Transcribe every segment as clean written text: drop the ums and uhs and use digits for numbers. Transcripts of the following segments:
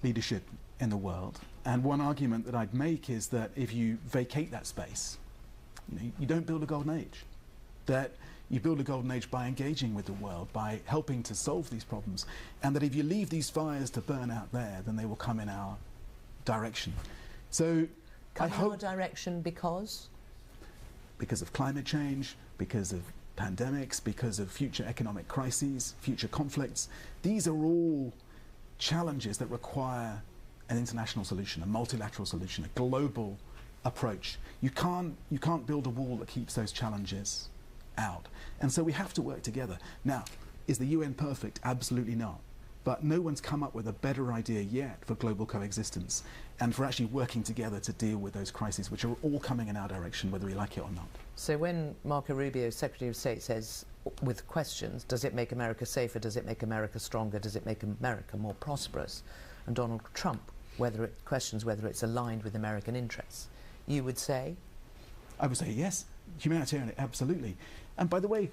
leadership in the world. And one argument that I'd make is that if you vacate that space, you don't build a golden age. That you build a golden age by engaging with the world, by helping to solve these problems. And that if you leave these fires to burn out there, then they will come in our direction. So I hope... Come in our direction because? Because of climate change, because of pandemics, because of future economic crises, future conflicts. These are all challenges that require an international solution, a multilateral solution, a global approach. You can't build a wall that keeps those challenges out. And so we have to work together. Now, is the UN perfect? Absolutely not. But no one's come up with a better idea yet for global coexistence and for actually working together to deal with those crises, which are all coming in our direction, whether we like it or not. So when Marco Rubio, Secretary of State, says, with questions, does it make America safer, does it make America stronger, does it make America more prosperous? And Donald Trump, questions whether it's aligned with American interests, you would say? I would say yes, humanitarian, absolutely. And by the way,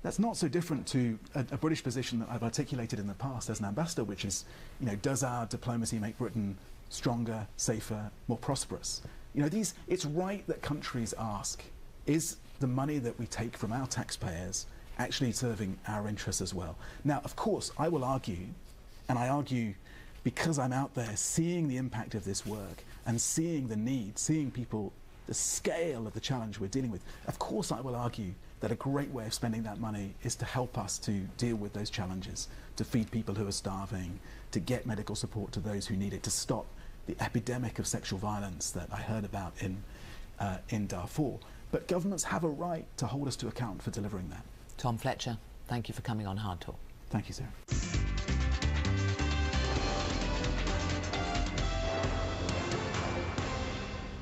that's not so different to a British position that I've articulated in the past as an ambassador, which is, does our diplomacy make Britain stronger, safer, more prosperous? It's right that countries ask, is the money that we take from our taxpayers actually serving our interests as well? Now, of course, I will argue, and I argue because I'm out there seeing the impact of this work and seeing the need, seeing people, the scale of the challenge we're dealing with. Of course, I will argue that a great way of spending that money is to help us to deal with those challenges, to feed people who are starving, to get medical support to those who need it, to stop the epidemic of sexual violence that I heard about in Darfur. But governments have a right to hold us to account for delivering that. Tom Fletcher, thank you for coming on Hard Talk. Thank you, Sarah.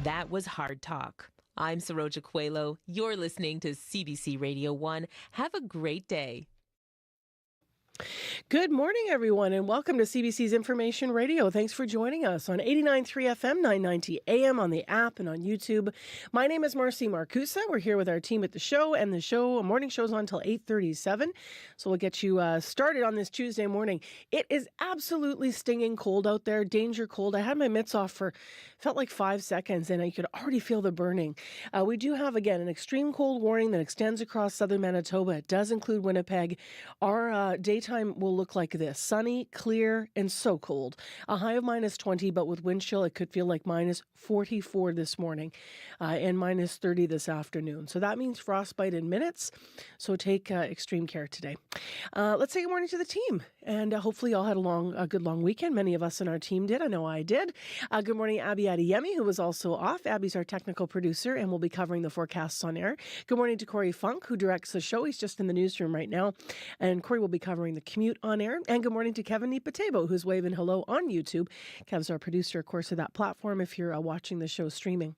That was Hard Talk. I'm Saroja Coelho. You're listening to CBC Radio 1. Have a great day. Good morning, everyone, and welcome to CBC's Information Radio. Thanks for joining us on 89.3 FM, 990 AM on the app and on YouTube. My name is Marcy Marcusa. We're here with our team at the show, and the morning show's on until 8:37. So we'll get you started on this Tuesday morning. It is absolutely stinging cold out there, danger cold. I had my mitts off for, felt like 5 seconds, and I could already feel the burning. We do have, again, an extreme cold warning that extends across southern Manitoba. It does include Winnipeg. Our daytime will look like this: sunny, clear, and so cold. A high of -20, but with wind chill, it could feel like -44 this morning and -30 this afternoon. So that means frostbite in minutes. So take extreme care today. Let's say good morning to the team. And hopefully you all had a good long weekend. Many of us in our team did. I know I did. Good morning, Abby Adeyemi, who was also off. Abby's our technical producer and will be covering the forecasts on air. Good morning to Corey Funk, who directs the show. He's just in the newsroom right now. And Corey will be covering the commute on air. And good morning to Kevin Nipatebo, who's waving hello on YouTube. Kev's our producer, of course, of that platform if you're watching the show streaming.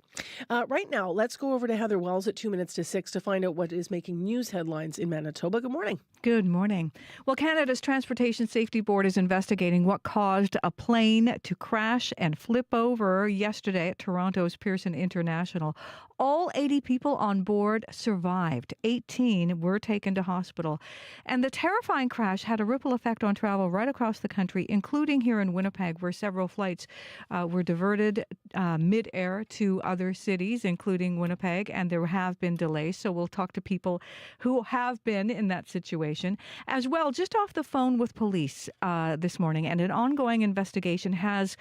Right now, let's go over to Heather Wells at 2 minutes to 6 to find out what is making news headlines in Manitoba. Good morning. Good morning. Well, Canada's Transportation Safety Board is investigating what caused a plane to crash and flip over yesterday at Toronto's Pearson International. All 80 people on board survived. 18 were taken to hospital. And the terrifying crash had a ripple effect on travel right across the country, including here in Winnipeg, where several flights were diverted mid-air to other cities, including Winnipeg, and there have been delays. So we'll talk to people who have been in that situation. As well, just off the phone with police this morning, and an ongoing investigation has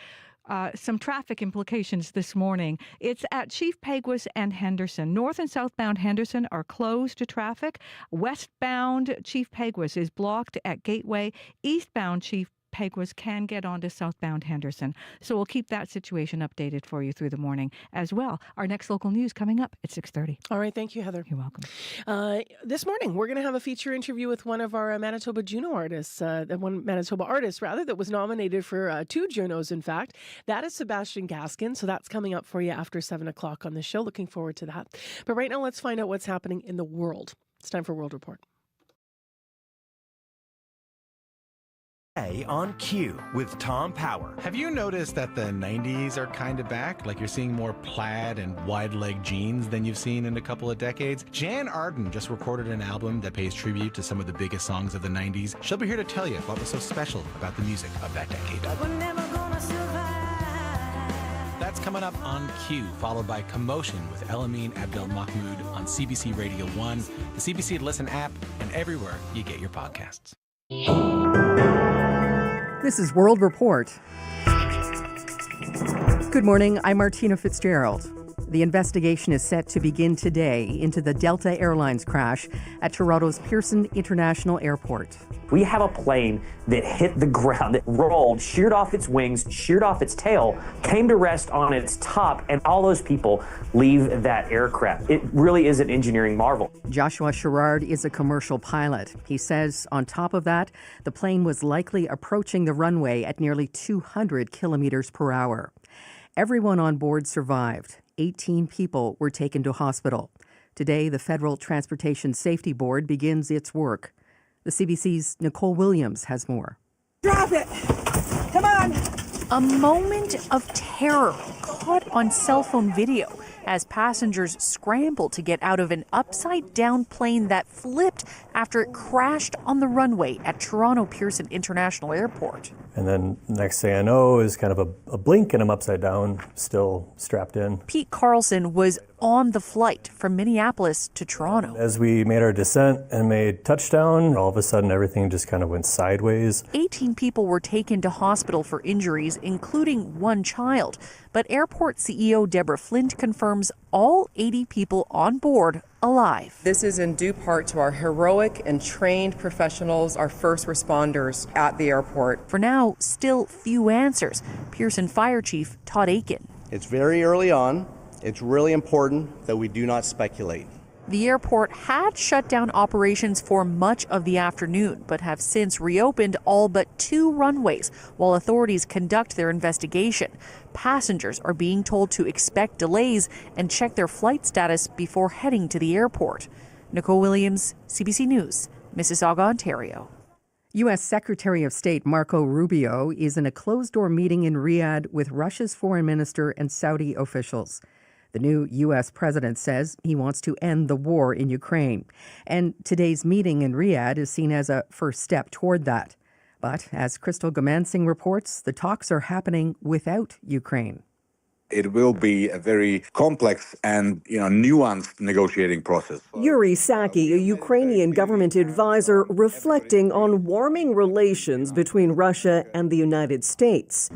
some traffic implications this morning. It's at Chief Peguis and Henderson. North and southbound Henderson are closed to traffic. Westbound Chief Peguis is blocked at Gateway. Eastbound Chief Peguis can get onto southbound Henderson. So we'll keep that situation updated for you through the morning as well. Our next local news coming up at 6:30. All right. Thank you, Heather. You're welcome. This morning, we're going to have a feature interview with one of our Manitoba Juno artists, one Manitoba artist, rather, that was nominated for 2 Junos, in fact. That is Sebastian Gaskin. So that's coming up for you after 7 o'clock on the show. Looking forward to that. But right now, let's find out what's happening in the world. It's time for World Report. On Q with Tom Power. Have you noticed that the 90s are kind of back? Like you're seeing more plaid and wide-leg jeans than you've seen in a couple of decades? Jan Arden just recorded an album that pays tribute to some of the biggest songs of the 90s. She'll be here to tell you what was so special about the music of that decade. But we're never gonna That's coming up on Q, followed by Commotion with Elamine Abdel Mahmoud on CBC Radio 1, the CBC Listen app, and everywhere you get your podcasts. This is World Report. Good morning, I'm Martina Fitzgerald. The investigation is set to begin today into the Delta Airlines crash at Toronto's Pearson International Airport. We have a plane that hit the ground, that rolled, sheared off its wings, sheared off its tail, came to rest on its top, and all those people leave that aircraft. It really is an engineering marvel. Joshua Sherrard is a commercial pilot. He says on top of that, the plane was likely approaching the runway at nearly 200 kilometers per hour. Everyone on board survived. 18 people were taken to hospital. Today, the Federal Transportation Safety Board begins its work. The CBC's Nicole Williams has more. Drop it! Come on! A moment of terror caught on cell phone video as passengers scrambled to get out of an upside-down plane that flipped after it crashed on the runway at Toronto Pearson International Airport. And then next thing I know is kind of a blink and I'm upside down, still strapped in. Pete Carlson was on the flight from Minneapolis to Toronto. As we made our descent and made touchdown, all of a sudden everything just kind of went sideways. 18 people were taken to hospital for injuries, including one child. But airport CEO Deborah Flint confirms all 80 people on board alive. This is in due part to our heroic and trained professionals, our first responders at the airport. For now, still few answers. Pearson Fire Chief Todd Aiken. It's very early on. It's really important that we do not speculate. The airport had shut down operations for much of the afternoon, but have since reopened all but 2 runways while authorities conduct their investigation. Passengers are being told to expect delays and check their flight status before heading to the airport. Nicole Williams, CBC News, Mississauga, Ontario. U.S. Secretary of State Marco Rubio is in a closed-door meeting in Riyadh with Russia's foreign minister and Saudi officials. The new U.S. president says he wants to end the war in Ukraine. And today's meeting in Riyadh is seen as a first step toward that. But as Crystal Gamansing reports, the talks are happening without Ukraine. It will be a very complex and nuanced negotiating process. Yuri Saki, a Ukrainian government advisor, reflecting on warming relations between Russia and the United States.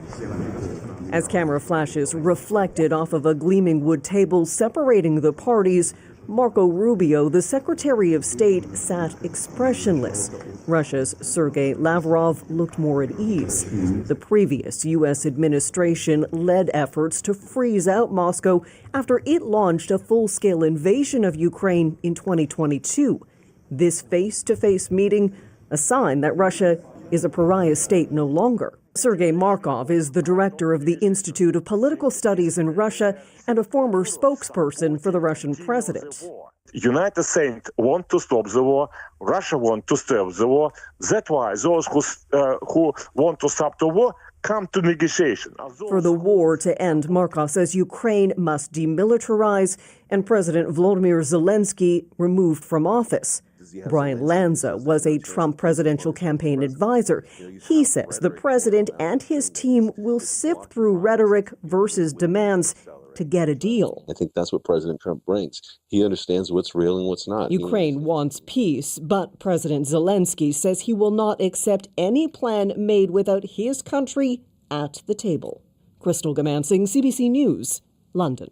As camera flashes reflected off of a gleaming wood table separating the parties, Marco Rubio, the Secretary of State, sat expressionless. Russia's Sergei Lavrov looked more at ease. The previous U.S. administration led efforts to freeze out Moscow after it launched a full-scale invasion of Ukraine in 2022. This face-to-face meeting, a sign that Russia is a pariah state no longer. Sergei Markov is the director of the Institute of Political Studies in Russia and a former spokesperson for the Russian president. United States want to stop the war. Russia want to stop the war. That's why those who want to stop the war come to negotiation. For the war to end, Markov says Ukraine must demilitarize and President Volodymyr Zelensky removed from office. Brian Lanza was a Trump presidential campaign advisor. He says the president and his team will sift through rhetoric versus demands to get a deal. I think that's what President Trump brings. He understands what's real and what's not. Ukraine wants peace, but President Zelensky says he will not accept any plan made without his country at the table. Crystal Gamansing, CBC News, London.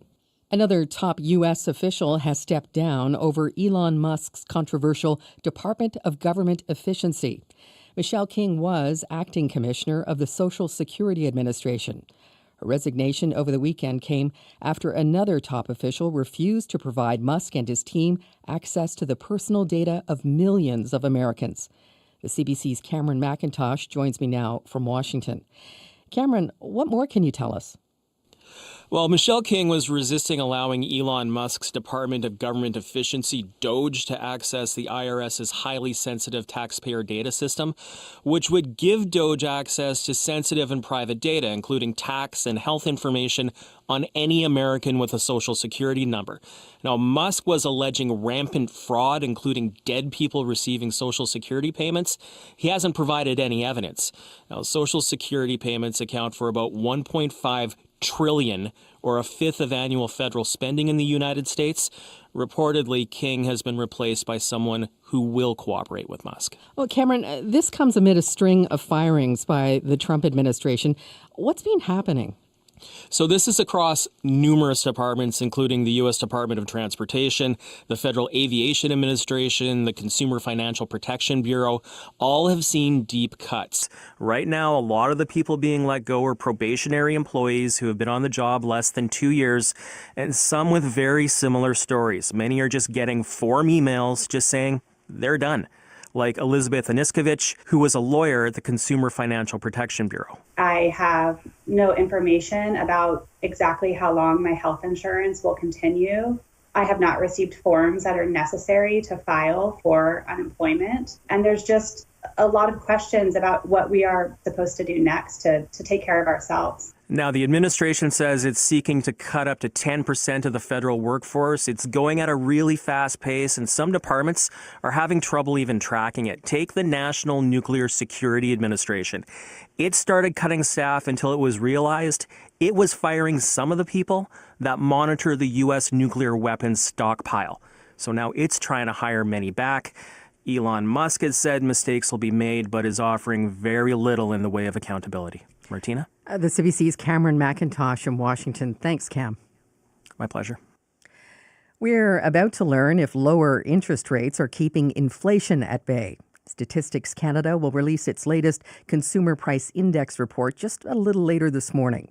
Another top U.S. official has stepped down over Elon Musk's controversial Department of Government Efficiency. Michelle King was acting commissioner of the Social Security Administration. Her resignation over the weekend came after another top official refused to provide Musk and his team access to the personal data of millions of Americans. The CBC's Cameron McIntosh joins me now from Washington. Cameron, what more can you tell us? Well, Michelle King was resisting allowing Elon Musk's Department of Government Efficiency, DOGE, to access the IRS's highly sensitive taxpayer data system, which would give DOGE access to sensitive and private data, including tax and health information on any American with a Social Security number. Now, Musk was alleging rampant fraud, including dead people receiving Social Security payments. He hasn't provided any evidence. Now, Social Security payments account for about 1.5 trillion, or a fifth of annual federal spending in the United States. Reportedly, King has been replaced by someone who will cooperate with Musk. Well, Cameron, this comes amid a string of firings by the Trump administration. What's been happening? So this is across numerous departments, including the U.S. Department of Transportation, the Federal Aviation Administration, the Consumer Financial Protection Bureau. All have seen deep cuts. Right now, a lot of the people being let go are probationary employees who have been on the job less than 2 years, and some with very similar stories. Many are just getting form emails just saying they're done, like Elizabeth Aniskovich, who was a lawyer at the Consumer Financial Protection Bureau. I have no information about exactly how long my health insurance will continue. I have not received forms that are necessary to file for unemployment. And there's just a lot of questions about what we are supposed to do next to take care of ourselves. Now, the administration says it's seeking to cut up to 10% of the federal workforce. It's going at a really fast pace, and some departments are having trouble even tracking it. Take the National Nuclear Security Administration. It started cutting staff until it was realized it was firing some of the people that monitor the U.S. nuclear weapons stockpile. So now it's trying to hire many back. Elon Musk has said mistakes will be made, but is offering very little in the way of accountability. Martina? The CBC's Cameron McIntosh in Washington. Thanks, Cam. My pleasure. We're about to learn if lower interest rates are keeping inflation at bay. Statistics Canada will release its latest Consumer Price Index report just a little later this morning.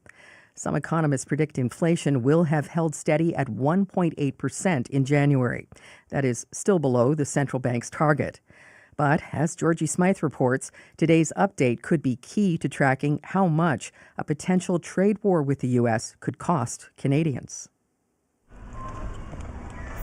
Some economists predict inflation will have held steady at 1.8% in January. That is still below the central bank's target. But as Georgie Smythe reports, today's update could be key to tracking how much a potential trade war with the U.S. could cost Canadians.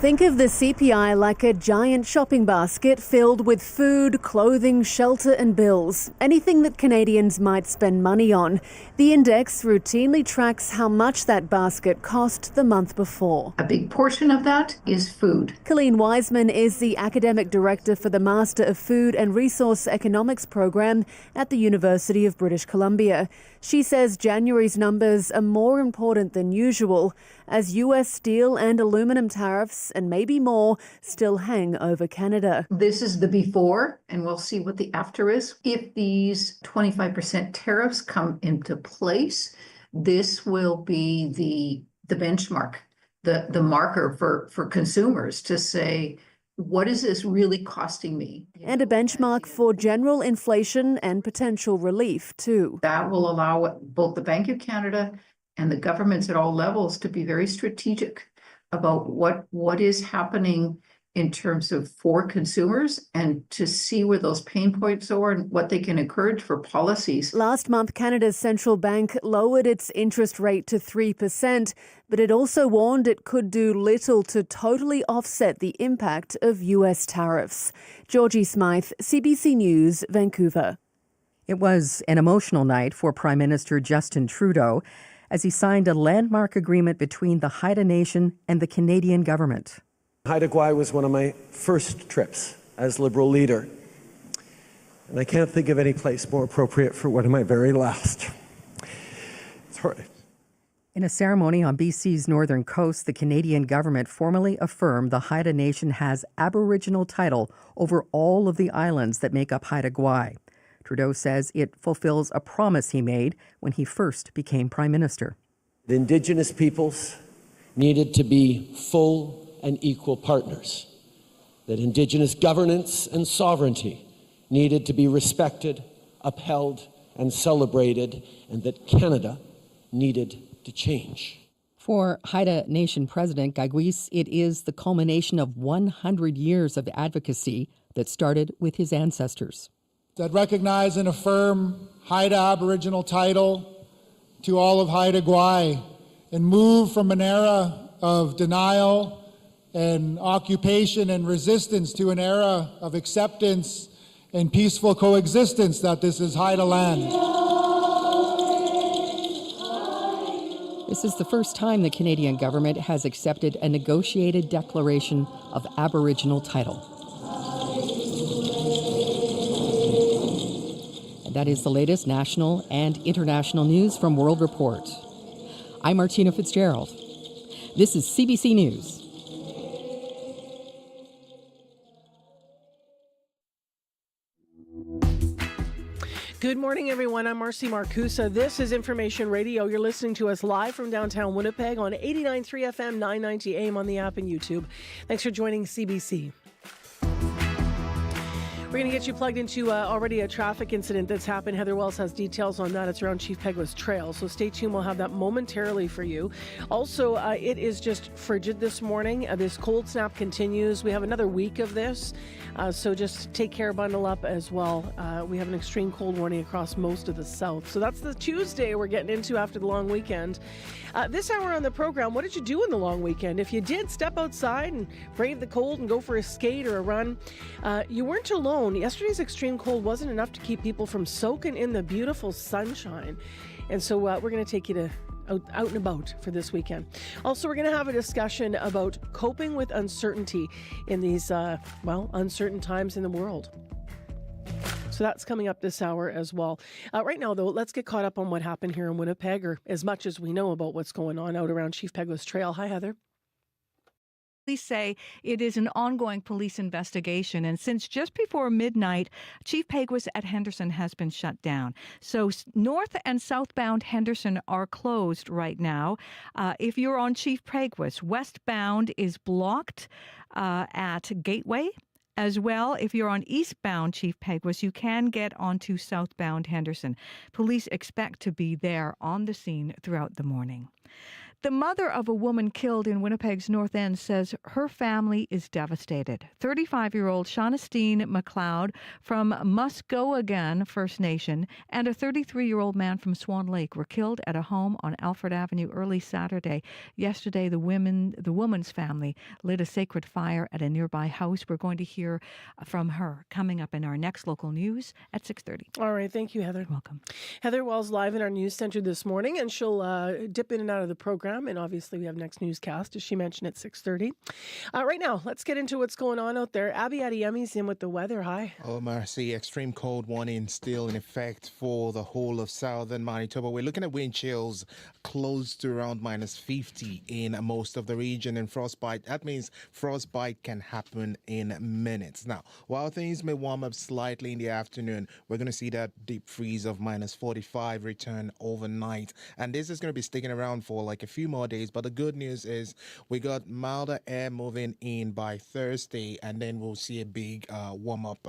Think of the CPI like a giant shopping basket filled with food, clothing, shelter and bills. Anything that Canadians might spend money on. The index routinely tracks how much that basket cost the month before. A big portion of that is food. Colleen Wiseman is the academic director for the Master of Food and Resource Economics program at the University of British Columbia. She says January's numbers are more important than usual as U.S. steel and aluminum tariffs and maybe more still hang over Canada. This is the before, and we'll see what the after is. If these 25% tariffs come into place, this will be the benchmark, the marker for consumers to say, what is this really costing me? And a benchmark for general inflation and potential relief, too. That will allow both the Bank of Canada and the governments at all levels to be very strategic about what is happening in terms of for consumers and to see where those pain points are and what they can encourage for policies. Last month, Canada's central bank lowered its interest rate to 3%, but it also warned it could do little to totally offset the impact of U.S. tariffs. Georgie Smythe, CBC News, Vancouver. It was an emotional night for Prime Minister Justin Trudeau as he signed a landmark agreement between the Haida Nation and the Canadian government. Haida Gwaii was one of my first trips as Liberal leader, and I can't think of any place more appropriate for one of my very last. Sorry. In a ceremony on BC's northern coast, the Canadian government formally affirmed the Haida Nation has Aboriginal title over all of the islands that make up Haida Gwaii. Trudeau says it fulfills a promise he made when he first became Prime Minister. The Indigenous peoples needed to be full and equal partners, that Indigenous governance and sovereignty needed to be respected, upheld, and celebrated, and that Canada needed to change. For Haida Nation President Gaguis, it is the culmination of 100 years of advocacy that started with his ancestors. That recognize and affirm Haida Aboriginal title to all of Haida Gwaii and move from an era of denial and occupation and resistance to an era of acceptance and peaceful coexistence that this is Haida land. This is the first time the Canadian government has accepted a negotiated declaration of Aboriginal title. And that is the latest national and international news from World Report. I'm Martina Fitzgerald. This is CBC News. Good morning, everyone. I'm Marcy Marcusa. This is Information Radio. You're listening to us live from downtown Winnipeg on 89.3 FM, 990 AM on the app and YouTube. Thanks for joining CBC. We're going to get you plugged into already a traffic incident that's happened. Heather Wells has details on that. It's around Chief Peguis Trail, so stay tuned. We'll have that momentarily for you. Also, it is just frigid this morning. This cold snap continues. We have another week of this, so just take care, bundle up as well. We have an extreme cold warning across most of the south. So that's the Tuesday we're getting into after the long weekend. This hour on the program, what did you do in the long weekend? If you did step outside and brave the cold and go for a skate or a run, you weren't alone. Yesterday's extreme cold wasn't enough to keep people from soaking in the beautiful sunshine. And so we're going to take you to out and about for this weekend. Also, we're going to have a discussion about coping with uncertainty in these, uncertain times in the world. So that's coming up this hour as well. Right now, though, let's get caught up on what happened here in Winnipeg, or as much as we know about what's going on out around Chief Peguis Trail. Hi, Heather. Police say it is an ongoing police investigation, and since just before midnight, Chief Peguis at Henderson has been shut down. So north and southbound Henderson are closed right now. If you're on Chief Peguis, westbound is blocked at Gateway. As well, if you're on eastbound Chief Peguis, you can get onto southbound Henderson. Police expect to be there on the scene throughout the morning. The mother of a woman killed in Winnipeg's North End says her family is devastated. 35-year-old Shauna McLeod from Muscoegan First Nation and a 33-year-old man from Swan Lake were killed at a home on Alfred Avenue early Saturday. Yesterday, the woman's family lit a sacred fire at a nearby house. We're going to hear from her coming up in our next local news at 6:30. All right. Thank you, Heather. You're welcome. Heather Wells live in our news center this morning, and she'll dip in and out of the program. And obviously, we have next newscast, as she mentioned, at 6:30. Right now, let's get into what's going on out there. Abby Adeyemi's in with the weather. Hi. Oh, Marcy, extreme cold warning still in effect for the whole of southern Manitoba. We're looking at wind chills close to around minus 50 in most of the region, and frostbite. That means frostbite can happen in minutes. Now, while things may warm up slightly in the afternoon, we're going to see that deep freeze of minus 45 return overnight. And this is going to be sticking around for like a few more days, but the good news is we got milder air moving in by Thursday, and then we'll see a big warm up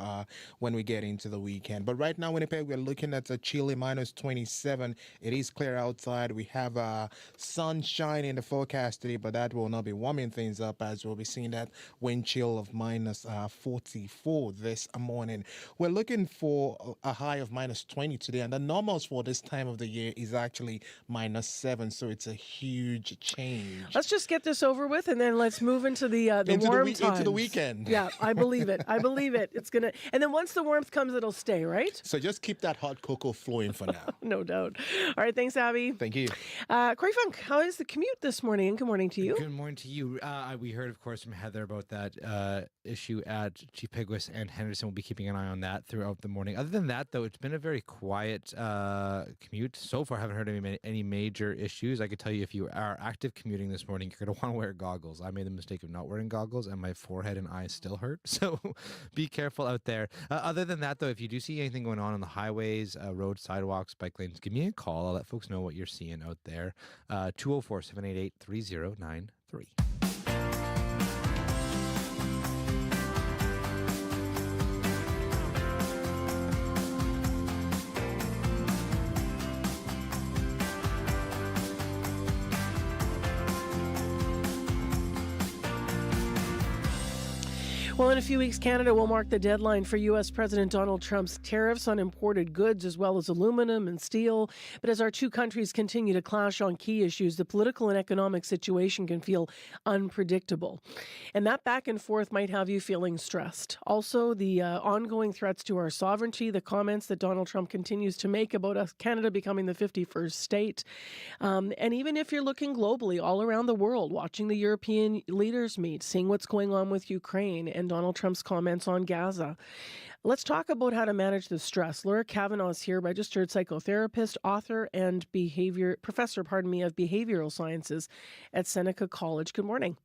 when we get into the weekend. But right now, Winnipeg, we're looking at a chilly minus 27. It is clear outside. We have sunshine in the forecast today, but that will not be warming things up, as we'll be seeing that wind chill of minus 44 this morning. We're looking for a high of minus 20 today, and the normals for this time of the year is actually minus 7, so it's a huge change. Let's just get this over with, and then let's move into the warm times. Into the weekend. Yeah, I believe it. I believe it. It's gonna, and then once the warmth comes, it'll stay, right? So just keep that hot cocoa flowing for now. No doubt. All right, thanks, Abby. Thank you. Corey Funk, how is the commute this morning? And good morning to you. Good morning to you. We heard, of course, from Heather about that issue at Chief Peguis and Henderson. We'll be keeping an eye on that throughout the morning. Other than that, though, it's been a very quiet commute. So far, I haven't heard any major issues. I could tell you, if you are active commuting this morning, you're going to want to wear goggles. I made the mistake of not wearing goggles, and my forehead and eyes still hurt. So be careful out there. Other than that, though, if you do see anything going on the highways, roads, sidewalks, bike lanes, give me a call. I'll let folks know what you're seeing out there. 204-788-3093. Well, in a few weeks, Canada will mark the deadline for U.S. President Donald Trump's tariffs on imported goods as well as aluminum and steel. But as our two countries continue to clash on key issues, the political and economic situation can feel unpredictable. And that back and forth might have you feeling stressed. Also, the ongoing threats to our sovereignty, the comments that Donald Trump continues to make about us, Canada becoming the 51st state. And even if you're looking globally, all around the world, watching the European leaders meet, seeing what's going on with Ukraine and Donald Trump's comments on Gaza. Let's talk about how to manage the stress. Laura Kavanaugh is here, registered psychotherapist, author, and professor of behavioral sciences at Seneca College. Good morning.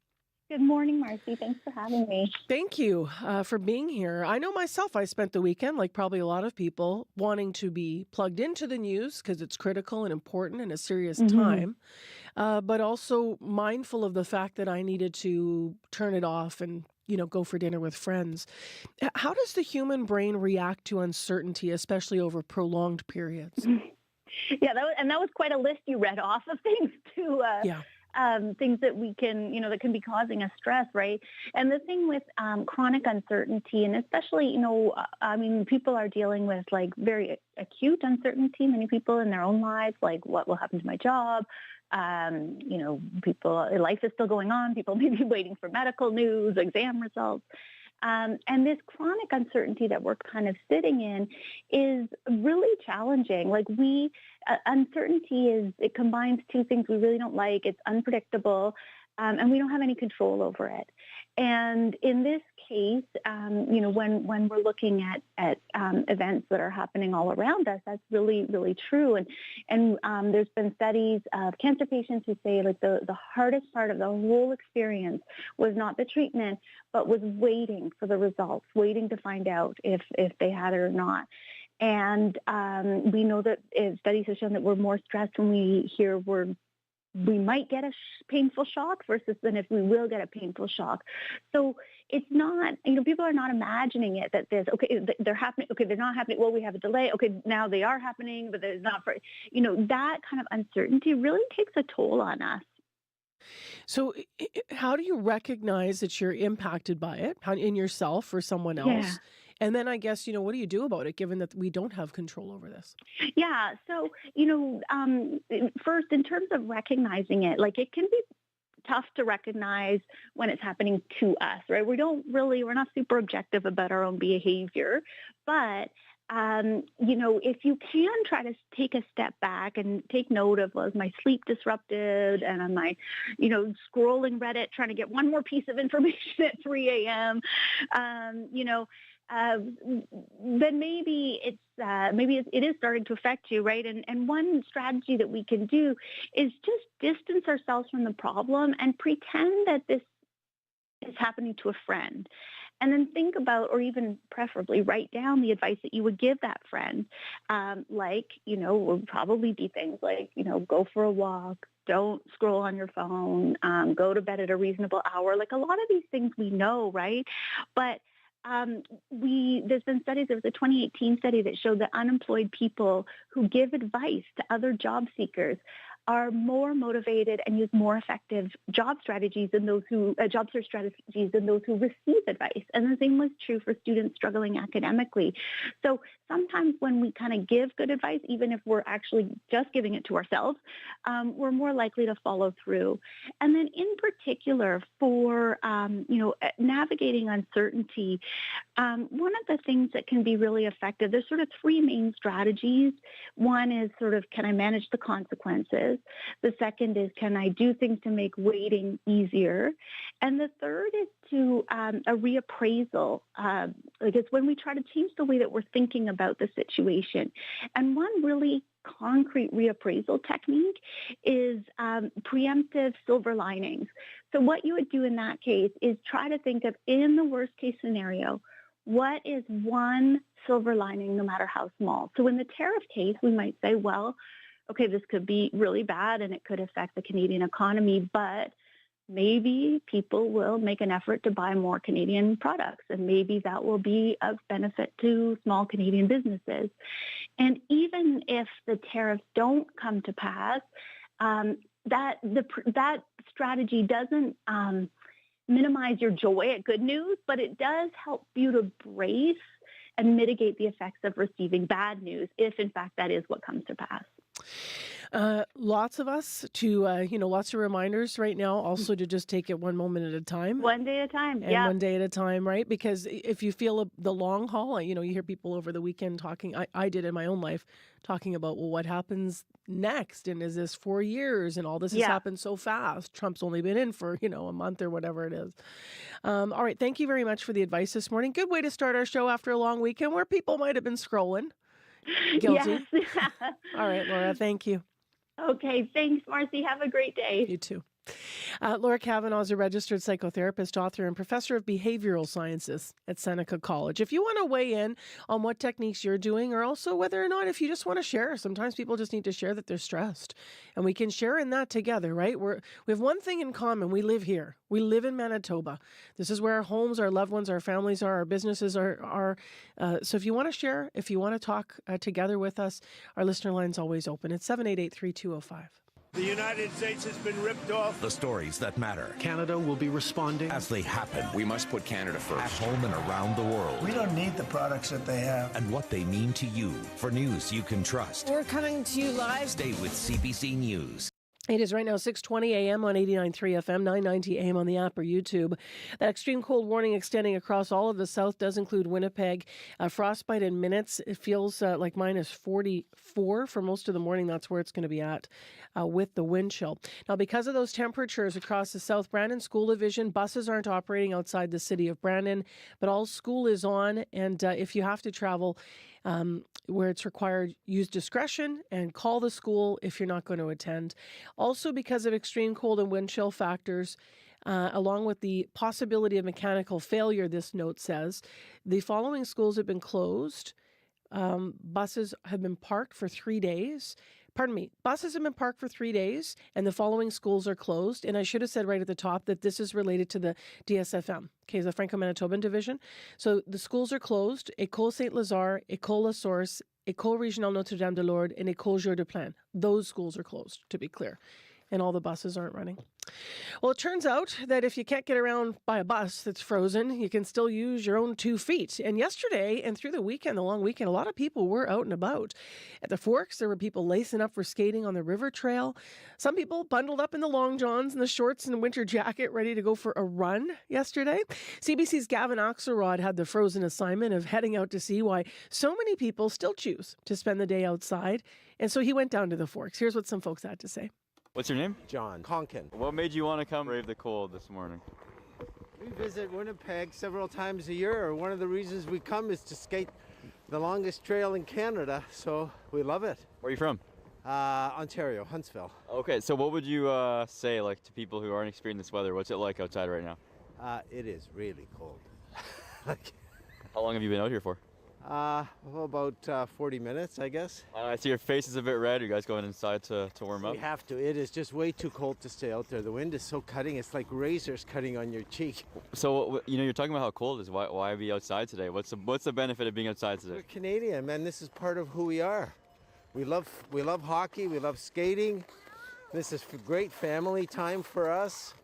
Good morning, Marcy. Thanks for having me. Thank you for being here. I know myself, I spent the weekend, like probably a lot of people, wanting to be plugged into the news because it's critical and important and a serious time, but also mindful of the fact that I needed to turn it off and go for dinner with friends. How does the human brain react to uncertainty, especially over prolonged periods? Yeah, that was quite a list you read off of things to things that we can, that can be causing us stress, right? And the thing with chronic uncertainty, and especially, people are dealing with like very acute uncertainty. Many people in their own lives, like what will happen to my job? Life is still going on. People may be waiting for medical news, exam results. And this chronic uncertainty that we're kind of sitting in is really challenging. Like uncertainty it combines two things we really don't like. It's unpredictable, and we don't have any control over it. And in this case, when we're looking at events that are happening all around us, that's really, really true. And there's been studies of cancer patients who say like the hardest part of the whole experience was not the treatment, but was waiting for the results, waiting to find out if they had it or not. And we know that studies have shown that we're more stressed when we hear we might get a painful shock versus than if we will get a painful shock. So it's not, people are not imagining it that they're happening. Okay, they're not happening. Well, we have a delay. Okay, now they are happening, but there's not that kind of uncertainty really takes a toll on us. So how do you recognize that you're impacted by it in yourself or someone else? Yeah. And then I guess, what do you do about it, given that we don't have control over this? Yeah. So, first, in terms of recognizing it, like it can be tough to recognize when it's happening to us, right? We're not super objective about our own behavior, but if you can try to take a step back and take note of, was my sleep disrupted, and am I, scrolling Reddit trying to get one more piece of information at 3 a.m., then maybe it is starting to affect you, right? And one strategy that we can do is just distance ourselves from the problem and pretend that this is happening to a friend. And then think about, or even preferably write down the advice that you would give that friend. Would probably be things like, go for a walk, don't scroll on your phone, go to bed at a reasonable hour. Like a lot of these things we know, right? But there's been studies, there was a 2018 study that showed that unemployed people who give advice to other job seekers are more motivated and use more effective job strategies than those who job search strategies than those who receive advice. And the same was true for students struggling academically. So sometimes when we kind of give good advice, even if we're actually just giving it to ourselves, we're more likely to follow through. And then in particular for navigating uncertainty, one of the things that can be really effective, there's sort of three main strategies. One is sort of, can I manage the consequences? The second is, can I do things to make waiting easier? And the third is to a reappraisal. It's when we try to change the way that we're thinking about the situation. And one really concrete reappraisal technique is preemptive silver linings. So what you would do in that case is try to think of, in the worst case scenario, what is one silver lining, no matter how small? So in the tariff case, we might say, well, okay, this could be really bad and it could affect the Canadian economy, but maybe people will make an effort to buy more Canadian products, and maybe that will be of benefit to small Canadian businesses. And even if the tariffs don't come to pass, that strategy doesn't minimize your joy at good news, but it does help you to brace and mitigate the effects of receiving bad news if, in fact, that is what comes to pass. Lots of us to, lots of reminders right now also to just take it one moment at a time. One day at a time, and one day at a time, right? Because if you feel the long haul, you hear people over the weekend talking, I did in my own life, talking about, well, what happens next? And is this 4 years? And all this has happened so fast. Trump's only been in for, a month or whatever it is. All right. Thank you very much for the advice this morning. Good way to start our show after a long weekend where people might have been scrolling. Guilty. Yes. All right, Laura. Thank you. Okay, thanks, Marcy. Have a great day. You too. Laura Kavanaugh is a registered psychotherapist, author, and professor of behavioral sciences at Seneca College. If you want to weigh in on what techniques you're doing, or also whether or not if you just want to share, sometimes people just need to share that they're stressed. And we can share in that together, right? We have one thing in common. We live here. We live in Manitoba. This is where our homes, our loved ones, our families are, our businesses are. So if you want to share, if you want to talk together with us, our listener line's always open. It's 788-3205. The United States has been ripped off. The stories that matter. Canada will be responding as they happen. We must put Canada first. At home and around the world. We don't need the products that they have. And what they mean to you. For news you can trust. We're coming to you live. Stay with CBC News. It is right now 6:20 a.m. on 89.3 FM, 990 a.m. on the app or YouTube. That extreme cold warning extending across all of the south does include Winnipeg. Frostbite in minutes. It feels like minus 44 for most of the morning. That's where it's going to be at with the wind chill. Now, because of those temperatures across the South Brandon School Division, buses aren't operating outside the city of Brandon, but all school is on. And if you have to travel where it's required, use discretion and call the school if you're not going to attend. Also, because of extreme cold and wind chill factors, along with the possibility of mechanical failure, this note says, the following schools have been closed. Buses have been parked for 3 days. Buses have been parked for 3 days, and the following schools are closed. And I should have said right at the top that this is related to the DSFM, the Franco-Manitoban Division. So the schools are closed. École Saint-Lazare, École La Source, École Régionale Notre-Dame-de-Lourdes, and École Jour de Plain. Those schools are closed, to be clear. And all the buses aren't running. Well, it turns out that if you can't get around by a bus that's frozen, you can still use your own 2 feet. And yesterday and through the weekend, the long weekend, a lot of people were out and about. At the Forks, there were people lacing up for skating on the river trail. Some people bundled up in the long johns and the shorts and a winter jacket ready to go for a run yesterday. CBC's Gavin Axelrod had the frozen assignment of heading out to see why so many people still choose to spend the day outside. And so he went down to the Forks. Here's what some folks had to say. What's your name? John Conkin. What made you want to come brave the cold this morning? We visit Winnipeg several times a year. One of the reasons we come is to skate the longest trail in Canada, so we love it. Where are you from? Ontario, Huntsville. Okay, so what would you say to people who aren't experiencing this weather? What's it like outside right now? It is really cold. How long have you been out here for? About 40 minutes, I guess. I see your face is a bit red. Are you guys going inside to warm up? We have to. It is just way too cold to stay out there. The wind is so cutting. It's like razors cutting on your cheek. So, you're talking about how cold it is. Why be outside today? What's the benefit of being outside today? We're Canadian, man. This is part of who we are. We love hockey. We love skating. This is great family time for us.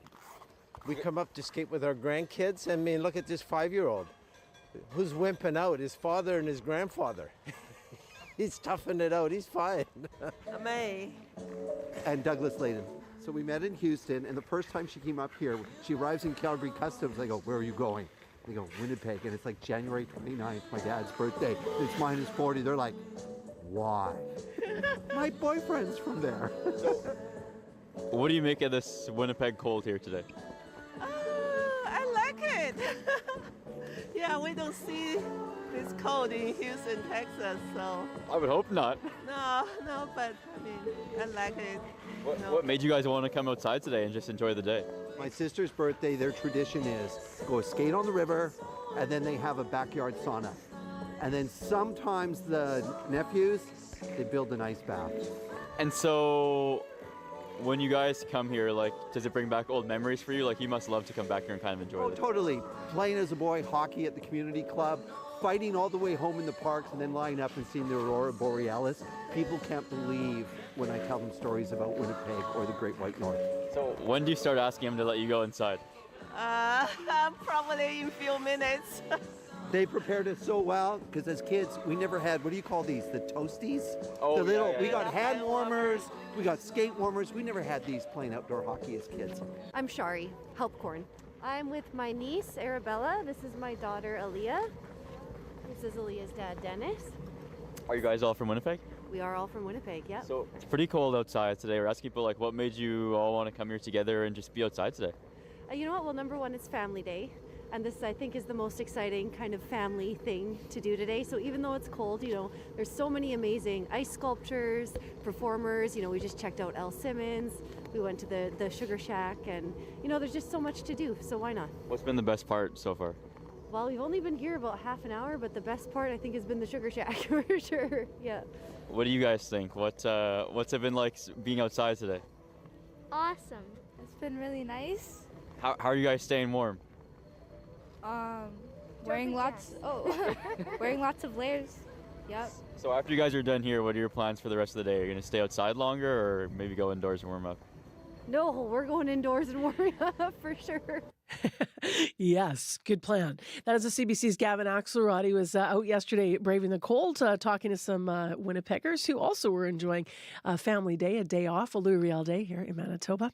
We come up to skate with our grandkids. I mean, look at this 5-year-old. Who's wimping out? His father and his grandfather. He's toughing it out. He's fine. May. And Douglas Layden. So we met in Houston, and the first time she came up here, she arrives in Calgary Customs. I go, where are you going? They go, Winnipeg. And it's like January 29th, my dad's birthday. It's minus 40. They're like, why? My boyfriend's from there. What do you make of this Winnipeg cold here today? I like it. Yeah, we don't see this cold in Houston, Texas, so. I would hope not. No, but I like it. What made you guys want to come outside today and just enjoy the day? My sister's birthday, their tradition is go skate on the river, and then they have a backyard sauna. And then sometimes the nephews, they build an ice bath. And so, when you guys come here, does it bring back old memories for you? You must love to come back here and kind of enjoy it. Totally. Playing as a boy, hockey at the community club, fighting all the way home in the parks, and then lying up and seeing the Aurora Borealis. People can't believe when I tell them stories about Winnipeg or the Great White North. So when do you start asking them to let you go inside? Probably in few minutes. They prepared us so well because as kids, we never had, what do you call these? The toasties? Oh, We got hand warmers, we got skate warmers. We never had these playing outdoor hockey as kids. I'm Shari, Helpcorn. I'm with my niece, Arabella. This is my daughter, Aaliyah. This is Aaliyah's dad, Dennis. Are you guys all from Winnipeg? We are all from Winnipeg, yep. So it's pretty cold outside today. We're asking people, like, what made you all want to come here together and just be outside today? You know what? Well, number one, it's Family Day. And this, I think, is the most exciting kind of family thing to do today. So even though it's cold, you know, there's so many amazing ice sculptures, performers. You know, we just checked out Elle Simmons. We went to the Sugar Shack. And, you know, there's just so much to do. So why not? What's been the best part so far? Well, we've only been here about half an hour, but the best part, I think, has been the Sugar Shack for sure. Yeah. What do you guys think? What's it been like being outside today? Awesome. It's been really nice. How are you guys staying warm? Wearing lots of layers. Yep. So after you guys are done here, what are your plans for the rest of the day? Are you gonna stay outside longer or maybe go indoors and warm up? No, we're going indoors and warming up for sure. Yes, good plan. That is the CBC's Gavin Axelrod. He was out yesterday braving the cold, talking to some Winnipeggers who also were enjoying Family Day, a day off, a Riyadh day here in Manitoba.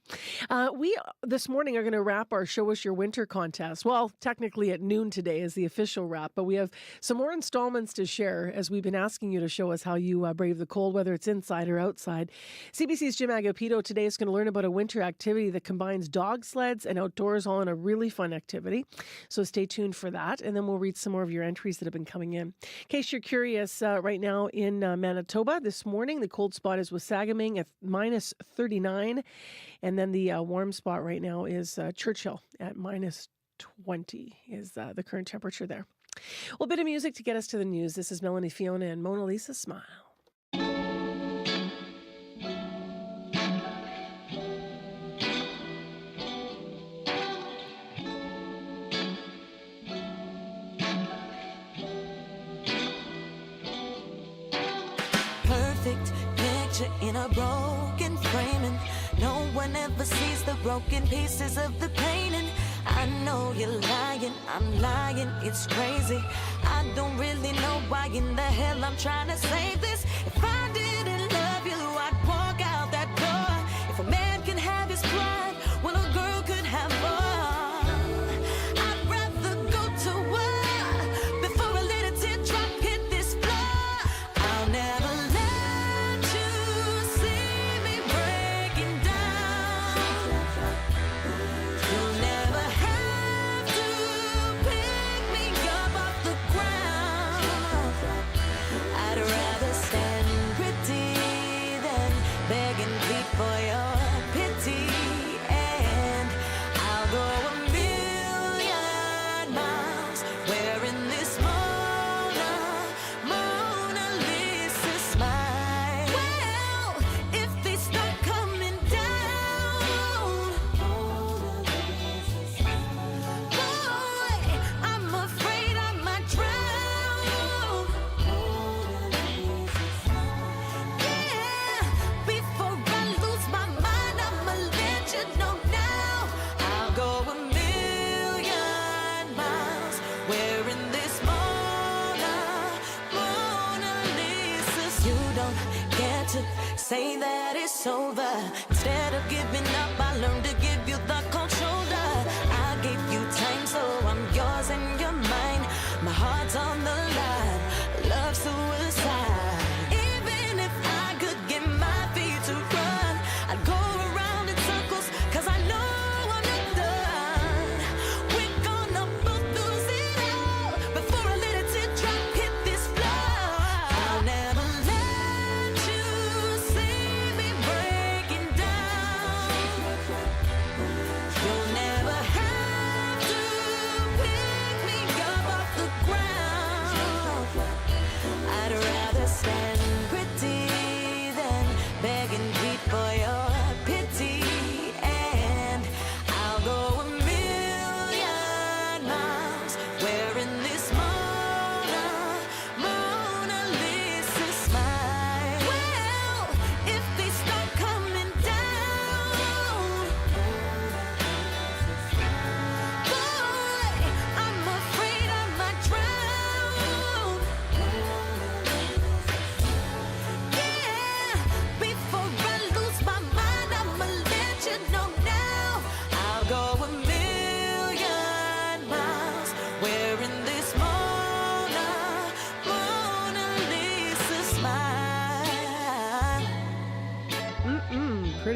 We, this morning, are going to wrap our Show Us Your Winter contest. Well, technically at noon today is the official wrap, but we have some more installments to share as we've been asking you to show us how you brave the cold, whether it's inside or outside. CBC's Jim Agapito today is going to learn about a winter activity that combines dog sleds and outdoors all in a really fun activity. So stay tuned for that. And then we'll read some more of your entries that have been coming in. In case you're curious, right now in Manitoba this morning, the cold spot is Wasagaming at minus 39. And then the warm spot right now is Churchill at minus 20 is the current temperature there. Well, a bit of music to get us to the news. This is Melanie Fiona and Mona Lisa Smile. In a broken framing, no one ever sees the broken pieces of the painting. I know you're lying, I'm lying, it's crazy. I don't really know why in the hell I'm trying to say this. If I didn't love you, I'd walk out that door. If a man can have his pride, well, a girl could have more. I'd rather go to war before a little teardrop hit this floor. I'll never say that it's over. Instead of giving up, I learned to give you the cold shoulder. I gave you time, so I'm yours and you're mine. My heart's on the line, love suicide. Even if I could get my feet to run, I'd go around in circles, cause I know I'm not done. We're gonna both lose it all before a little teardrop hit this floor. I'll never let you see me breaking down. You'll never have to pick me up off the ground. I'd rather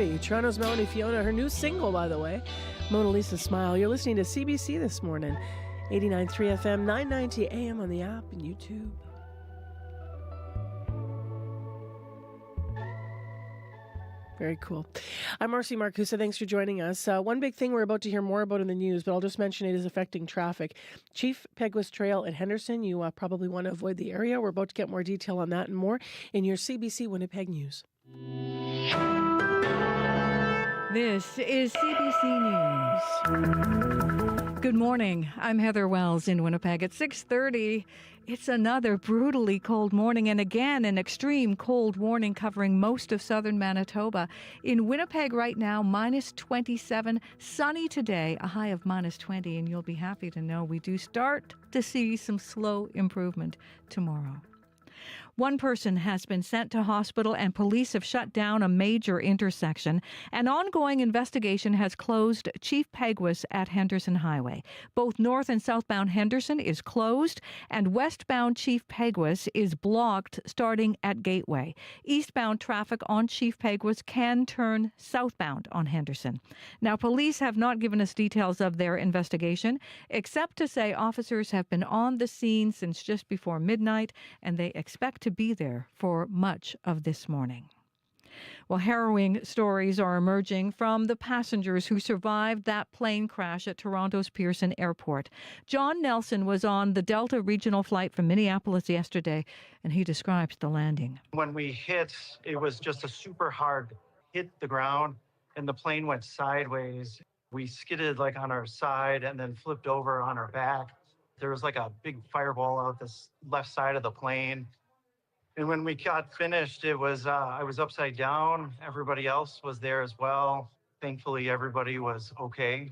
6:30. Toronto's Melanie Fiona, her new single, by the way, Mona Lisa Smile. You're listening to CBC this morning. 89.3 FM, 990 AM on the app and YouTube. Very cool. I'm Marcy Marcusa. Thanks for joining us. One big thing we're about to hear more about in the news, but I'll just mention it is affecting traffic. Chief Peguis Trail at Henderson. You probably want to avoid the area. We're about to get more detail on that and more in your CBC Winnipeg News. This is CBC News. Good morning. I'm Heather Wells in Winnipeg. At 6:30, it's another brutally cold morning, and again an extreme cold warning covering most of southern Manitoba. In Winnipeg right now, minus 27, sunny today, a high of minus 20, and you'll be happy to know we do start to see some slow improvement tomorrow. One person has been sent to hospital and police have shut down a major intersection. An ongoing investigation has closed Chief Peguis at Henderson Highway. Both north and southbound Henderson is closed and westbound Chief Peguis is blocked starting at Gateway. Eastbound traffic on Chief Peguis can turn southbound on Henderson. Now, police have not given us details of their investigation, except to say officers have been on the scene since just before midnight and they expect to be there for much of this morning. Well, harrowing stories are emerging from the passengers who survived that plane crash at Toronto's Pearson Airport. John Nelson was on the Delta regional flight from Minneapolis yesterday, and he describes the landing. When we hit, it was just a super hard hit the ground, and the plane went sideways. We skidded like on our side and then flipped over on our back. There was like a big fireball out this left side of the plane. And when we got finished, it was I was upside down. Everybody else was there as well. Thankfully, everybody was okay.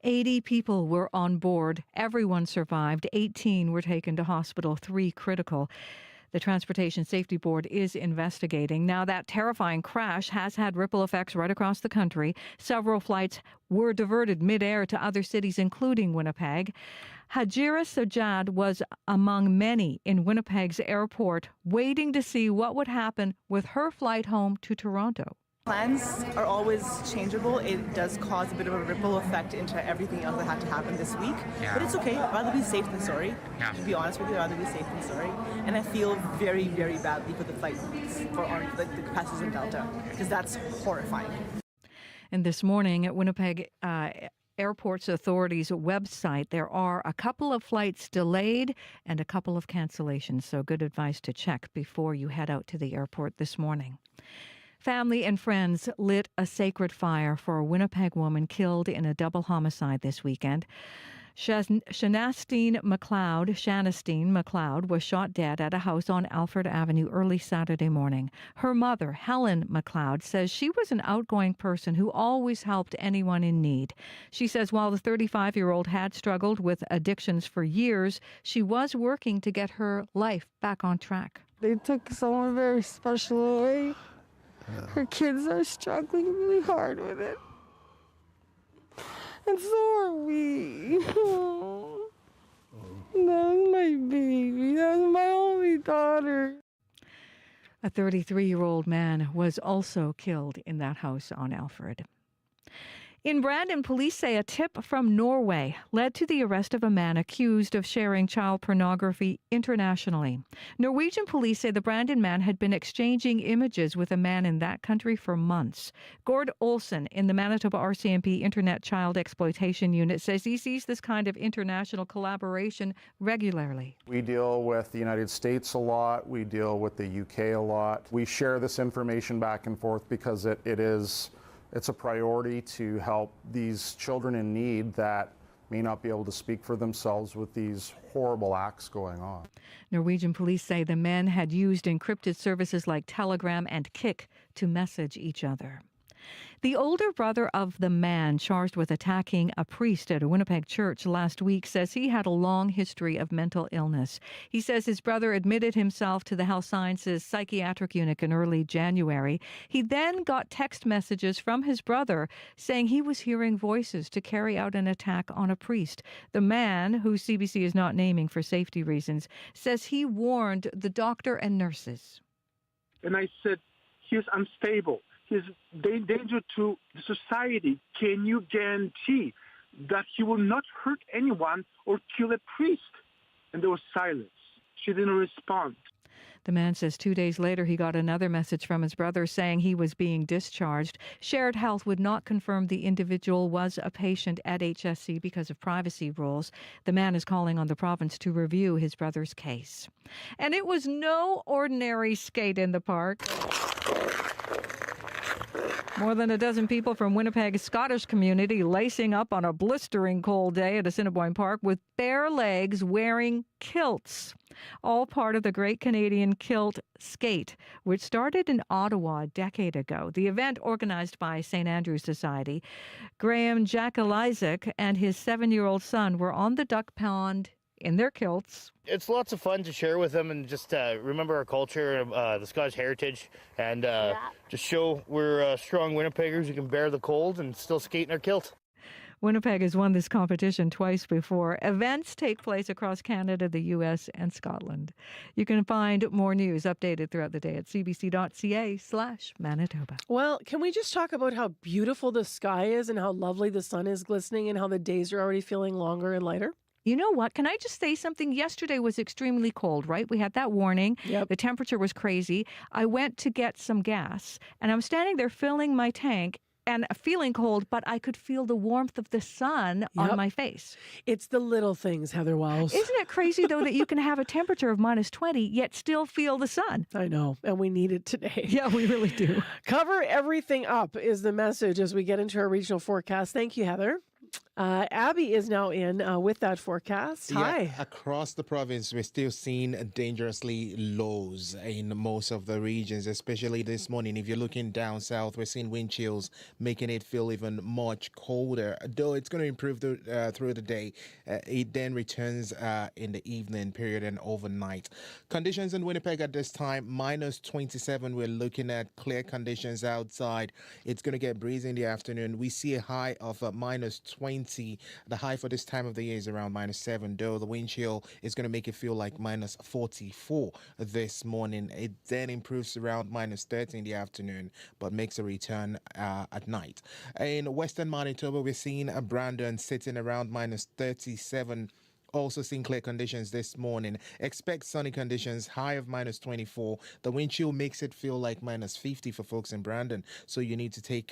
80 people were on board. Everyone survived. 18 were taken to hospital, 3 critical. The Transportation Safety Board is investigating. Now, that terrifying crash has had ripple effects right across the country. Several flights were diverted midair to other cities, including Winnipeg. Hajira Sajad was among many in Winnipeg's airport waiting to see what would happen with her flight home to Toronto. Plans are always changeable. It does cause a bit of a ripple effect into everything else that had to happen this week. Yeah. But it's okay. I'd rather be safe than sorry. Yeah. To be honest with you, I'd rather be safe than sorry. And I feel very, very badly for the flight for the passengers in Delta, because that's horrifying. And this morning at Winnipeg Airport's authorities' website, there are a couple of flights delayed and a couple of cancellations. So good advice to check before you head out to the airport this morning. Family and friends lit a sacred fire for a Winnipeg woman killed in a double homicide this weekend. Shanastine McLeod was shot dead at a house on Alfred Avenue early Saturday morning. Her mother, Helen McLeod, says she was an outgoing person who always helped anyone in need. She says while the 35-year-old had struggled with addictions for years, she was working to get her life back on track. They took someone very special away. Her kids are struggling really hard with it. And so are we. That was my baby. That was my only daughter. A 33-year-old man was also killed in that house on Alfred. In Brandon, police say a tip from Norway led to the arrest of a man accused of sharing child pornography internationally. Norwegian police say the Brandon man had been exchanging images with a man in that country for months. Gord Olsen in the Manitoba RCMP Internet Child Exploitation Unit says he sees this kind of international collaboration regularly. We deal with the United States a lot. We deal with the UK a lot. We share this information back and forth because it's a priority to help these children in need that may not be able to speak for themselves with these horrible acts going on. Norwegian police say the men had used encrypted services like Telegram and Kik to message each other. The older brother of the man charged with attacking a priest at a Winnipeg church last week says he had a long history of mental illness. He says his brother admitted himself to the Health Sciences psychiatric unit in early January. He then got text messages from his brother saying he was hearing voices to carry out an attack on a priest. The man, who CBC is not naming for safety reasons, says he warned the doctor and nurses. And I said, he was unstable. he's danger to the society. Can you guarantee that he will not hurt anyone or kill a priest? And there was silence. She didn't respond. The man says 2 days later he got another message from his brother saying he was being discharged. Shared Health would not confirm the individual was a patient at HSC because of privacy rules. The man is calling on the province to review his brother's case. And it was no ordinary skate in the park. More than a dozen people from Winnipeg's Scottish community lacing up on a blistering cold day at Assiniboine Park with bare legs wearing kilts. All part of the Great Canadian Kilt Skate, which started in Ottawa a decade ago. The event, organized by St. Andrew's Society. Graham Jackalizak and his 7-year-old son were on the duck pond in their kilts. It's lots of fun to share with them and just remember our culture, the Scottish heritage, and just show we're strong Winnipeggers who can bear the cold and still skate in our kilt. Winnipeg has won this competition twice before. Events take place across Canada, the U.S., and Scotland. You can find more news updated throughout the day at cbc.ca/Manitoba. Well, can we just talk about how beautiful the sky is and how lovely the sun is glistening and how the days are already feeling longer and lighter? You know what? Can I just say something? Yesterday was extremely cold, right? We had that warning. Yep. The temperature was crazy. I went to get some gas, and I'm standing there filling my tank and feeling cold, but I could feel the warmth of the sun on my face. It's the little things, Heather Wells. Isn't it crazy, though, that you can have a temperature of minus 20, yet still feel the sun? I know, and we need it today. Yeah, we really do. Cover everything up is the message as we get into our regional forecast. Thank you, Heather. Abby is now in with that forecast. Hi. Yeah, across the province, we're still seeing dangerously lows in most of the regions, especially this morning. If you're looking down south, we're seeing wind chills, making it feel even much colder. Though it's going to improve through the day, it then returns in the evening period and overnight. Conditions in Winnipeg at this time, minus 27. We're looking at clear conditions outside. It's going to get breezy in the afternoon. We see a high of minus 20. The high for this time of the year is around minus 7, though the wind chill is going to make it feel like minus 44 this morning. It then improves around minus 30 in the afternoon, but makes a return at night. In western Manitoba, we're seeing Brandon sitting around minus 37. Also seeing clear conditions this morning. Expect sunny conditions, high of minus 24. The wind chill makes it feel like minus 50 for folks in Brandon. So you need to take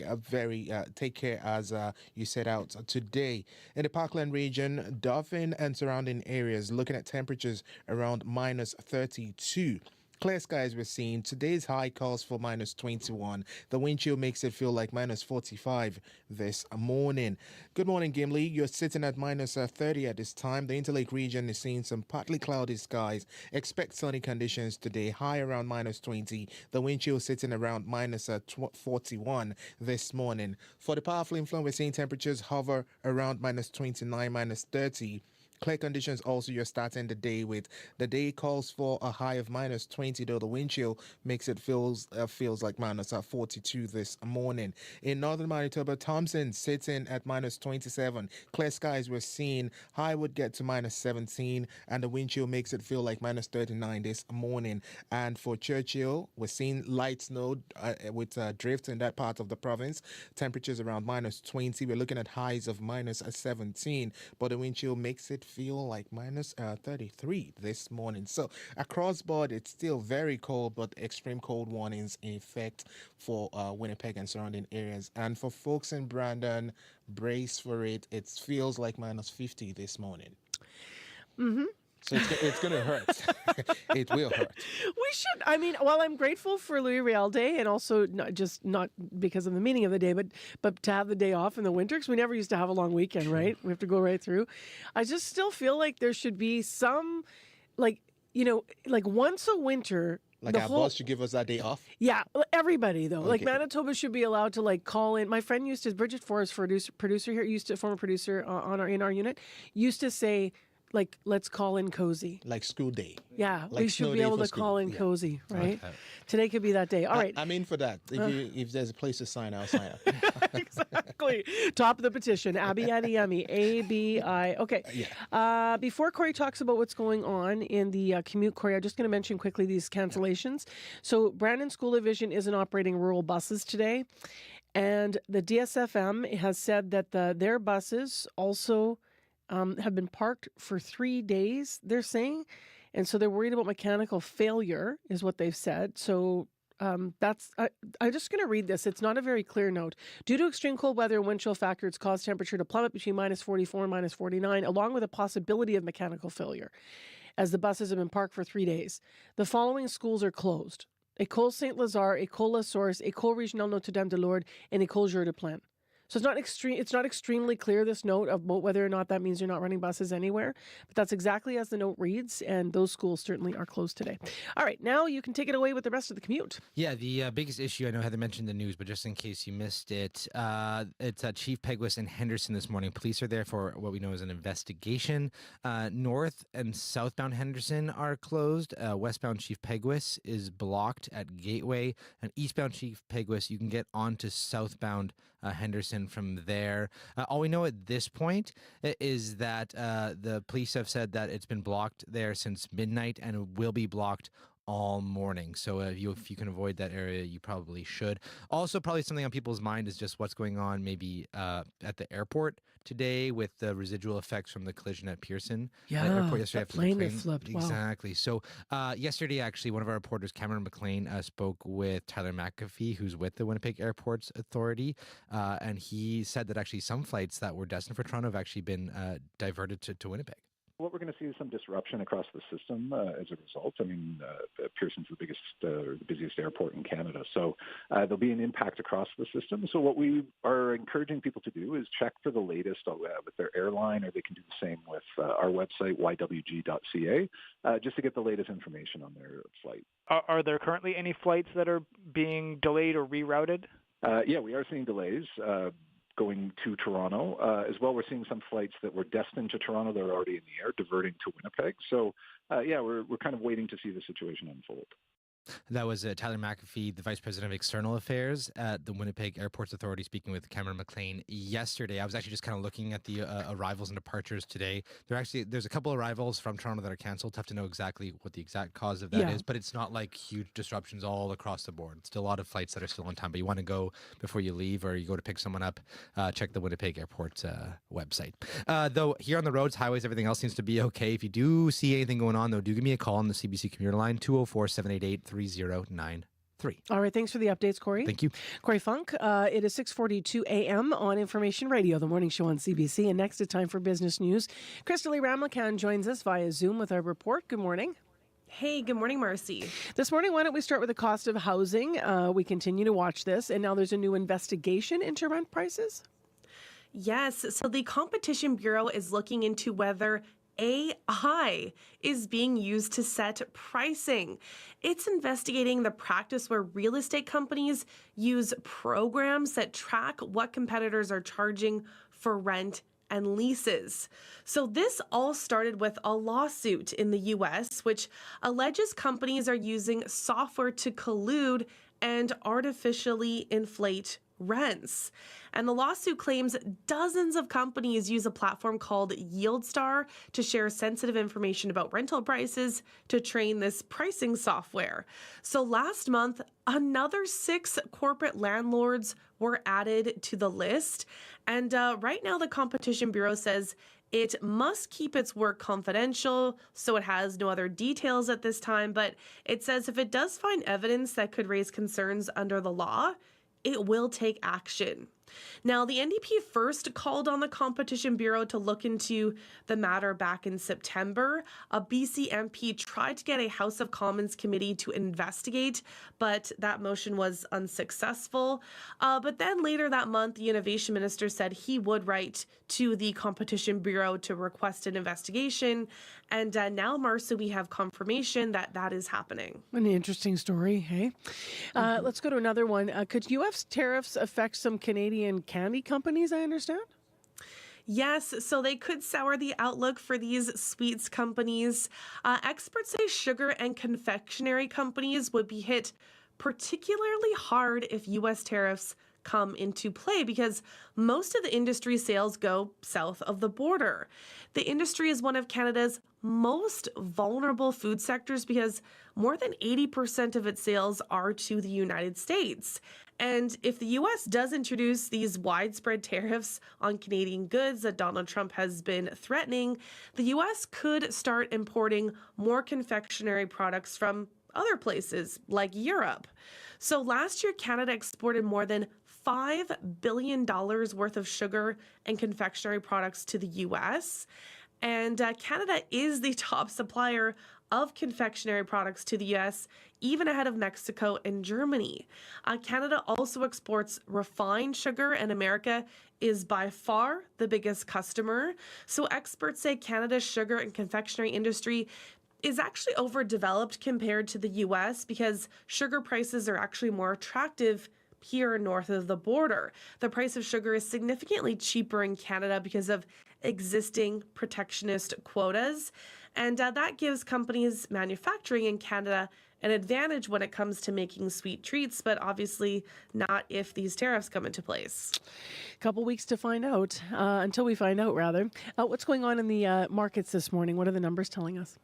care as you set out today. In the Parkland region, Dauphin and surrounding areas, looking at temperatures around minus 32. Clear skies we're seeing. Today's high calls for minus 21. The wind chill makes it feel like minus 45 this morning. Good morning, Gimli. You're sitting at minus 30 at this time. The Interlake region is seeing some partly cloudy skies. Expect sunny conditions today. High around minus 20. The wind chill sitting around minus 41 this morning. For the powerful influence, we're seeing temperatures hover around minus 29, minus 30. Clear conditions also you're starting the day with. The day calls for a high of minus 20, though the wind chill makes it feels like minus 42 this morning. In northern Manitoba, Thompson sitting at minus 27. Clear skies we're seeing. High would get to minus 17, and the wind chill makes it feel like minus 39 this morning. And for Churchill, we're seeing light snow with drift in that part of the province. Temperatures around minus 20. We're looking at highs of minus 17, but the wind chill makes it feel like minus 33 this morning. So across board, it's still very cold, but extreme cold warnings in effect for Winnipeg and surrounding areas. And for folks in Brandon, brace for it. It feels like minus 50 this morning. Mm-hmm. So it's going to hurt. It will hurt. We should. I mean, while I'm grateful for Louis Riel Day, and also not because of the meaning of the day, but to have the day off in the winter, because we never used to have a long weekend, right? We have to go right through. I just still feel like there should be some, like once a winter. Like our boss should give us that day off? Yeah, everybody, though. Okay. Like Manitoba should be allowed to call in. My friend Bridget Forrest, producer here, former producer in our unit, used to say, like let's call in cozy. Like school day. Yeah, Like we should snow be day able for to school. call in Yeah. cozy, right? Okay. Today could be that day. All right. I'm in for that. If there's a place to sign, I'll sign up. Exactly. Top of the petition. Abby Adiyemi. ABI. Okay. Before Corey talks about what's going on in the commute, Corey, I'm just going to mention quickly these cancellations. So Brandon School Division isn't operating rural buses today. And the DSFM has said that their buses also have been parked for 3 days, they're saying. And so they're worried about mechanical failure, is what they've said. So I'm just going to read this. It's not a very clear note. Due to extreme cold weather and wind chill factor, it's caused temperature to plummet between -44 and -49, along with a possibility of mechanical failure, as the buses have been parked for 3 days. The following schools are closed: École Saint-Lazare, École La Source, École Régionale Notre-Dame de Lourdes, and École Jour de Plaine. So it's not extremely clear, this note, about whether or not that means you're not running buses anywhere. But that's exactly as the note reads, and those schools certainly are closed today. All right, now you can take it away with the rest of the commute. Yeah, the biggest issue, I know Heather mentioned the news, but just in case you missed it, it's at Chief Peguis and Henderson this morning. Police are there for what we know is an investigation. North and southbound Henderson are closed. Westbound Chief Peguis is blocked at Gateway. And eastbound Chief Peguis, you can get onto southbound Henderson from there. All we know at this point is that the police have said that it's been blocked there since midnight and it will be blocked all morning. So if you can avoid that area, you probably should. Also, probably something on people's mind is just what's going on maybe at the airport today with the residual effects from the collision at Pearson. Airport yesterday that plane that flipped. Wow. Exactly. So yesterday, actually, one of our reporters, Cameron McLean, spoke with Tyler McAfee, who's with the Winnipeg Airports Authority, and he said that actually some flights that were destined for Toronto have actually been diverted to Winnipeg. What we're going to see is some disruption across the system as a result. I mean, Pearson's the biggest, the busiest airport in Canada, so there'll be an impact across the system. So what we are encouraging people to do is check for the latest with their airline, or they can do the same with our website, ywg.ca, just to get the latest information on their flight. Are there currently any flights that are being delayed or rerouted? Yeah, we are seeing delays. Going to Toronto. As well, we're seeing some flights that were destined to Toronto that are already in the air, diverting to Winnipeg. So, we're kind of waiting to see the situation unfold. That was Tyler McAfee, the Vice President of External Affairs at the Winnipeg Airports Authority, speaking with Cameron McLean yesterday. I was actually just kind of looking at the arrivals and departures today. There's a couple of arrivals from Toronto that are canceled. Tough to know exactly what the exact cause of that is, but it's not like huge disruptions all across the board. It's still a lot of flights that are still on time, but you want to go before you leave or you go to pick someone up, check the Winnipeg Airport's website. Though here on the roads, highways, everything else seems to be okay. If you do see anything going on, though, do give me a call on the CBC commuter line, 204-788-3093. All right, thanks for the updates, Corey. Thank you. Corey Funk, it is 6:42 a.m. on Information Radio, the morning show on CBC. And next, it's time for business news. Crystal Ramlakan joins us via Zoom with our report. Good morning. Hey, good morning, Marcy. This morning, why don't we start with the cost of housing? We continue to watch this, and now there's a new investigation into rent prices. Yes, so the Competition Bureau is looking into whether AI is being used to set pricing. It's investigating the practice where real estate companies use programs that track what competitors are charging for rent and leases. So this all started with a lawsuit in the U.S., which alleges companies are using software to collude and artificially inflate rents. And the lawsuit claims dozens of companies use a platform called YieldStar to share sensitive information about rental prices to train this pricing software. So last month, another 6 corporate landlords were added to the list. And right now, the Competition Bureau says it must keep its work confidential, so it has no other details at this time. But it says if it does find evidence that could raise concerns under the law, it will take action. Now, the NDP first called on the Competition Bureau to look into the matter back in September. A BC MP tried to get a House of Commons committee to investigate, but that motion was unsuccessful. But then later that month, the Innovation Minister said he would write to the Competition Bureau to request an investigation. And now, Marcia, we have confirmation that that is happening. An interesting story, hey? Let's go to another one. Could U.S. tariffs affect some Canadian candy companies, I understand? Yes, so they could sour the outlook for these sweets companies. Experts say sugar and confectionery companies would be hit particularly hard if U.S. tariffs come into play because most of the industry sales go south of the border. The industry is one of Canada's most vulnerable food sectors because more than 80% of its sales are to the United States. And if the U.S. does introduce these widespread tariffs on Canadian goods that Donald Trump has been threatening, the U.S. could start importing more confectionery products from other places like Europe. So last year, Canada exported more than $5 billion worth of sugar and confectionery products to the U.S. And Canada is the top supplier of confectionery products to the U.S., even ahead of Mexico and Germany. Canada also exports refined sugar, and America is by far the biggest customer. So experts say Canada's sugar and confectionery industry is actually overdeveloped compared to the U.S. because sugar prices are actually more attractive here north of the border. The price of sugar is significantly cheaper in Canada because of existing protectionist quotas. And that gives companies manufacturing in Canada an advantage when it comes to making sweet treats, but obviously not if these tariffs come into place. Couple weeks to find out, until we find out, rather. What's going on in the markets this morning? What are the numbers telling us?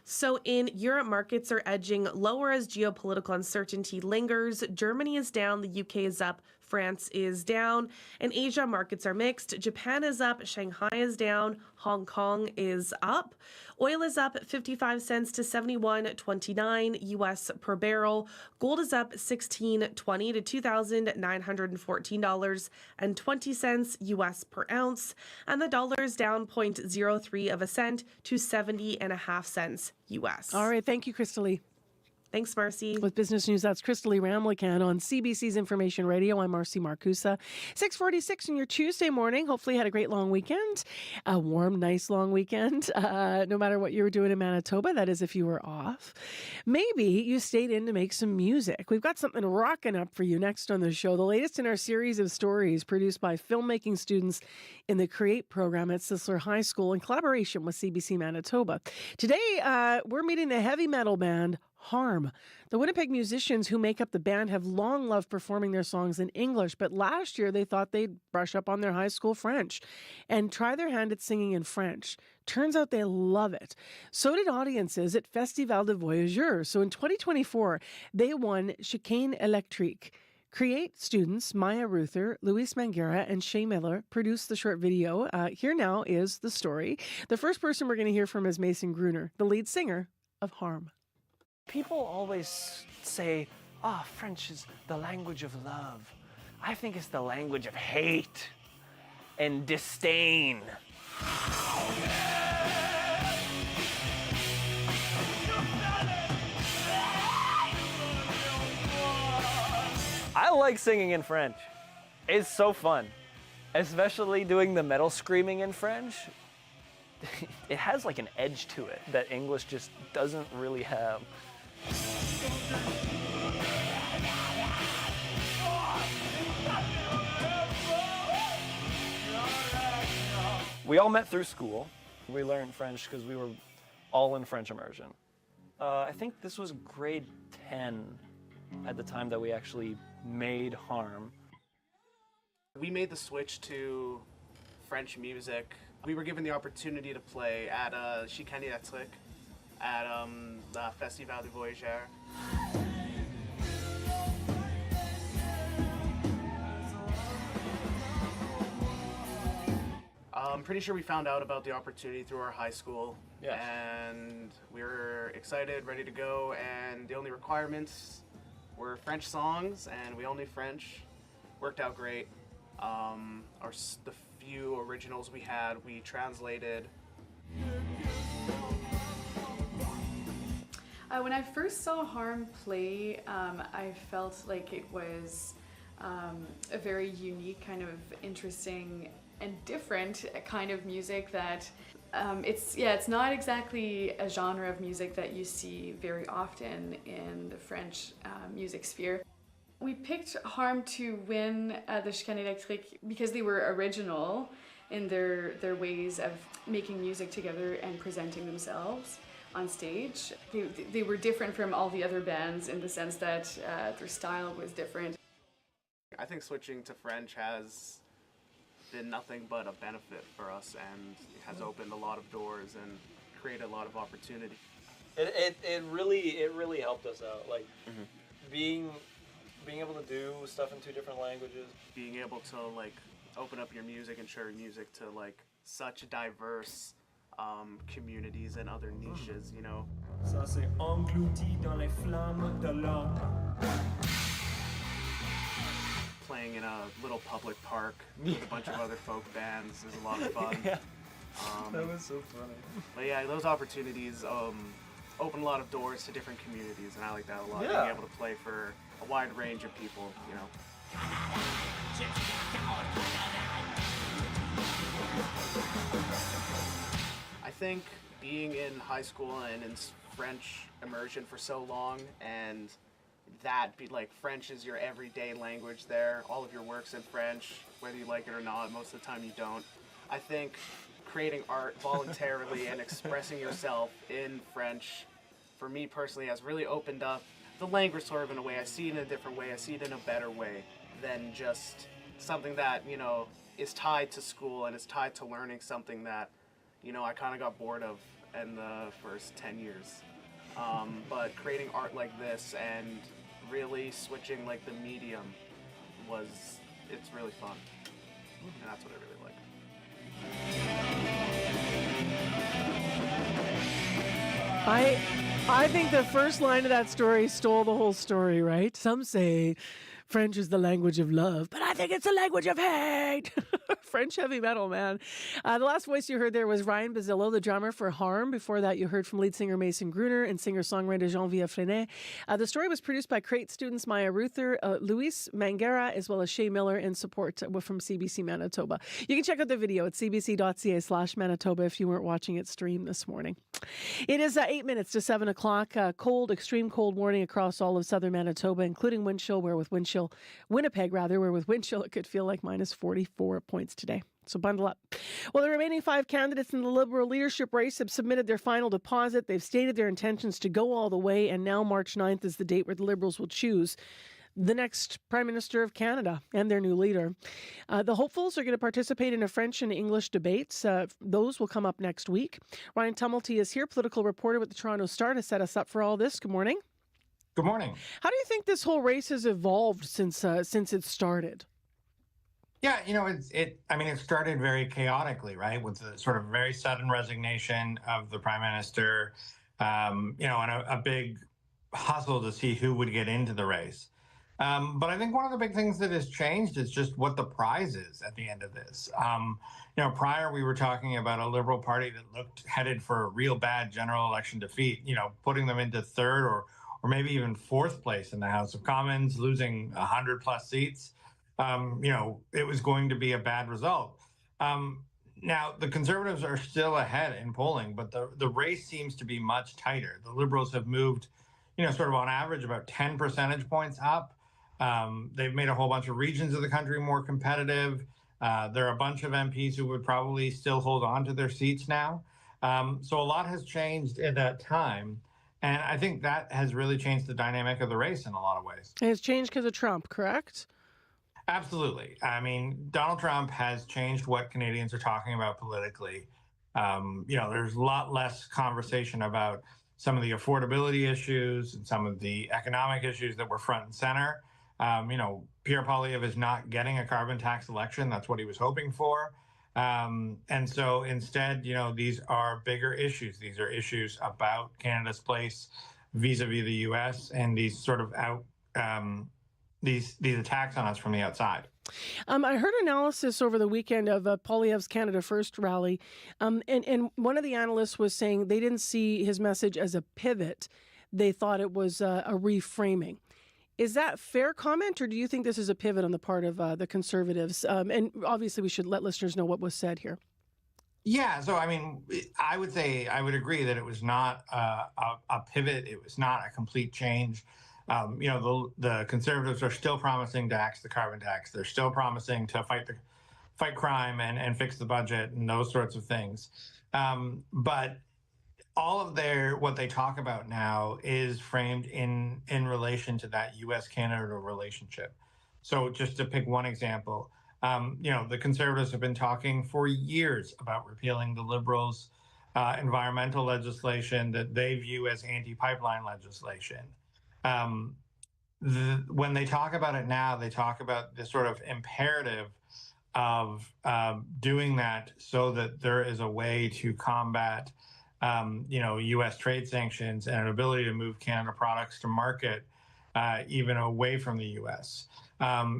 So in Europe, markets are edging lower as geopolitical uncertainty lingers. Germany is down, the UK is up, France is down. In Asia, markets are mixed. Japan is up, Shanghai is down, Hong Kong is up. Oil is up 55 cents to 71.29 US per barrel. Gold is up 16.20 to $2,914.20 US per ounce. And the dollar is down 0.03 of a cent to 70.5 cents US. All right. Thank you, Crystal. Thanks, Marcy. With Business News, that's Crystal Ramlican on CBC's Information Radio. I'm Marcy Marcusa. 6:46 on your Tuesday morning. Hopefully you had a great long weekend. A warm, nice long weekend. No matter what you were doing in Manitoba, that is if you were off. Maybe you stayed in to make some music. We've got something rocking up for you next on the show. The latest in our series of stories produced by filmmaking students in the CREATE program at Sisler High School in collaboration with CBC Manitoba. Today, we're meeting the heavy metal band Harm. The Winnipeg musicians who make up the band have long loved performing their songs in English, but last year they thought they'd brush up on their high school French and try their hand at singing in French. Turns out they love it. So did audiences at Festival de Voyageurs. So in 2024, they won Chicane Electrique. CREATE students Maya Ruther, Luis Mangera, and Shay Miller produced the short video. Here now is the story. The first person we're going to hear from is Mason Gruner, the lead singer of Harm. People always say, French is the language of love. I think it's the language of hate and disdain. I like singing in French. It's so fun, especially doing the metal screaming in French. It has like an edge to it that English just doesn't really have. We all met through school. We learned French because we were all in French immersion. I think this was grade 10 at the time that we actually made Harm. We made the switch to French music. We were given the opportunity to play at Chicane Electrique at the Festival de Voyageurs. I'm pretty sure we found out about the opportunity through our high school. Yes. And we were excited, ready to go, and the only requirements were French songs, and we all knew French. Worked out great. The few originals we had, we translated. When I first saw Harm play, I felt like it was a very unique, kind of interesting and different kind of music that it's not exactly a genre of music that you see very often in the French music sphere. We picked Harm to win the Chicane Electrique because they were original in their ways of making music together and presenting themselves on stage. They were different from all the other bands in the sense that their style was different. I think switching to French has been nothing but a benefit for us, and it has opened a lot of doors and created a lot of opportunity. It really helped us out. Like being able to do stuff in 2 different languages, being able to like open up your music and share your music to like such diverse communities and other niches, you know. Ça c'est englouti dans les flammes de l'âme. Playing in a little public park with a bunch of other folk bands is a lot of fun. Yeah. That was so funny. But yeah, those opportunities open a lot of doors to different communities, and I like that a lot. Yeah. Being able to play for a wide range of people, you know. I think being in high school and in French immersion for so long, and French is your everyday language there. All of your work's in French, whether you like it or not. Most of the time you don't. I think creating art voluntarily and expressing yourself in French, for me personally, has really opened up the language sort of in a way. I see it in a different way. I see it in a better way than just something that, you know, is tied to school and is tied to learning something that, you know, I kind of got bored of in the first 10 years. But creating art like this and really switching like the medium it's really fun. And that's what I really like. I think the first line of that story stole the whole story, right? Some say French is the language of love, but I think it's the language of hate. French heavy metal, man. The last voice you heard there was Ryan Basillo, the drummer for Harm. Before that, you heard from lead singer Mason Gruner and singer-songwriter Jean-Vier Frenet. The story was produced by Crate students Maya Ruther, Luis Mangera, as well as Shay Miller, in support from CBC Manitoba. You can check out the video at cbc.ca/Manitoba if you weren't watching it stream this morning. It is 8 minutes to 7 o'clock. Extreme cold warning across all of southern Manitoba, including Winnipeg, where with wind chill it could feel like minus 44 points today. So bundle up. Well, the remaining 5 candidates in the Liberal leadership race have submitted their final deposit. They've stated their intentions to go all the way, and now March 9th is the date where the Liberals will choose the next Prime Minister of Canada and their new leader. The hopefuls are going to participate in a French and English debates. Those will come up next week. Ryan Tumulty is here, political reporter with the Toronto Star, to set us up for all this. Good morning. Good morning. How do you think this whole race has evolved since it started? Yeah, you know, it started very chaotically, right? With the sort of very sudden resignation of the prime minister, and a big hustle to see who would get into the race. But I think one of the big things that has changed is just what the prize is at the end of this. Prior we were talking about a Liberal Party that looked headed for a real bad general election defeat, putting them into third or maybe even fourth place in the House of Commons, losing 100 plus seats. It was going to be a bad result. Now, the Conservatives are still ahead in polling, but the race seems to be much tighter. The Liberals have moved, sort of on average about 10 percentage points up. They've made a whole bunch of regions of the country more competitive. There are a bunch of MPs who would probably still hold on to their seats now. So a lot has changed in that time. And I think that has really changed the dynamic of the race in a lot of ways. And it's changed because of Trump, correct? Absolutely. I mean, Donald Trump has changed what Canadians are talking about politically. There's a lot less conversation about some of the affordability issues and some of the economic issues that were front and center. Pierre Poilievre is not getting a carbon tax election. That's what he was hoping for. And so instead, these are bigger issues. These are issues about Canada's place vis-a-vis the U.S. and these sort of these attacks on us from the outside. I heard analysis over the weekend of Poilievre's Canada First rally, and one of the analysts was saying they didn't see his message as a pivot. They thought it was a reframing. Is that fair comment, or do you think this is a pivot on the part of the Conservatives? And obviously we should let listeners know what was said here. Yeah, so I would agree that it was not a pivot. It was not a complete change. The Conservatives are still promising to axe the carbon tax. They're still promising to fight fight crime and fix the budget and those sorts of things. But all of what they talk about now is framed in relation to that U.S.-Canada relationship. So just to pick one example, the Conservatives have been talking for years about repealing the Liberals' environmental legislation that they view as anti-pipeline legislation. When they talk about it now, they talk about this sort of imperative of doing that so that there is a way to combat, U.S. trade sanctions and an ability to move Canada products to market even away from the U.S.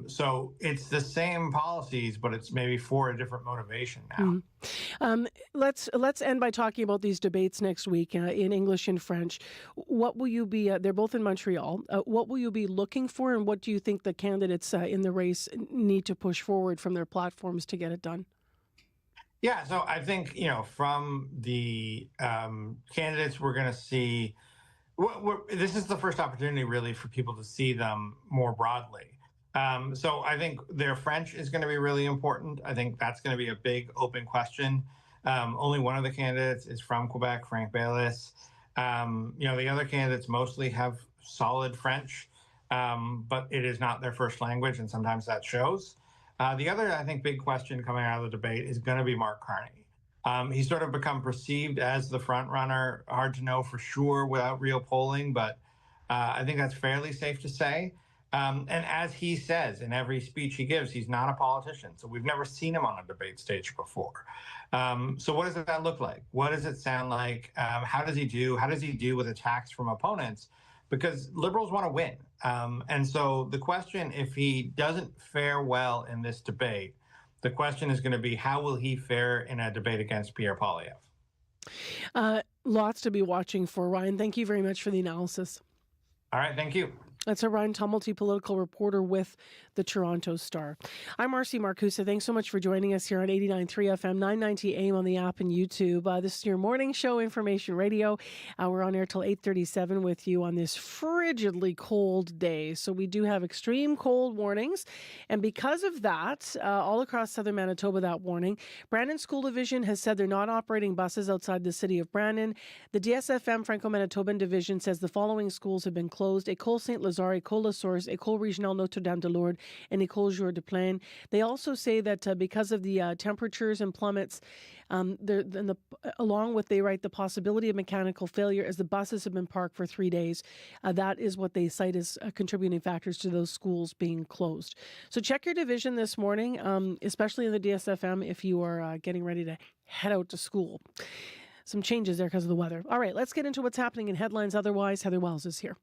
So it's the same policies, but it's maybe for a different motivation now. Let's end by talking about these debates next week in English and French. What will you be? They're both in Montreal. What will you be looking for, and what do you think the candidates in the race need to push forward from their platforms to get it done? Yeah, so I think from the candidates, we're going to see. This is the first opportunity, really, for people to see them more broadly. So I think their French is going to be really important. I think that's going to be a big open question. Only one of the candidates is from Quebec, Frank Baylis. The other candidates mostly have solid French, but it is not their first language, and sometimes that shows. The other, I think, big question coming out of the debate is going to be Mark Carney. He's sort of become perceived as the front runner. Hard to know for sure without real polling, but I think that's fairly safe to say. And as he says in every speech he gives, he's not a politician. So we've never seen him on a debate stage before. So what does that look like? What does it sound like? How does he do? How does he do with attacks from opponents? Because Liberals want to win. And so the question, if he doesn't fare well in this debate, the question is going to be, how will he fare in a debate against Pierre Poilievre? Lots to be watching for, Ryan. Thank you very much for the analysis. All right, thank you. That's a Ryan Tumulty, political reporter with the Toronto Star. I'm Marcy Marcusa. Thanks so much for joining us here on 89.3 FM, 990 AM on the app and YouTube. This is your morning show, Information Radio. We're on air till 8:37 with you on this frigidly cold day. So we do have extreme cold warnings. And because of that, all across southern Manitoba, that warning, Brandon School Division has said they're not operating buses outside the city of Brandon. The DSFM Franco-Manitoban Division says the following schools have been closed: École Saint-Lazare, École La Source, École Régionale Notre-Dame-de-Lourdes, and École Jour de Plaine. They also say that because of the temperatures and plummets, along with, they write, the possibility of mechanical failure as the buses have been parked for 3 days. That is what they cite as contributing factors to those schools being closed. So check your division this morning, especially in the DSFM, if you are getting ready to head out to school. Some changes there because of the weather. All right, let's get into what's happening in headlines. Otherwise, Heather Wells is here.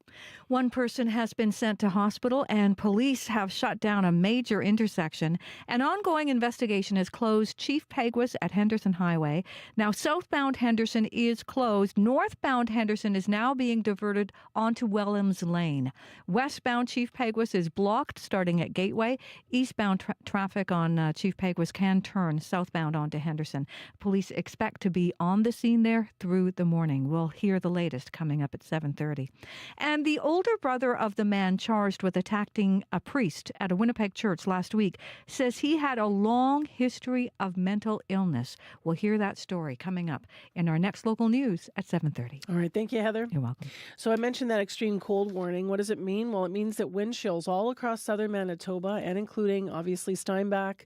One person has been sent to hospital, and police have shut down a major intersection. An ongoing investigation has closed Chief Peguis at Henderson Highway. Now, southbound Henderson is closed. Northbound Henderson is now being diverted onto Wellams Lane. Westbound Chief Peguis is blocked starting at Gateway. Eastbound traffic on Chief Peguis can turn southbound onto Henderson. Police expect to be on the scene there through the morning. We'll hear the latest coming up at 7:30. And the older brother of the man charged with attacking a priest at a Winnipeg church last week says he had a long history of mental illness. We'll hear that story coming up in our next local news at 7:30. All right. Thank you, Heather. You're welcome. So I mentioned that extreme cold warning. What does it mean? Well, it means that wind chills all across southern Manitoba, and including, obviously, Steinbach,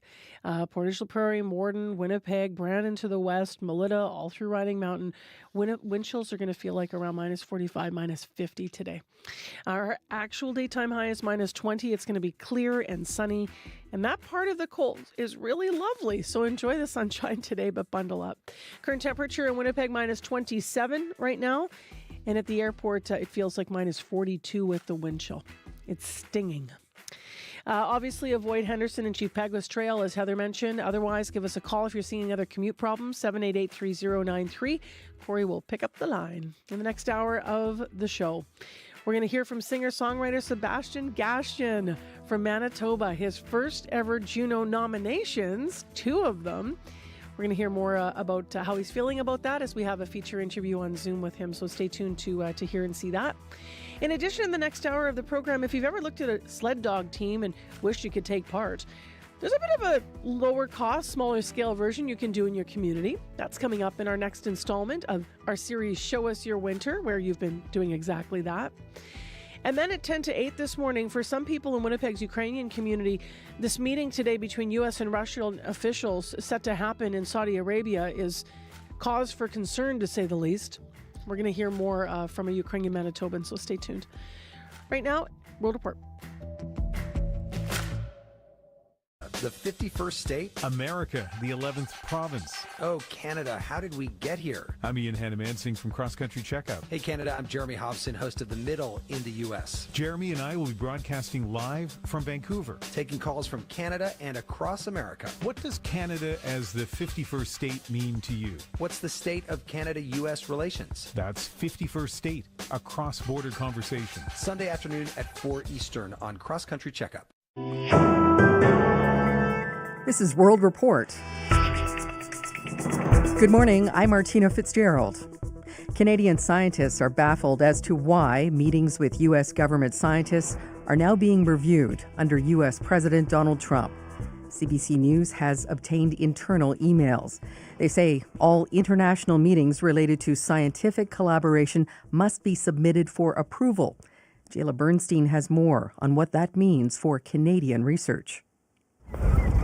Port Prairie, Morden, Winnipeg, Brandon to the west, Melita, all through Riding Mountain. Wind chills are going to feel like around -45, -50 today. Our actual daytime high is -20. It's going to be clear and sunny. And that part of the cold is really lovely. So enjoy the sunshine today, but bundle up. Current temperature in Winnipeg, -27 right now. And at the airport, it feels like -42 with the wind chill. It's stinging. Obviously, avoid Henderson and Chief Peguis Trail, as Heather mentioned. Otherwise, give us a call if you're seeing other commute problems, 788-3093. Corey will pick up the line in the next hour of the show. We're going to hear from singer-songwriter Sebastian Gaskin from Manitoba, his first ever Juno nominations, 2 of them. We're going to hear more about how he's feeling about that as we have a feature interview on Zoom with him, so stay tuned to hear and see that. In addition, in the next hour of the program, if you've ever looked at a sled dog team and wished you could take part, There's a bit of a lower cost, smaller scale version you can do in your community. That's coming up in our next installment of our series Show Us Your Winter, where you've been doing exactly that. And then at 10 to 8 this morning, for some people in Winnipeg's Ukrainian community, this meeting today between U.S. and Russian officials set to happen in Saudi Arabia is cause for concern, to say the least. We're going to hear more from a Ukrainian Manitoban, so stay tuned. Right now, World Report. The 51st state? America, the 11th province. Oh, Canada, how did we get here? I'm Ian Hannamansing from Cross Country Checkup. Hey, Canada, I'm Jeremy Hobson, host of The Middle in the U.S. Jeremy and I will be broadcasting live from Vancouver. Taking calls from Canada and across America. What does Canada as the 51st state mean to you? What's the state of Canada-U.S. relations? That's 51st state, a cross-border conversation. Sunday afternoon at 4 Eastern on Cross Country Checkup. This is World Report. Good morning, I'm Martina Fitzgerald. Canadian scientists are baffled as to why meetings with U.S. government scientists are now being reviewed under U.S. President Donald Trump. CBC News has obtained internal emails. They say all international meetings related to scientific collaboration must be submitted for approval. Jayla Bernstein has more on what that means for Canadian research.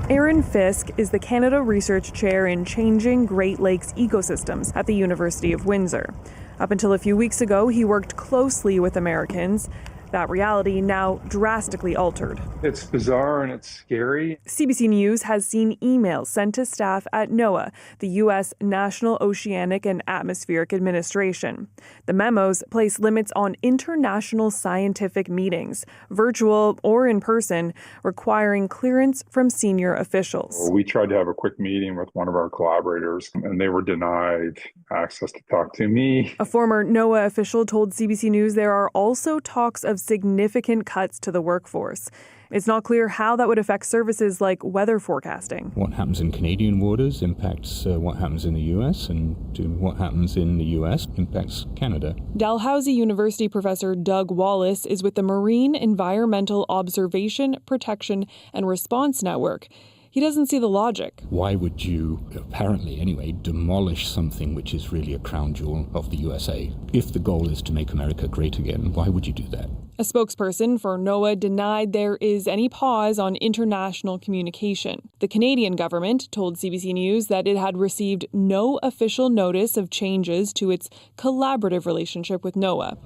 Aaron Fisk is the Canada Research Chair in Changing Great Lakes Ecosystems at the University of Windsor. Up until a few weeks ago, he worked closely with Americans. That reality now drastically altered. It's bizarre and it's scary. CBC News has seen emails sent to staff at NOAA, the U.S. National Oceanic and Atmospheric Administration. The memos place limits on international scientific meetings, virtual or in person, requiring clearance from senior officials. We tried to have a quick meeting with one of our collaborators, and they were denied access to talk to me. A former NOAA official told CBC News there are also talks of significant cuts to the workforce. It's not clear how that would affect services like weather forecasting. What happens in Canadian waters impacts what happens in the U.S., and what happens in the U.S. impacts Canada. Dalhousie University professor Doug Wallace is with the Marine Environmental Observation, Protection, and Response Network. He doesn't see the logic. Why would you, apparently anyway, demolish something which is really a crown jewel of the USA? If the goal is to make America great again, why would you do that? A spokesperson for NOAA denied there is any pause on international communication. The Canadian government told CBC News that it had received no official notice of changes to its collaborative relationship with NOAA.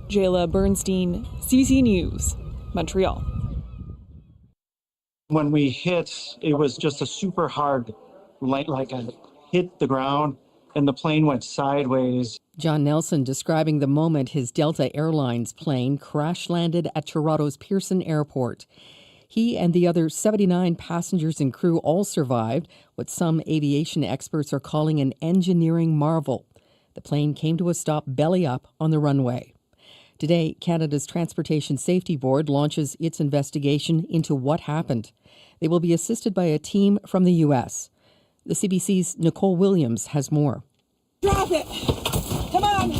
Jayla Bernstein, CBC News, Montreal. When we hit, it was just a super hard, like hit the ground, and the plane went sideways. John Nelson describing the moment his Delta Airlines plane crash-landed at Toronto's Pearson Airport. He and the other 79 passengers and crew all survived, what some aviation experts are calling an engineering marvel. The plane came to a stop belly up on the runway. Today, Canada's Transportation Safety Board launches its investigation into what happened. They will be assisted by a team from the U.S. The CBC's Nicole Williams has more. Drop it! Come on!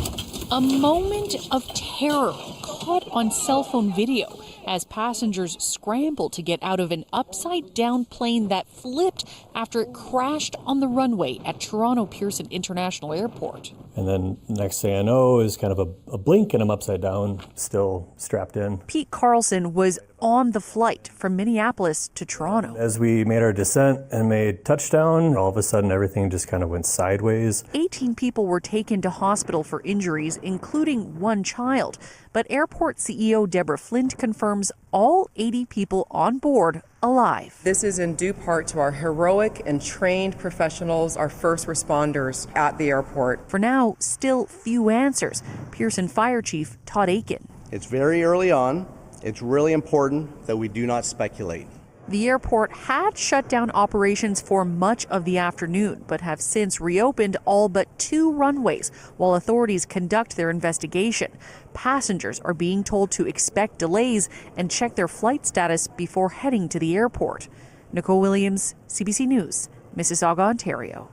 A moment of terror caught on cell phone video as passengers scrambled to get out of an upside-down plane that flipped after it crashed on the runway at Toronto Pearson International Airport. And then next thing I know is kind of a blink and I'm upside down, still strapped in. Pete Carlson was on the flight from Minneapolis to Toronto. As we made our descent and made touchdown, all of a sudden everything just kind of went sideways. 18 people were taken to hospital for injuries, including one child. But airport CEO Deborah Flint confirms all 80 people on board alive. This is in due part to our heroic and trained professionals, our first responders at the airport. For now, still few answers. Pearson Fire Chief Todd Aiken. It's very early on. It's really important that we do not speculate. The airport had shut down operations for much of the afternoon, but have since reopened all but 2 runways while authorities conduct their investigation. Passengers are being told to expect delays and check their flight status before heading to the airport. Nicole Williams, CBC News, Mississauga, Ontario.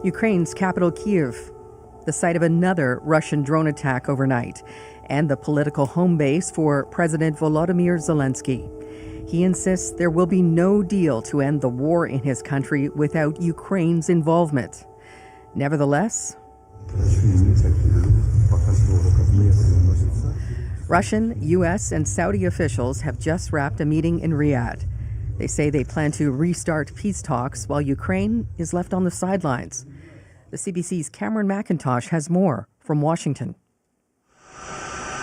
Ukraine's capital, Kyiv. the site of another Russian drone attack overnight, and the political home base for President Volodymyr Zelensky. He insists there will be no deal to end the war in his country without Ukraine's involvement. Nevertheless, Russian, U.S., and Saudi officials have just wrapped a meeting in Riyadh. They say they plan to restart peace talks while Ukraine is left on the sidelines. The CBC's Cameron McIntosh has more from Washington.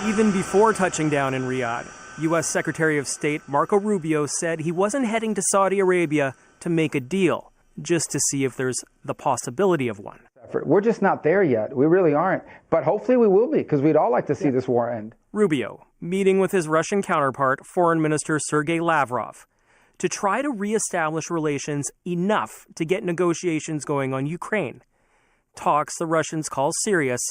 Even before touching down in Riyadh, U.S. Secretary of State Marco Rubio said he wasn't heading to Saudi Arabia to make a deal, just to see if there's the possibility of one. We're just not there yet. We really aren't. But hopefully we will be, because we'd all like to see this war end. Rubio, meeting with his Russian counterpart, Foreign Minister Sergei Lavrov, to try to reestablish relations enough to get negotiations going on Ukraine. Talks the Russians call serious.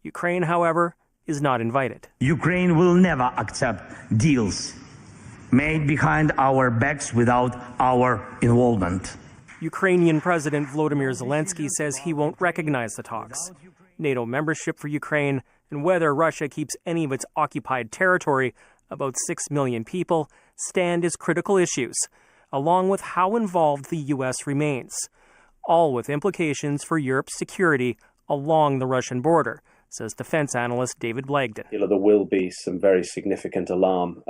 Ukraine, however, is not invited. Ukraine will never accept deals made behind our backs without our involvement. Ukrainian President Volodymyr Zelensky says he won't recognize the talks. NATO membership for Ukraine and whether Russia keeps any of its occupied territory, about 6 million people, stand as critical issues, along with how involved the U.S. remains, all with implications for Europe's security along the Russian border, says defense analyst David Blagden. There will be some very significant alarm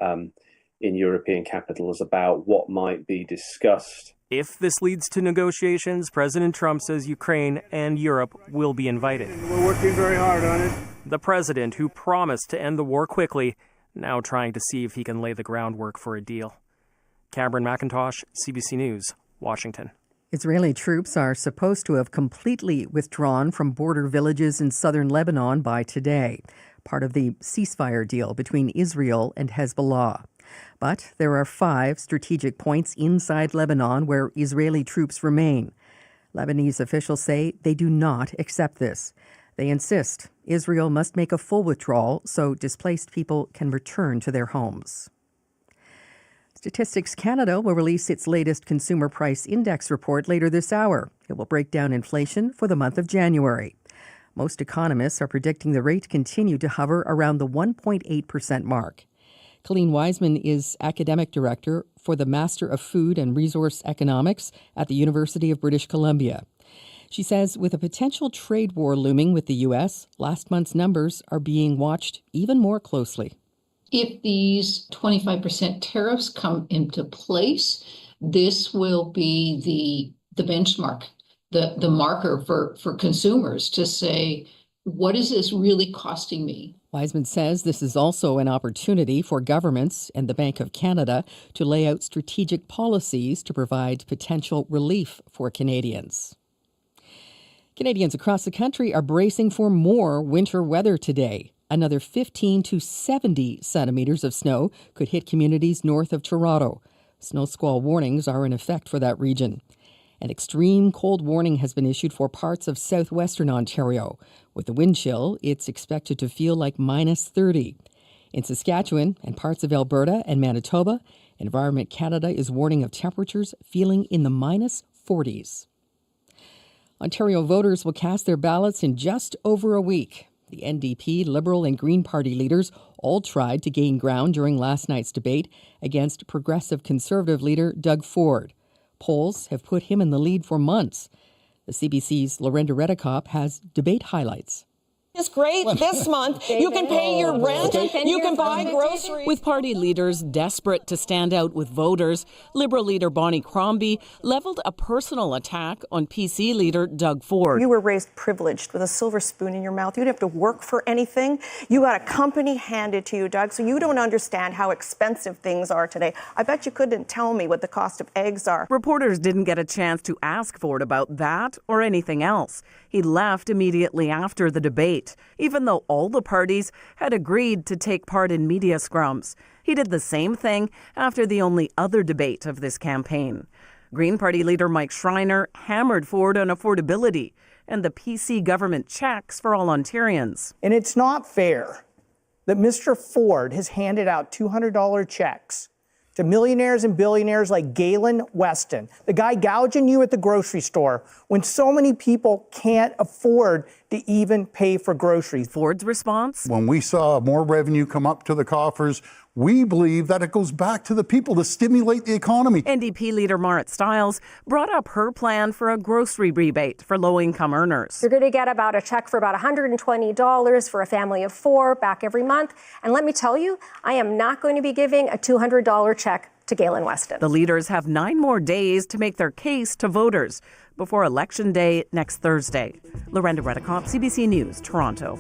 in European capitals about what might be discussed. If this leads to negotiations, President Trump says Ukraine and Europe will be invited. We're working very hard on it. The president, who promised to end the war quickly, now trying to see if he can lay the groundwork for a deal. Cameron McIntosh, CBC News, Washington. Israeli troops are supposed to have completely withdrawn from border villages in southern Lebanon by today, part of the ceasefire deal between Israel and Hezbollah. But there are 5 strategic points inside Lebanon where Israeli troops remain. Lebanese officials say they do not accept this. They insist Israel must make a full withdrawal so displaced people can return to their homes. Statistics Canada will release its latest Consumer Price Index report later this hour. It will break down inflation for the month of January. Most economists are predicting the rate continue to hover around the 1.8% mark. Colleen Wiseman is academic director for the Master of Food and Resource Economics at the University of British Columbia. She says with a potential trade war looming with the U.S., last month's numbers are being watched even more closely. If these 25% tariffs come into place, this will be the benchmark, the marker for consumers to say, what is this really costing me? Wiseman says this is also an opportunity for governments and the Bank of Canada to lay out strategic policies to provide potential relief for Canadians. Canadians across the country are bracing for more winter weather today. Another 15 to 70 centimeters of snow could hit communities north of Toronto. Snow squall warnings are in effect for that region. An extreme cold warning has been issued for parts of southwestern Ontario. With the wind chill, it's expected to feel like minus 30. In Saskatchewan and parts of Alberta and Manitoba, Environment Canada is warning of temperatures feeling in the minus 40s. Ontario voters will cast their ballots in just over a week. The NDP, Liberal and Green Party leaders all tried to gain ground during last night's debate against Progressive Conservative leader Doug Ford. Polls have put him in the lead for months. The CBC's Lorenda Redekop has debate highlights. It's great. This month, you can pay your rent, you can buy groceries. With party leaders desperate to stand out with voters, Liberal leader Bonnie Crombie leveled a personal attack on PC leader Doug Ford. You were raised privileged with a silver spoon in your mouth. You didn't have to work for anything. You got a company handed to you, Doug, so you don't understand how expensive things are today. I bet you couldn't tell me what the cost of eggs are. Reporters didn't get a chance to ask Ford about that or anything else. He left immediately after the debate, even though all the parties had agreed to take part in media scrums. He did the same thing after the only other debate of this campaign. Green Party leader Mike Schreiner hammered Ford on affordability and the PC government checks for all Ontarians. And it's not fair that Mr. Ford has handed out $200 checks to millionaires and billionaires like Galen Weston, the guy gouging you at the grocery store when so many people can't afford to even pay for groceries. Ford's response? When we saw more revenue come up to the coffers, we believe that it goes back to the people to stimulate the economy. NDP leader Marit Stiles brought up her plan for a grocery rebate for low-income earners. You're going to get about a check for about $120 for a family of 4 back every month. And let me tell you, I am not going to be giving a $200 check to Galen Weston. The leaders have 9 more days to make their case to voters before Election Day next Thursday. Lorenda Redicott, CBC News, Toronto.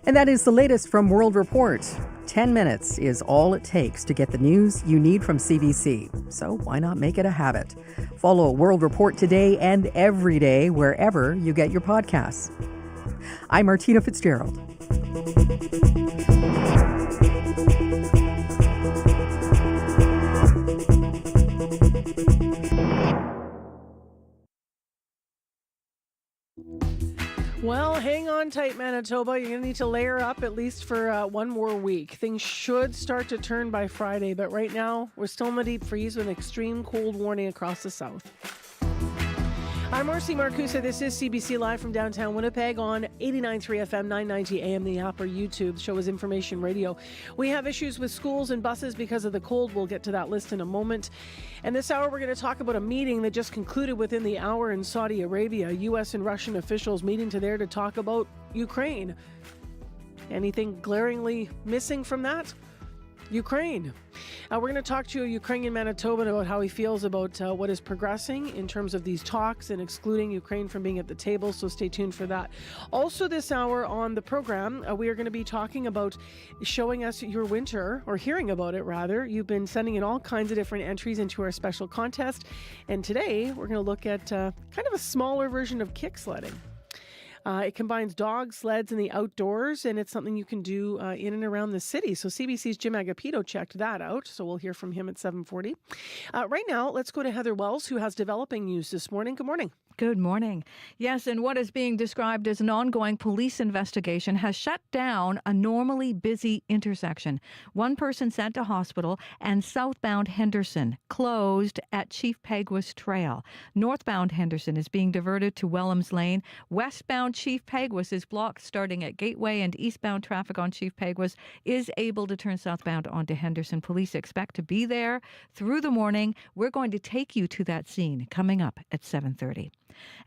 And that is the latest from World Report. 10 minutes is all it takes to get the news you need from CBC. So why not make it a habit? Follow World Report today and every day wherever you get your podcasts. I'm Martina Fitzgerald. Well, hang on tight, Manitoba. You're going to need to layer up at least for one more week. Things should start to turn by Friday, but right now we're still in the deep freeze with an extreme cold warning across the south. I'm Marcy Marcusa. This is CBC Live from downtown Winnipeg on 89.3 FM, 990 AM, the app or YouTube. The show is Information Radio. We have issues with schools and buses because of the cold. We'll get to that list in a moment. And this hour, we're going to talk about a meeting that just concluded within the hour in Saudi Arabia. U.S. and Russian officials meeting there to talk about Ukraine. Anything glaringly missing from that? Ukraine. We're going to talk to a Ukrainian Manitoban about how he feels about what is progressing in terms of these talks and excluding Ukraine from being at the table, so stay tuned for that. Also this hour on the program, we are going to be talking about showing us your winter, or hearing about it rather. You've been sending in all kinds of different entries into our special contest, and today we're going to look at kind of a smaller version of kick sledding. It combines dogs, sleds, and the outdoors, and it's something you can do in and around the city. So CBC's Jim Agapito checked that out, so we'll hear from him at 7:40. Right now, let's go to Heather Wells, who has developing news this morning. Good morning. Good morning. Yes, and what is being described as an ongoing police investigation has shut down a normally busy intersection. 1 person sent to hospital, and southbound Henderson closed at Chief Peguis Trail. Northbound Henderson is being diverted to Wellams Lane. Westbound Chief Peguis is blocked starting at Gateway, and eastbound traffic on Chief Peguis is able to turn southbound onto Henderson. Police expect to be there through the morning. We're going to take you to that scene coming up at 7:30.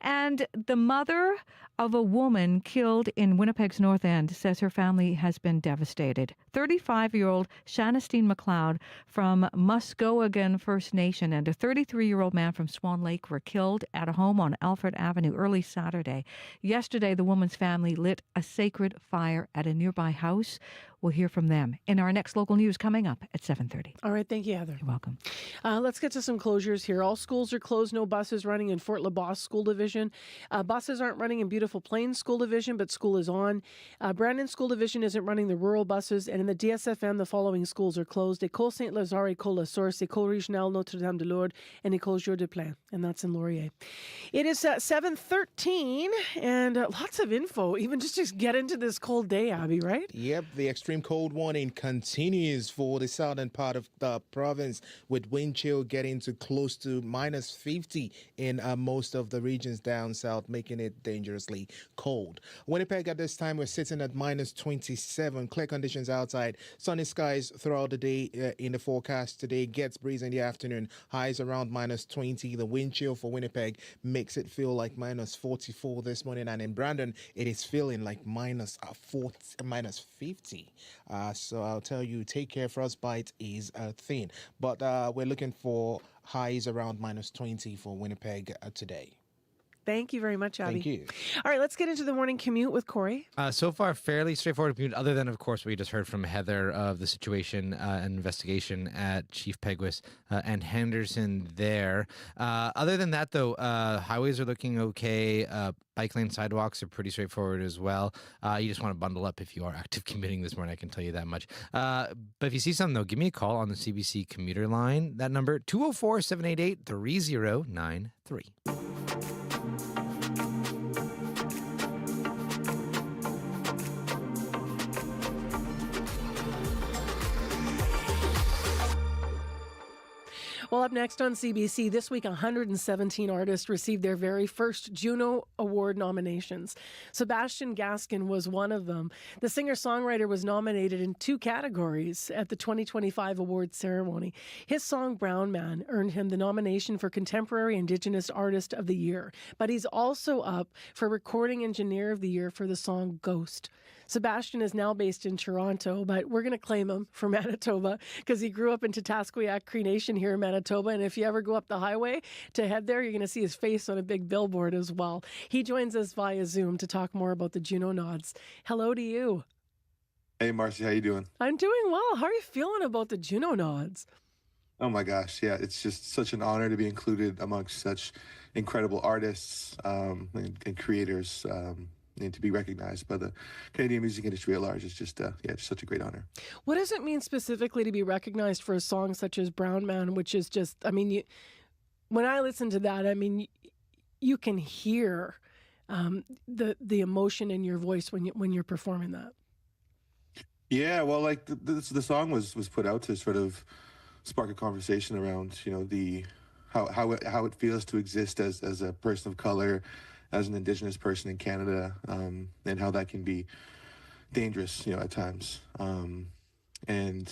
And the mother of a woman killed in Winnipeg's North End says her family has been devastated. 35-year-old Shanastine McLeod from Muscoegan First Nation and a 33-year-old man from Swan Lake were killed at a home on Alfred Avenue early Saturday. Yesterday, the woman's family lit a sacred fire at a nearby house. We'll hear from them in our next local news coming up at 7:30. All right, thank you, Heather. You're welcome. Let's get to some closures here. All schools are closed. No buses running in Fort LaBosse School Division. Buses aren't running in Beautiful Plains School Division, but school is on. Brandon School Division isn't running the rural buses. And in the DSFM, the following schools are closed. École Saint-Lazare, École La Source, École Régionale Notre-Dame-de-Lourdes, and École Jour de Plain. And that's in Laurier. It is 7:13, and lots of info, even just to get into this cold day, Abby, right? Yep, the extreme cold warning continues for the southern part of the province, with wind chill getting to close to minus 50 in most of the regions down south, making it dangerously cold. Winnipeg at this time, we're sitting at minus 27. Clear conditions outside. Sunny skies throughout the day in the forecast today. Gets breeze in the afternoon. Highs around minus 20. The wind chill for Winnipeg makes it feel like minus 44 this morning. And in Brandon, it is feeling like minus 50. So I'll tell you, take care. Frostbite is a thing. But we're looking for highs around minus 20 for Winnipeg today. Thank you very much, Abby. Thank you. All right, let's get into the morning commute with Corey. So far, fairly straightforward commute, other than, of course, we just heard from Heather of the situation and investigation at Chief Peguis and Henderson there. Other than that, though, highways are looking okay. Bike lane sidewalks are pretty straightforward as well. You just want to bundle up if you are active commuting this morning, I can tell you that much. But if you see something, though, give me a call on the CBC commuter line. That number, 204-788-3093. Well, up next on CBC, this week 117 artists received their very first Juno Award nominations. Sebastian Gaskin was one of them. The singer-songwriter was nominated in 2 categories at the 2025 awards ceremony. His song Brown Man earned him the nomination for Contemporary Indigenous Artist of the Year, but he's also up for Recording Engineer of the Year for the song Ghost. Sebastian is now based in Toronto, but we're going to claim him for Manitoba because he grew up in Tatasqueyak Cree Nation here in Manitoba. And if you ever go up the highway to head there, you're going to see his face on a big billboard as well. He joins us via Zoom to talk more about the Juno Nods. Hello to you. Hey, Marcy, how you doing? I'm doing well. How are you feeling about the Juno Nods? Oh my gosh, yeah, it's just such an honor to be included amongst such incredible artists and creators. And to be recognized by the Canadian music industry at large is just, just such a great honor. What does it mean specifically to be recognized for a song such as Brown Man, which is just, I mean, when I listen to that, I mean, you can hear the emotion in your voice when you're performing that. Yeah, well, like the song was put out to sort of spark a conversation around, the how it feels to exist as a person of color, as an Indigenous person in Canada, and how that can be dangerous, at times. And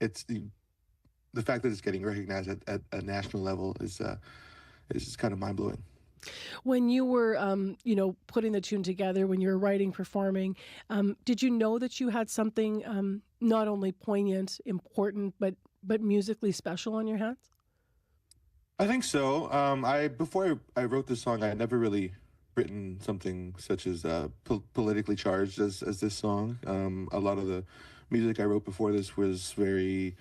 it's the fact that it's getting recognized at a national level is just kind of mind blowing. When you were, putting the tune together, when you were writing, performing, did you know that you had something not only poignant, important, but musically special on your hands? I think so. Before I wrote this song, I had never really written something such as politically charged as this song. A lot of the music I wrote before this was very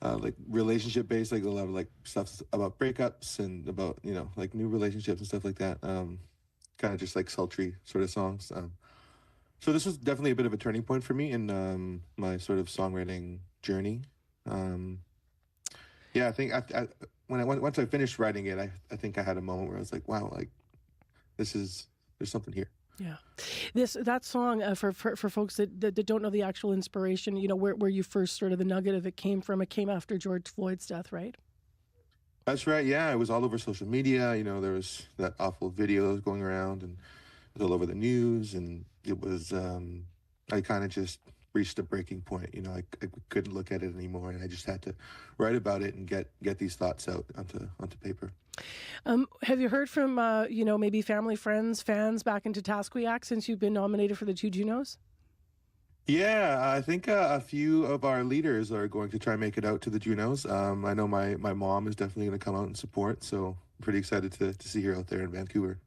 like relationship based, like a lot of like stuff about breakups and about like new relationships and stuff like that. Kind of just like sultry sort of songs. So this was definitely a bit of a turning point for me in my sort of songwriting journey. I think once I finished writing it, I think I had a moment where I was like, wow, like there's something here. Yeah, that song for folks that don't know the actual inspiration, where you first sort of the nugget of it came from. It came after George Floyd's death, right? That's right. Yeah, it was all over social media. There was that awful video that was going around, and it was all over the news. And it was I kind of just reached a breaking point. I couldn't look at it anymore, and I just had to write about it and get these thoughts out onto paper. Have you heard from maybe family, friends, fans back in Tatasqueyak since you've been nominated for the 2 Junos? Yeah, I think a few of our leaders are going to try and make it out to the Junos. I know my mom is definitely going to come out and support, so I'm pretty excited to see her out there in Vancouver.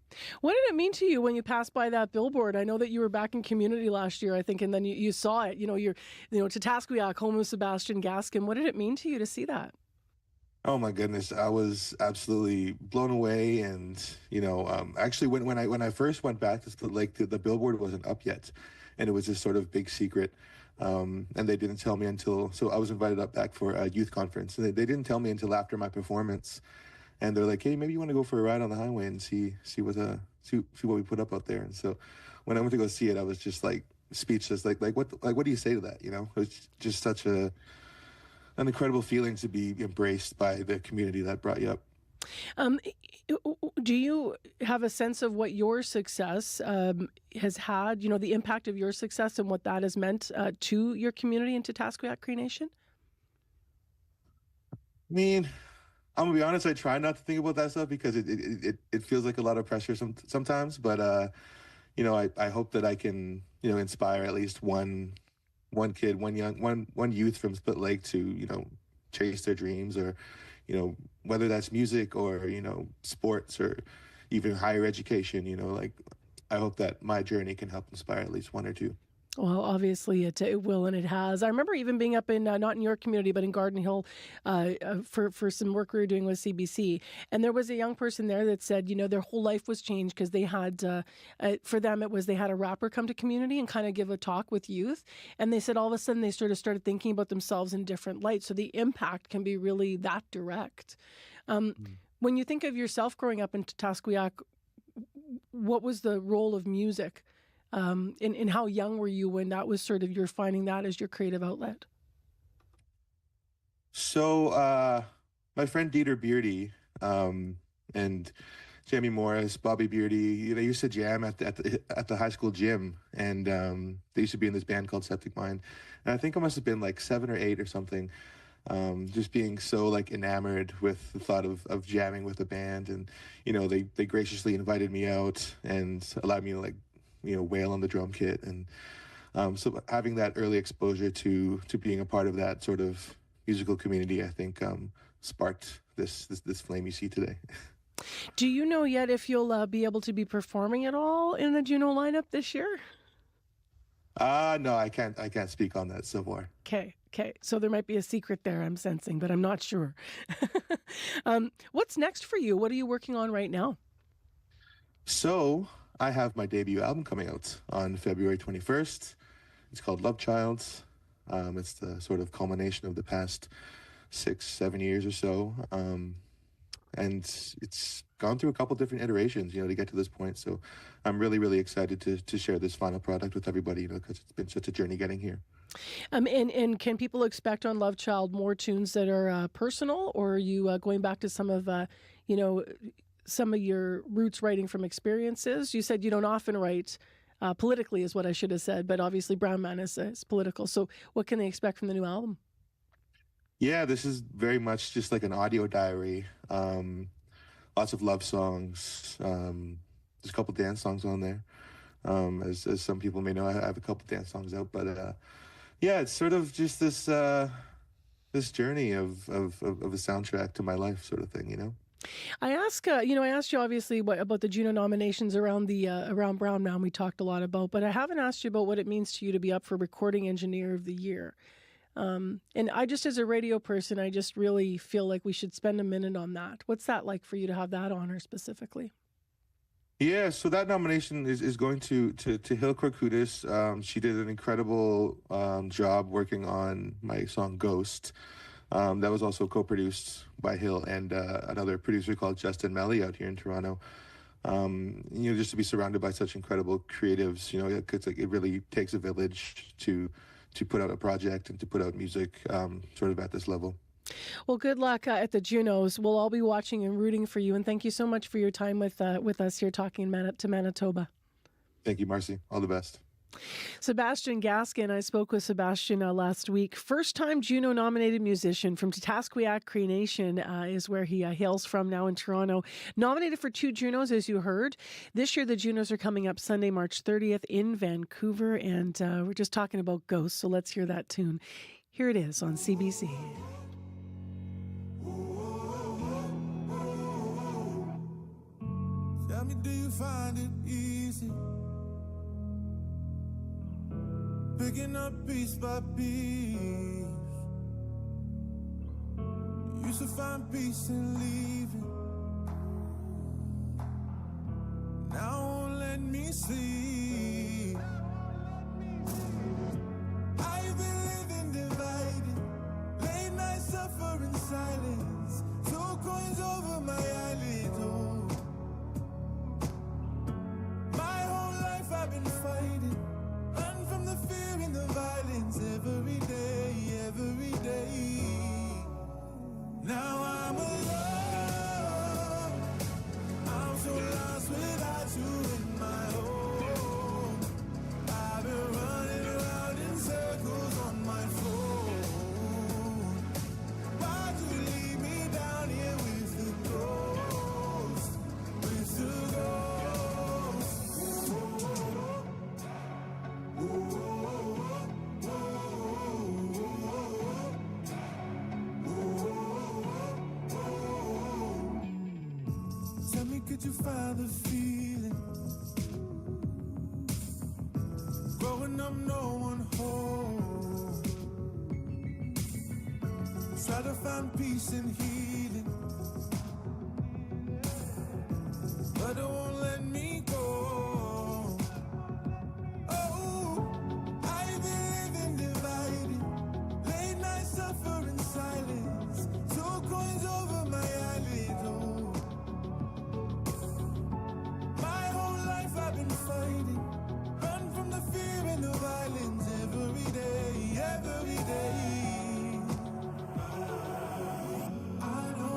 What did it mean to you when you passed by that billboard? I know that you were back in Community last year, I think, and then you saw it. You're Tatasqueyak, home of Sebastian Gaskin. What did it mean to you to see that? Oh my goodness, I was absolutely blown away, and actually when I first went back to Split Lake, the billboard wasn't up yet, and it was this sort of big secret, and they didn't tell me so I was invited up back for a youth conference, and they didn't tell me until after my performance, and they're like, hey, maybe you want to go for a ride on the highway and see what we put up out there. And so when I went to go see it, I was just like speechless, like what do you say to that? It was just such an incredible feeling to be embraced by the community that brought you up. Do you have a sense of what your success has had, the impact of your success and what that has meant to your community in Tatasqueyak Cree Nation? I mean, I'm gonna be honest, I try not to think about that stuff because it feels like a lot of pressure sometimes, but I hope that I can inspire at least one kid, one youth from Split Lake to chase their dreams, or whether that's music or sports or even higher education. I hope that my journey can help inspire at least one or two. Well, obviously it will, and it has. I remember even being up in, not in your community, but in Garden Hill for some work we were doing with CBC. And there was a young person there that said, their whole life was changed because they had, for them, they had a rapper come to community and kind of give a talk with youth. And they said all of a sudden they sort of started thinking about themselves in different lights. So the impact can be really that direct. When you think of yourself growing up in Tatasqueyak, what was the role of music? And how young were you when that was sort of, you're finding that as your creative outlet? So my friend Dieter Beardy and Jamie Morris, Bobby Beardy, they used to jam at the high school gym, and they used to be in this band called Septic Mind. And I think I must have been like 7 or 8 or something, just being so like enamored with the thought of jamming with a band. And they graciously invited me out and allowed me to like wail on the drum kit. And so having that early exposure to being a part of that sort of musical community, I think sparked this flame you see today. Do you know yet if you'll be able to be performing at all in the Juno lineup this year? No, I can't speak on that so far. Okay. So there might be a secret there, I'm sensing, but I'm not sure. What's next for you? What are you working on right now? So I have my debut album coming out on February 21st. It's called Love Child. It's the sort of culmination of the past 6-7 years or so. And it's gone through a couple different iterations, to get to this point. So I'm really, really excited to share this final product with everybody, because it's been such a journey getting here. And can people expect on Love Child more tunes that are personal, or are you going back to some of your roots writing from experiences? You said you don't often write politically, is what I should have said, but obviously Brown Man is political. So what can they expect from the new album? Yeah, this is very much just like an audio diary. Lots of love songs. There's a couple dance songs on there. As some people may know, I have a couple dance songs out. But yeah, it's sort of just this journey of a soundtrack to my life, sort of thing. I asked you obviously about the Juno nominations around Brown Man. We talked a lot about, but I haven't asked you about what it means to you to be up for Recording Engineer of the Year. And I just, as a radio person, I just really feel like we should spend a minute on that. What's that like for you to have that honor specifically? Yeah, so that nomination is going to Hill Korkudis. She did an incredible job working on my song Ghost. That was also co-produced by Hill and another producer called Justin Melly out here in Toronto. Just to be surrounded by such incredible creatives, it really takes a village to put out a project and to put out music sort of at this level. Well, good luck at the Junos. We'll all be watching and rooting for you. And thank you so much for your time with us here talking to Manitoba. Thank you, Marcy. All the best. Sebastian Gaskin, I spoke with Sebastian last week. First-time Juno-nominated musician from Tatasquiac Cree Nation is where he hails from now in Toronto. Nominated for 2 Junos, as you heard. This year, the Junos are coming up Sunday, March 30th in Vancouver, and we're just talking about Ghosts, so let's hear that tune. Here it is on CBC. Tell me, do you find it easy picking up piece by piece? Used to find peace in leaving, now won't let me sleep. I've been living divided, late night suffering silence, 2 coins over my eyelids. Oh, my whole life I've been fighting, run from the fear and the violence every day. Now I'm alone, I'm so lost without you in my home. I've been running around in circles on my phone. Why'd you leave me down here with the ghost, with the ghost? Tell me, could you find the feeling? Growing up, no one home. Try to find peace and healing, but it won't let me go. Oh, I've been living divided, late night suffering silence, 2 coins over my eyelids. Oh, my whole life I've been fighting, run from the fear and the violence every day. I know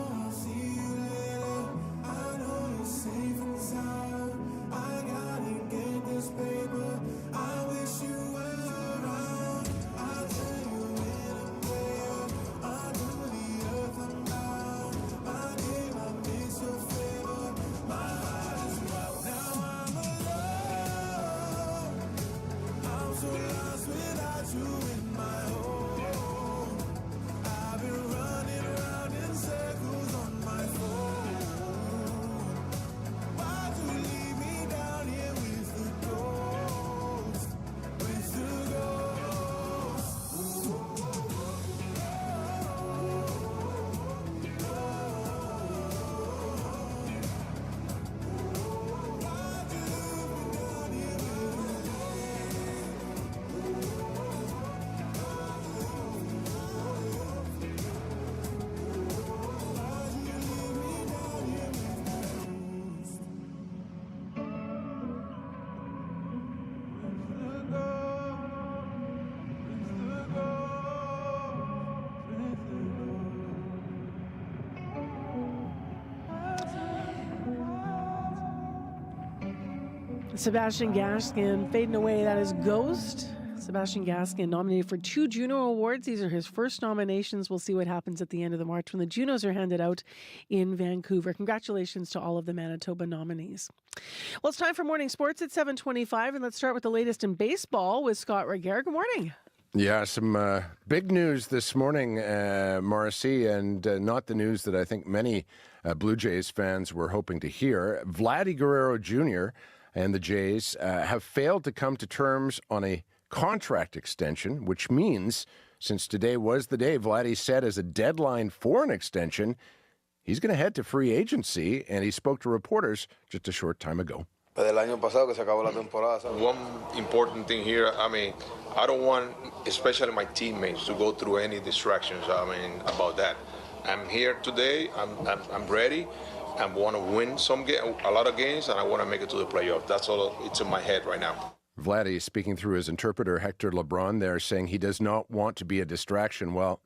Sebastian Gaskin fading away. That is Ghost. Sebastian Gaskin nominated for 2 Juno Awards. These are his first nominations. We'll see what happens at the end of the March when the Junos are handed out in Vancouver. Congratulations to all of the Manitoba nominees. Well, it's time for morning sports at 7:25, and let's start with the latest in baseball with Scott Regehr. Good morning. Yeah, some big news this morning, Marcy, and not the news that I think many Blue Jays fans were hoping to hear. Vladdy Guerrero Jr. and the Jays have failed to come to terms on a contract extension, which means since today was the day Vladdy set as a deadline for an extension, he's going to head to free agency, and he spoke to reporters just a short time ago. One important thing here, I don't want, especially my teammates, to go through any distractions, about that. I'm here today, I'm ready, I want to win a lot of games, and I want to make it to the playoffs. That's all it's in my head right now. Vladdy speaking through his interpreter, Hector Lebron, there, saying he does not want to be a distraction. Well,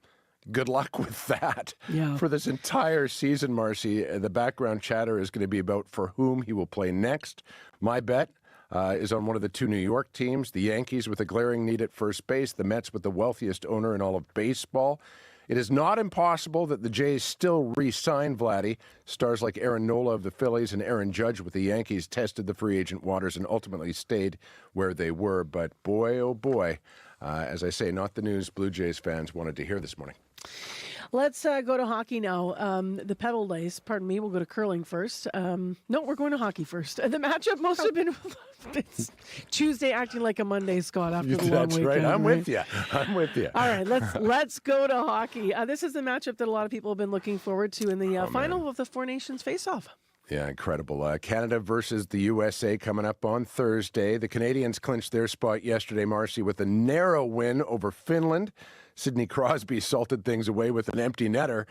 good luck with that. Yeah. For this entire season, Marcy, the background chatter is going to be about for whom he will play next. My bet is on one of the 2 New York teams, the Yankees with a glaring need at first base, the Mets with the wealthiest owner in all of baseball. It is not impossible that the Jays still re-sign Vladdy. Stars like Aaron Nola of the Phillies and Aaron Judge with the Yankees tested the free agent waters and ultimately stayed where they were. But boy, oh boy, as I say, not the news Blue Jays fans wanted to hear this morning. Let's go to hockey now. The Pebble Days, pardon me, we'll go to curling first. No, we're going to hockey first. The matchup must have been it's Tuesday acting like a Monday, Scott, after the long That's weekend. right. I'm with you. I'm with you. All right, let's go to hockey. This is the matchup that a lot of people have been looking forward to in the final of the Four Nations face-off. Yeah, incredible. Canada versus the USA coming up on Thursday. The Canadians clinched their spot yesterday, Marcy, with a narrow win over Finland. Sidney Crosby salted things away with an empty netter.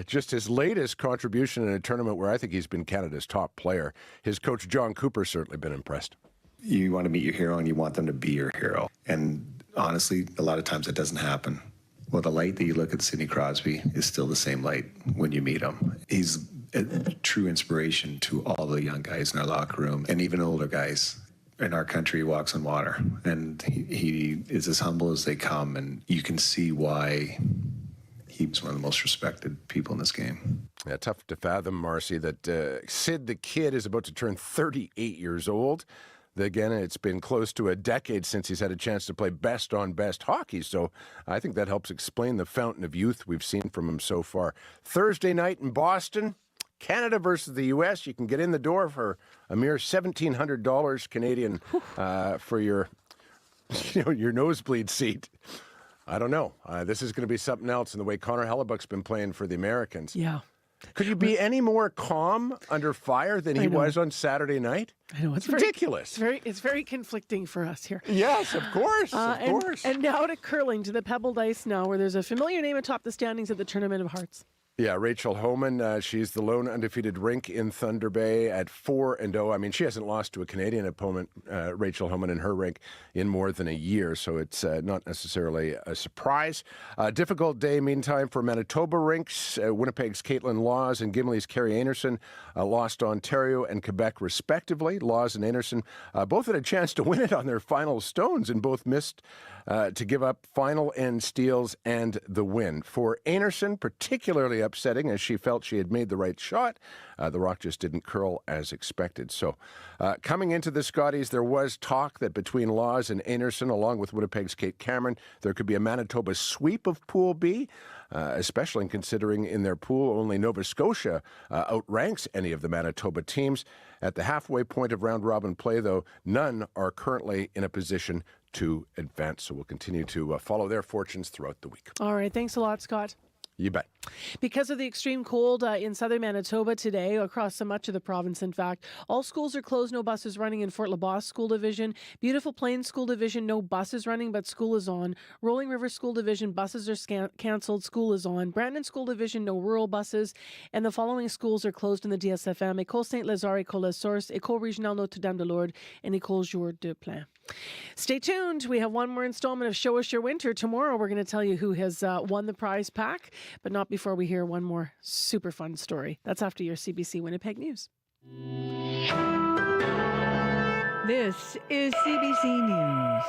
Just his latest contribution in a tournament where I think he's been Canada's top player. His coach, John Cooper, certainly been impressed. You want to meet your hero and you want them to be your hero. And honestly, a lot of times it doesn't happen. Well, the light that you look at Sidney Crosby is still the same light when you meet him. He's a true inspiration to all the young guys in our locker room and even older guys. In our country, he walks on water, and he is as humble as they come, and you can see why he's one of the most respected people in this game. Yeah, tough to fathom, Marcy, that Sid the Kid is about to turn 38 years old. Again, it's been close to a decade since he's had a chance to play best on best hockey, so I think that helps explain the fountain of youth we've seen from him so far. Thursday night in Boston, Canada versus the U.S. You can get in the door for a mere $1,700 Canadian for your nosebleed seat. I don't know. This is going to be something else in the way Connor Hellebuck's been playing for the Americans. Yeah. Could you be any more calm under fire than he was on Saturday night? I know, it's ridiculous. It's very conflicting for us here. Yes, of course, of course. And now to curling, to the Pebble Dice now, where there's a familiar name atop the standings at the Tournament of Hearts. Yeah, Rachel Homan, she's the lone undefeated rink in Thunder Bay at 4-0. I mean, she hasn't lost to a Canadian opponent, Rachel Homan, in her rink in more than a year, so it's not necessarily a surprise. Difficult day, meantime, for Manitoba rinks. Winnipeg's Caitlin Laws and Gimli's Carrie Anderson lost Ontario and Quebec, respectively. Laws and Anderson both had a chance to win it on their final stones and both missed to give up final end steals and the win. For Anderson, particularly upsetting as she felt she had made the right shot. The rock just didn't curl as expected. So coming into the Scotties, there was talk that between Laws and Anderson, along with Winnipeg's Kate Cameron, there could be a Manitoba sweep of Pool B, especially considering in their pool only Nova Scotia outranks any of the Manitoba teams. At the halfway point of round-robin play, though, none are currently in a position to advance. So we'll continue to follow their fortunes throughout the week. All right. Thanks a lot, Scott. You bet. Because of the extreme cold in southern Manitoba today, across so much of the province, in fact, all schools are closed. No buses running in Fort LaBosse School Division. Beautiful Plains School Division, no buses running, but school is on. Rolling River School Division, buses are cancelled. School is on. Brandon School Division, no rural buses. And the following schools are closed in the DSFM. École Saint-Lazare, École La Source, École Régionale Notre-Dame-de-Lourdes, and École Jour de Plain. Stay tuned. We have one more installment of Show Us Your Winter. Tomorrow we're going to tell you who has won the prize pack, but not before we hear one more super fun story. That's after your CBC Winnipeg News. This is CBC News.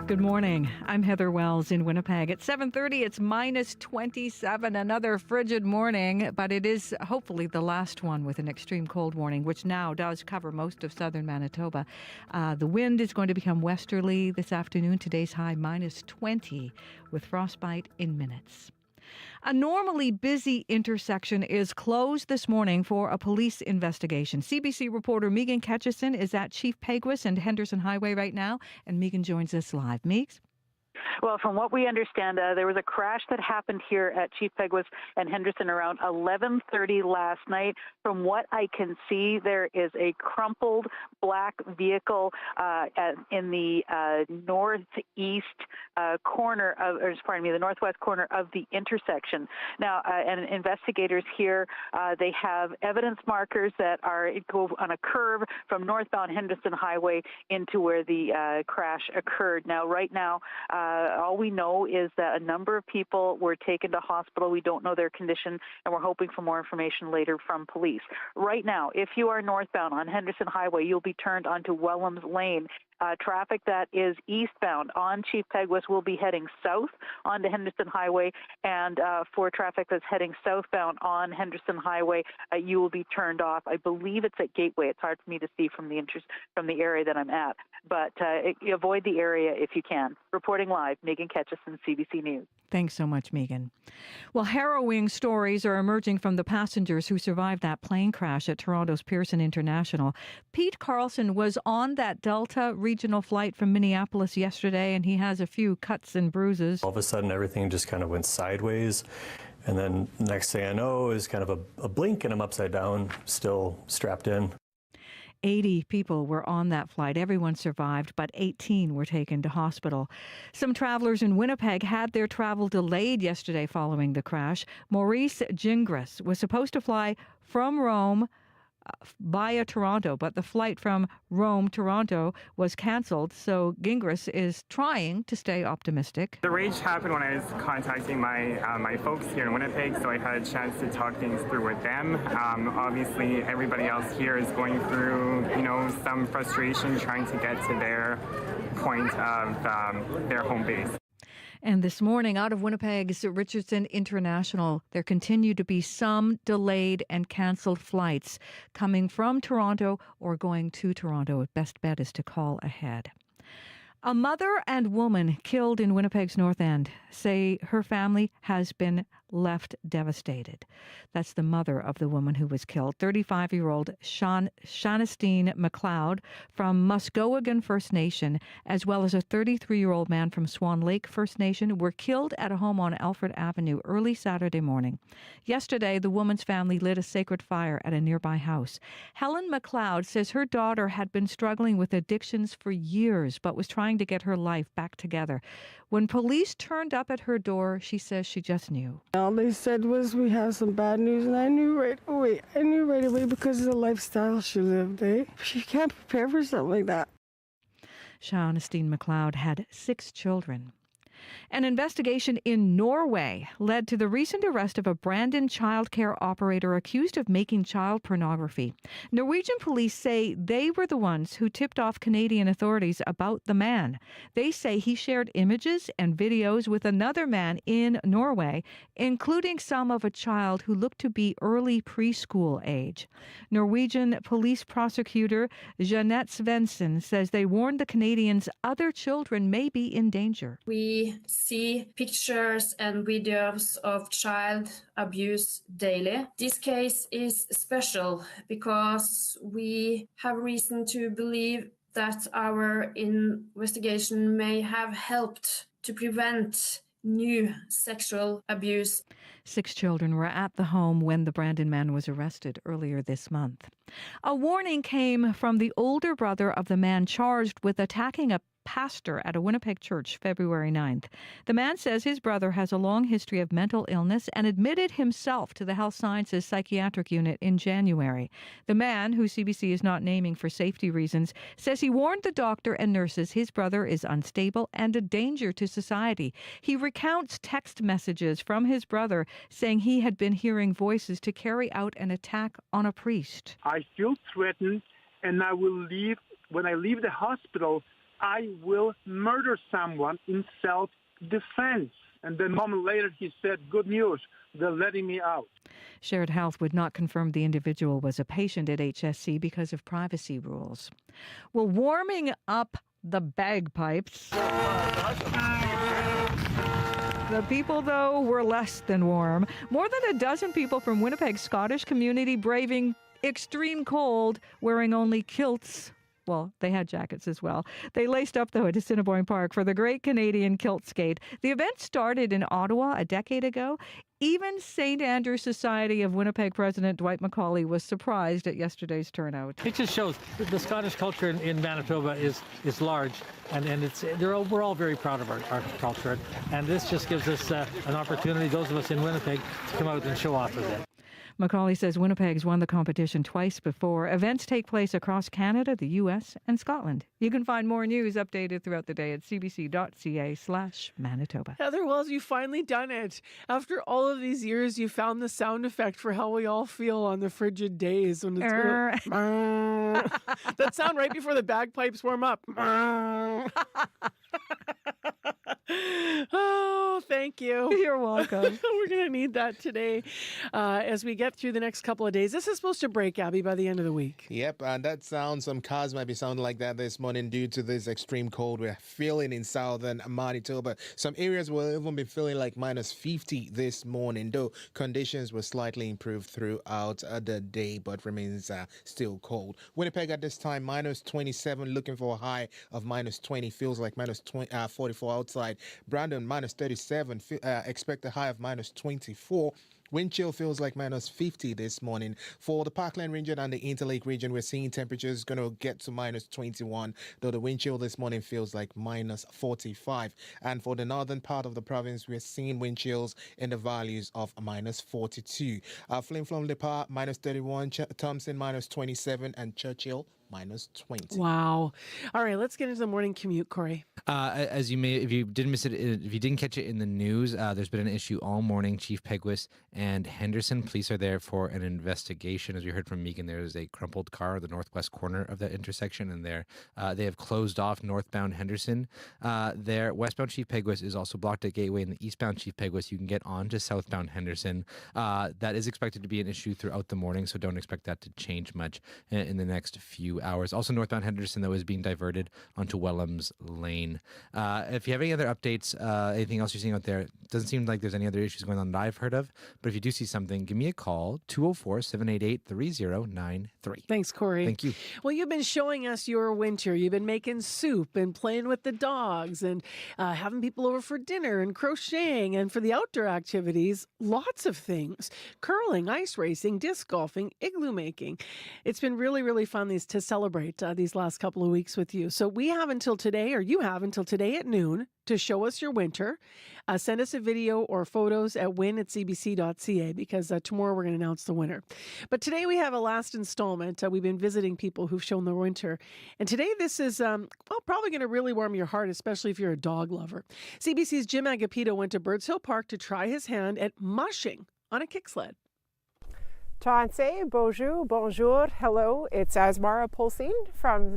Good morning. I'm Heather Wells in Winnipeg. At 7:30, it's minus 27. Another frigid morning, but it is hopefully the last one with an extreme cold warning, which now does cover most of southern Manitoba. The wind is going to become westerly this afternoon. Today's high minus 20 with frostbite in minutes. A normally busy intersection is closed this morning for a police investigation. CBC reporter Megan Ketchison is at Chief Peguis and Henderson Highway right now, and Megan joins us live. Meeks? Well, from what we understand, there was a crash that happened here at Chief Peguis and Henderson around 11:30 last night. From what I can see, there is a crumpled black vehicle in the northeast corner of, or pardon me, the northwest corner of the intersection. Now, and investigators here, they have evidence markers that go on a curve from northbound Henderson Highway into where the crash occurred. Now, right now, all we know is that a number of people were taken to hospital. We don't know their condition, and we're hoping for more information later from police. Right now, if you are northbound on Henderson Highway, you'll be turned onto Wellams Lane. Traffic that is eastbound on Chief Peguis will be heading south onto Henderson Highway, and for traffic that's heading southbound on Henderson Highway, you will be turned off. I believe it's at Gateway. It's hard for me to see from the area that I'm at, but avoid the area if you can. Reporting live, Megan Ketchison, CBC News. Thanks so much, Megan. Well, harrowing stories are emerging from the passengers who survived that plane crash at Toronto's Pearson International. Pete Carlson was on that Delta regional flight from Minneapolis yesterday, and he has a few cuts and bruises. All of a sudden, everything just kind of went sideways. And then next thing I know is kind of a blink, and I'm upside down, still strapped in. 80 people were on that flight. Everyone survived, but 18 were taken to hospital. Some travelers in Winnipeg had their travel delayed yesterday following the crash. Maurice Gingras was supposed to fly from Rome via Toronto, but the flight from Rome-Toronto was canceled, so Gingras is trying to stay optimistic. The rage happened when I was contacting my folks here in Winnipeg, so I had a chance to talk things through with them. Obviously, everybody else here is going through, some frustration trying to get to their point of their home base. And this morning, out of Winnipeg's Richardson International, there continue to be some delayed and canceled flights coming from Toronto or going to Toronto. Best bet is to call ahead. A mother and woman killed in Winnipeg's North End say her family has been left devastated. That's the mother of the woman who was killed, 35-year-old Shauna McLeod from Muscoegan First Nation, as well as a 33-year-old man from Swan Lake First Nation, were killed at a home on Alfred Avenue early Saturday morning. Yesterday, the woman's family lit a sacred fire at a nearby house. Helen McLeod says her daughter had been struggling with addictions for years, but was trying to get her life back together. When police turned up at her door, she says she just knew. All they said was we have some bad news, and I knew right away because of the lifestyle she lived. She can't prepare for something like that. Shauna McLeod had 6 children. An investigation in Norway led to the recent arrest of a Brandon childcare operator accused of making child pornography. Norwegian police say they were the ones who tipped off Canadian authorities about the man. They say he shared images and videos with another man in Norway, including some of a child who looked to be early preschool age. Norwegian police prosecutor Jeanette Svensson says they warned the Canadians other children may be in danger. We see pictures and videos of child abuse daily. This case is special because we have reason to believe that our investigation may have helped to prevent new sexual abuse. 6 children were at the home when the Brandon man was arrested earlier this month. A warning came from the older brother of the man charged with attacking a pastor at a Winnipeg church February 9th. The man says his brother has a long history of mental illness and admitted himself to the Health Sciences Psychiatric Unit in January. The man, who CBC is not naming for safety reasons, says he warned the doctor and nurses his brother is unstable and a danger to society. He recounts text messages from his brother saying he had been hearing voices to carry out an attack on a priest. I feel threatened and I will leave when I leave the hospital, I will murder someone in self-defense. And then a moment later, he said, good news, they're letting me out. Shared Health would not confirm the individual was a patient at HSC because of privacy rules. Well, warming up the bagpipes. The people, though, were less than warm. More than a dozen people from Winnipeg's Scottish community braving extreme cold, wearing only kilts. Well, they had jackets as well. They laced up, though, at Assiniboine Park for the Great Canadian Kilt Skate. The event started in Ottawa a decade ago. Even St. Andrew's Society of Winnipeg President Dwight McCauley was surprised at yesterday's turnout. It just shows that the Scottish culture in Manitoba is large, and we're all very proud of our culture. And this just gives us an opportunity, those of us in Winnipeg, to come out and show off a bit. McCauley says Winnipeg's won the competition twice before. Events take place across Canada, the U.S., and Scotland. You can find more news updated throughout the day at cbc.ca/Manitoba. Heather Wells, you finally done it. After all of these years, you found the sound effect for how we all feel on the frigid days when it's that sound right before the bagpipes warm up. Oh, thank you. You're welcome. We're going to need that today as we get through the next couple of days. This is supposed to break, Abby, by the end of the week. Yep, and that sound, some cars might be sounding like that this morning due to this extreme cold we're feeling in southern Manitoba. Some areas will even be feeling like minus 50 this morning, though conditions will slightly improve throughout the day, but remains still cold. Winnipeg at this time, minus 27, looking for a high of minus 20, feels like minus 44 outside. Brandon, minus 37, expect a high of minus 24. Wind chill feels like minus 50 this morning. For the Parkland region and the Interlake region, we're seeing temperatures going to get to minus 21, though the wind chill this morning feels like minus 45. And for the northern part of the province, we're seeing wind chills in the values of minus 42. Flin Flon Depart, minus 31, Thompson, minus 27, and Churchill, minus 20. Wow. All right, let's get into the morning commute, Corey. As you may, if you didn't miss it, if you didn't catch it in the news, there's been an issue all morning. Chief Peguis and Henderson police are there for an investigation. As we heard from Megan, there is a crumpled car at the northwest corner of that intersection, and they have closed off northbound Henderson. There, westbound Chief Peguis is also blocked at Gateway, and the eastbound Chief Peguis you can get on to southbound Henderson. That is expected to be an issue throughout the morning, so don't expect that to change much in the next few hours. Also, northbound Henderson, though, is being diverted onto Wellams Lane. If you have any other updates, anything else you're seeing out there, it doesn't seem like there's any other issues going on that I've heard of, but if you do see something, give me a call, 204-788-3093. Thanks, Corey. Thank you. Well, you've been showing us your winter. You've been making soup and playing with the dogs and having people over for dinner and crocheting, and for the outdoor activities, lots of things. Curling, ice racing, disc golfing, igloo making. It's been really, really fun to celebrate these last couple of weeks with you. So we have until today, or you have until today at noon, to show us your winter. Send us a video or photos at win@cbc.ca because tomorrow we're going to announce the winner. But today we have a last installment. We've been visiting people who've shown their winter. And today this is, probably going to really warm your heart, especially if you're a dog lover. CBC's Jim Agapito went to Birds Hill Park to try his hand at mushing on a kick sled. Tansei, bonjour, bonjour, hello. It's Asmara Polsine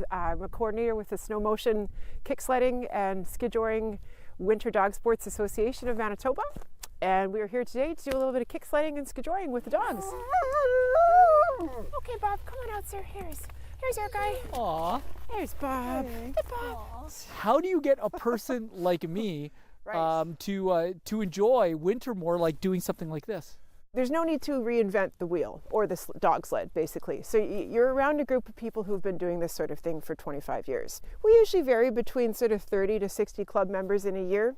I'm a coordinator with the Snow Motion Kick Sledding and Skijoring Winter Dog Sports Association of Manitoba. And we are here today to do a little bit of kick sledding and skijoring with the dogs. Okay, Bob, come on out, sir. Here's our guy. Aw. There's Bob. Hey, Bob. How do you get a person like me to enjoy winter more, like doing something like this? There's no need to reinvent the wheel or the dog sled, basically. So you're around a group of people who've been doing this sort of thing for 25 years. We usually vary between sort of 30 to 60 club members in a year.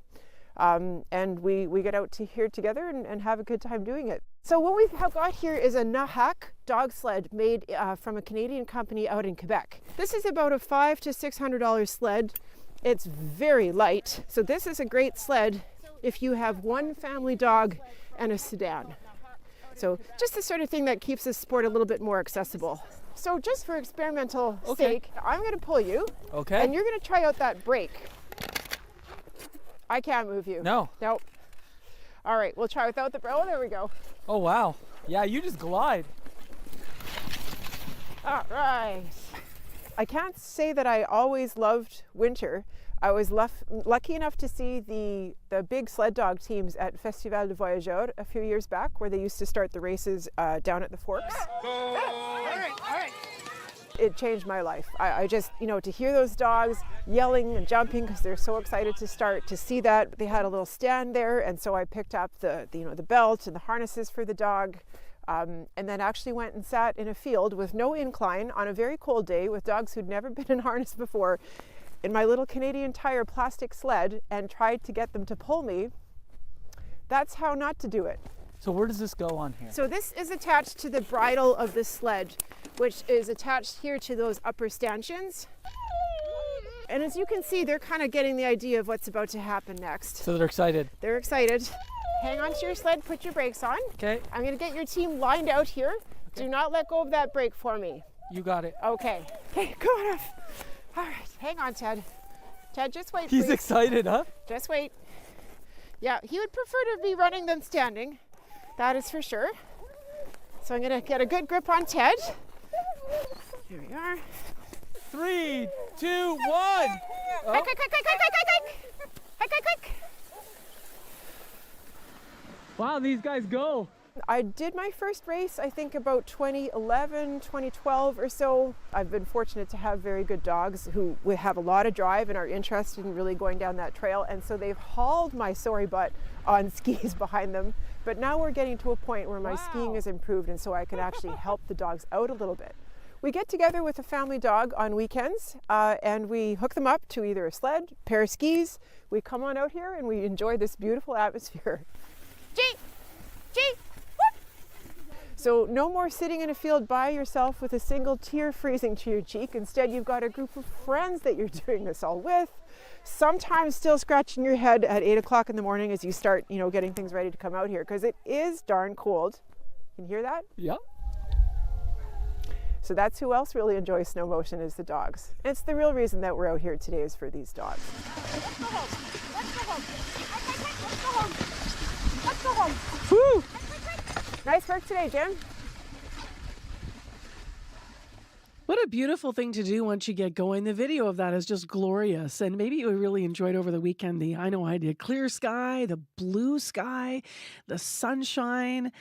And we get out here together and have a good time doing it. So what we've got here is a Nahak dog sled made from a Canadian company out in Quebec. This is about a $500 to $600 sled. It's very light. So this is a great sled if you have one family dog and a sedan. So just the sort of thing that keeps this sport a little bit more accessible. So just for experimental sake, I'm going to pull you. Okay. And you're going to try out that brake. I can't move you. No. Nope. All right, we'll try without the brake. Oh, there we go. Oh, wow. Yeah, you just glide. All right. I can't say that I always loved winter. I was lucky enough to see the big sled dog teams at Festival de Voyageurs a few years back, where they used to start the races down at the Forks. All right. It changed my life. I just, to hear those dogs yelling and jumping because they're so excited to start, to see that they had a little stand there, and so I picked up the belt and the harnesses for the dog, and then actually went and sat in a field with no incline on a very cold day with dogs who'd never been in harness before, in my little Canadian Tire plastic sled, and tried to get them to pull me. That's how not to do it. So where does this go on here? So this is attached to the bridle of the sled, which is attached here to those upper stanchions. And as you can see, they're kind of getting the idea of what's about to happen next. So they're excited. They're excited. Hang on to your sled, put your brakes on. Okay. I'm gonna get your team lined out here. Okay. Do not let go of that brake for me. You got it. Okay, go on off. All right, hang on, Ted. Ted, just wait, He's please. excited, huh? Just wait. Yeah, he would prefer to be running than standing. That is for sure. So I'm gonna get a good grip on Ted. Here we are. 3, 2, 1. Oh. Quick. Wow, these guys go. I did my first race, I think about 2011, 2012 or so. I've been fortunate to have very good dogs who have a lot of drive and are interested in really going down that trail. And so they've hauled my sorry butt on skis behind them. But now we're getting to a point where my skiing has improved, and so I can actually help the dogs out a little bit. We get together with a family dog on weekends and we hook them up to either a sled, pair of skis. We come on out here and we enjoy this beautiful atmosphere. G! So no more sitting in a field by yourself with a single tear freezing to your cheek. Instead, you've got a group of friends that you're doing this all with. Sometimes still scratching your head at 8 o'clock in the morning as you start, getting things ready to come out here, because it is darn cold. Can you hear that? Yeah. So that's who else really enjoys snow motion, is the dogs. And it's the real reason that we're out here today, is for these dogs. Let's go home. Let's go home. Woo! Nice work today, Jim. What a beautiful thing to do once you get going. The video of that is just glorious. And maybe you really enjoyed over the weekend I know I did. Clear sky, the blue sky, the sunshine.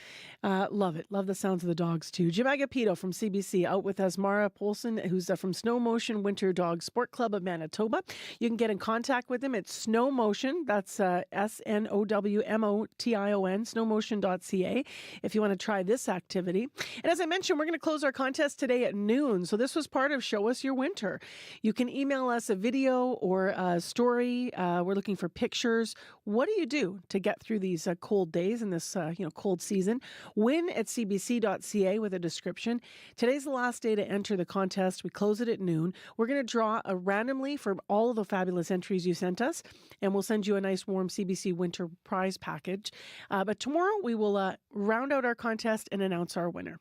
Love it. Love the sounds of the dogs too. Jim Agapito from CBC out with Asmara Polson, who's from Snow Motion Winter Dog Sport Club of Manitoba. You can get in contact with him at Snow Motion. That's SNOWMOTION, snowmotion.ca, if you want to try this activity. And as I mentioned, we're going to close our contest today at noon. So this was part of Show Us Your Winter. You can email us a video or a story. We're looking for pictures. What do you do to get through these cold days in this cold season? Win at cbc.ca with a description. Today's the last day to enter the contest. We close it at noon. We're going to draw randomly from all of the fabulous entries you sent us, and we'll send you a nice warm CBC Winter prize package. But tomorrow we will round out our contest and announce our winner.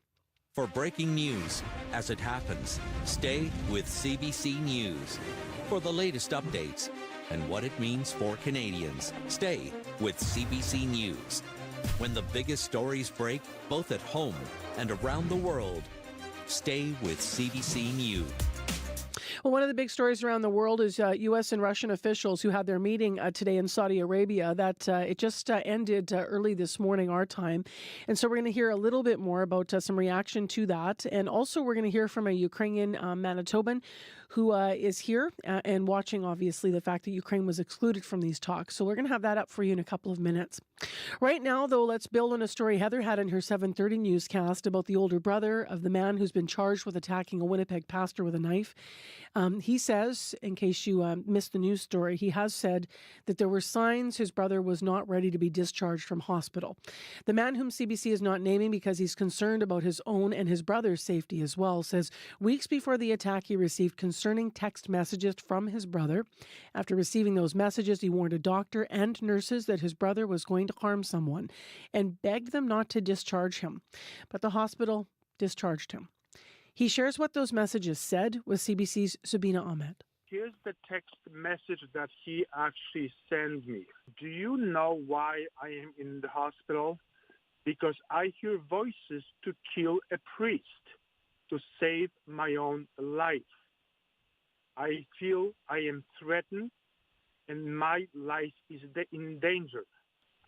For breaking news as it happens, stay with CBC News. For the latest updates and what it means for Canadians, stay with CBC News. When the biggest stories break, both at home and around the world, stay with CBC News. Well, one of the big stories around the world is U.S. and Russian officials who had their meeting today in Saudi Arabia. That it just ended early this morning, our time. And so we're going to hear a little bit more about some reaction to that. And also we're going to hear from a Ukrainian Manitoban who is here and watching, obviously, the fact that Ukraine was excluded from these talks. So we're going to have that up for you in a couple of minutes. Right now, though, let's build on a story Heather had in her 7:30 newscast about the older brother of the man who's been charged with attacking a Winnipeg pastor with a knife. He says, in case you missed the news story, he has said that there were signs his brother was not ready to be discharged from hospital. The man, whom CBC is not naming because he's concerned about his own and his brother's safety as well, says weeks before the attack he received concerning text messages from his brother. After receiving those messages, he warned a doctor and nurses that his brother was going to harm someone and begged them not to discharge him. But the hospital discharged him. He shares what those messages said with CBC's Sabina Ahmed. Here's the text message that he actually sent me. Do you know why I am in the hospital? Because I hear voices to kill a priest to save my own life. I feel I am threatened and my life is in danger.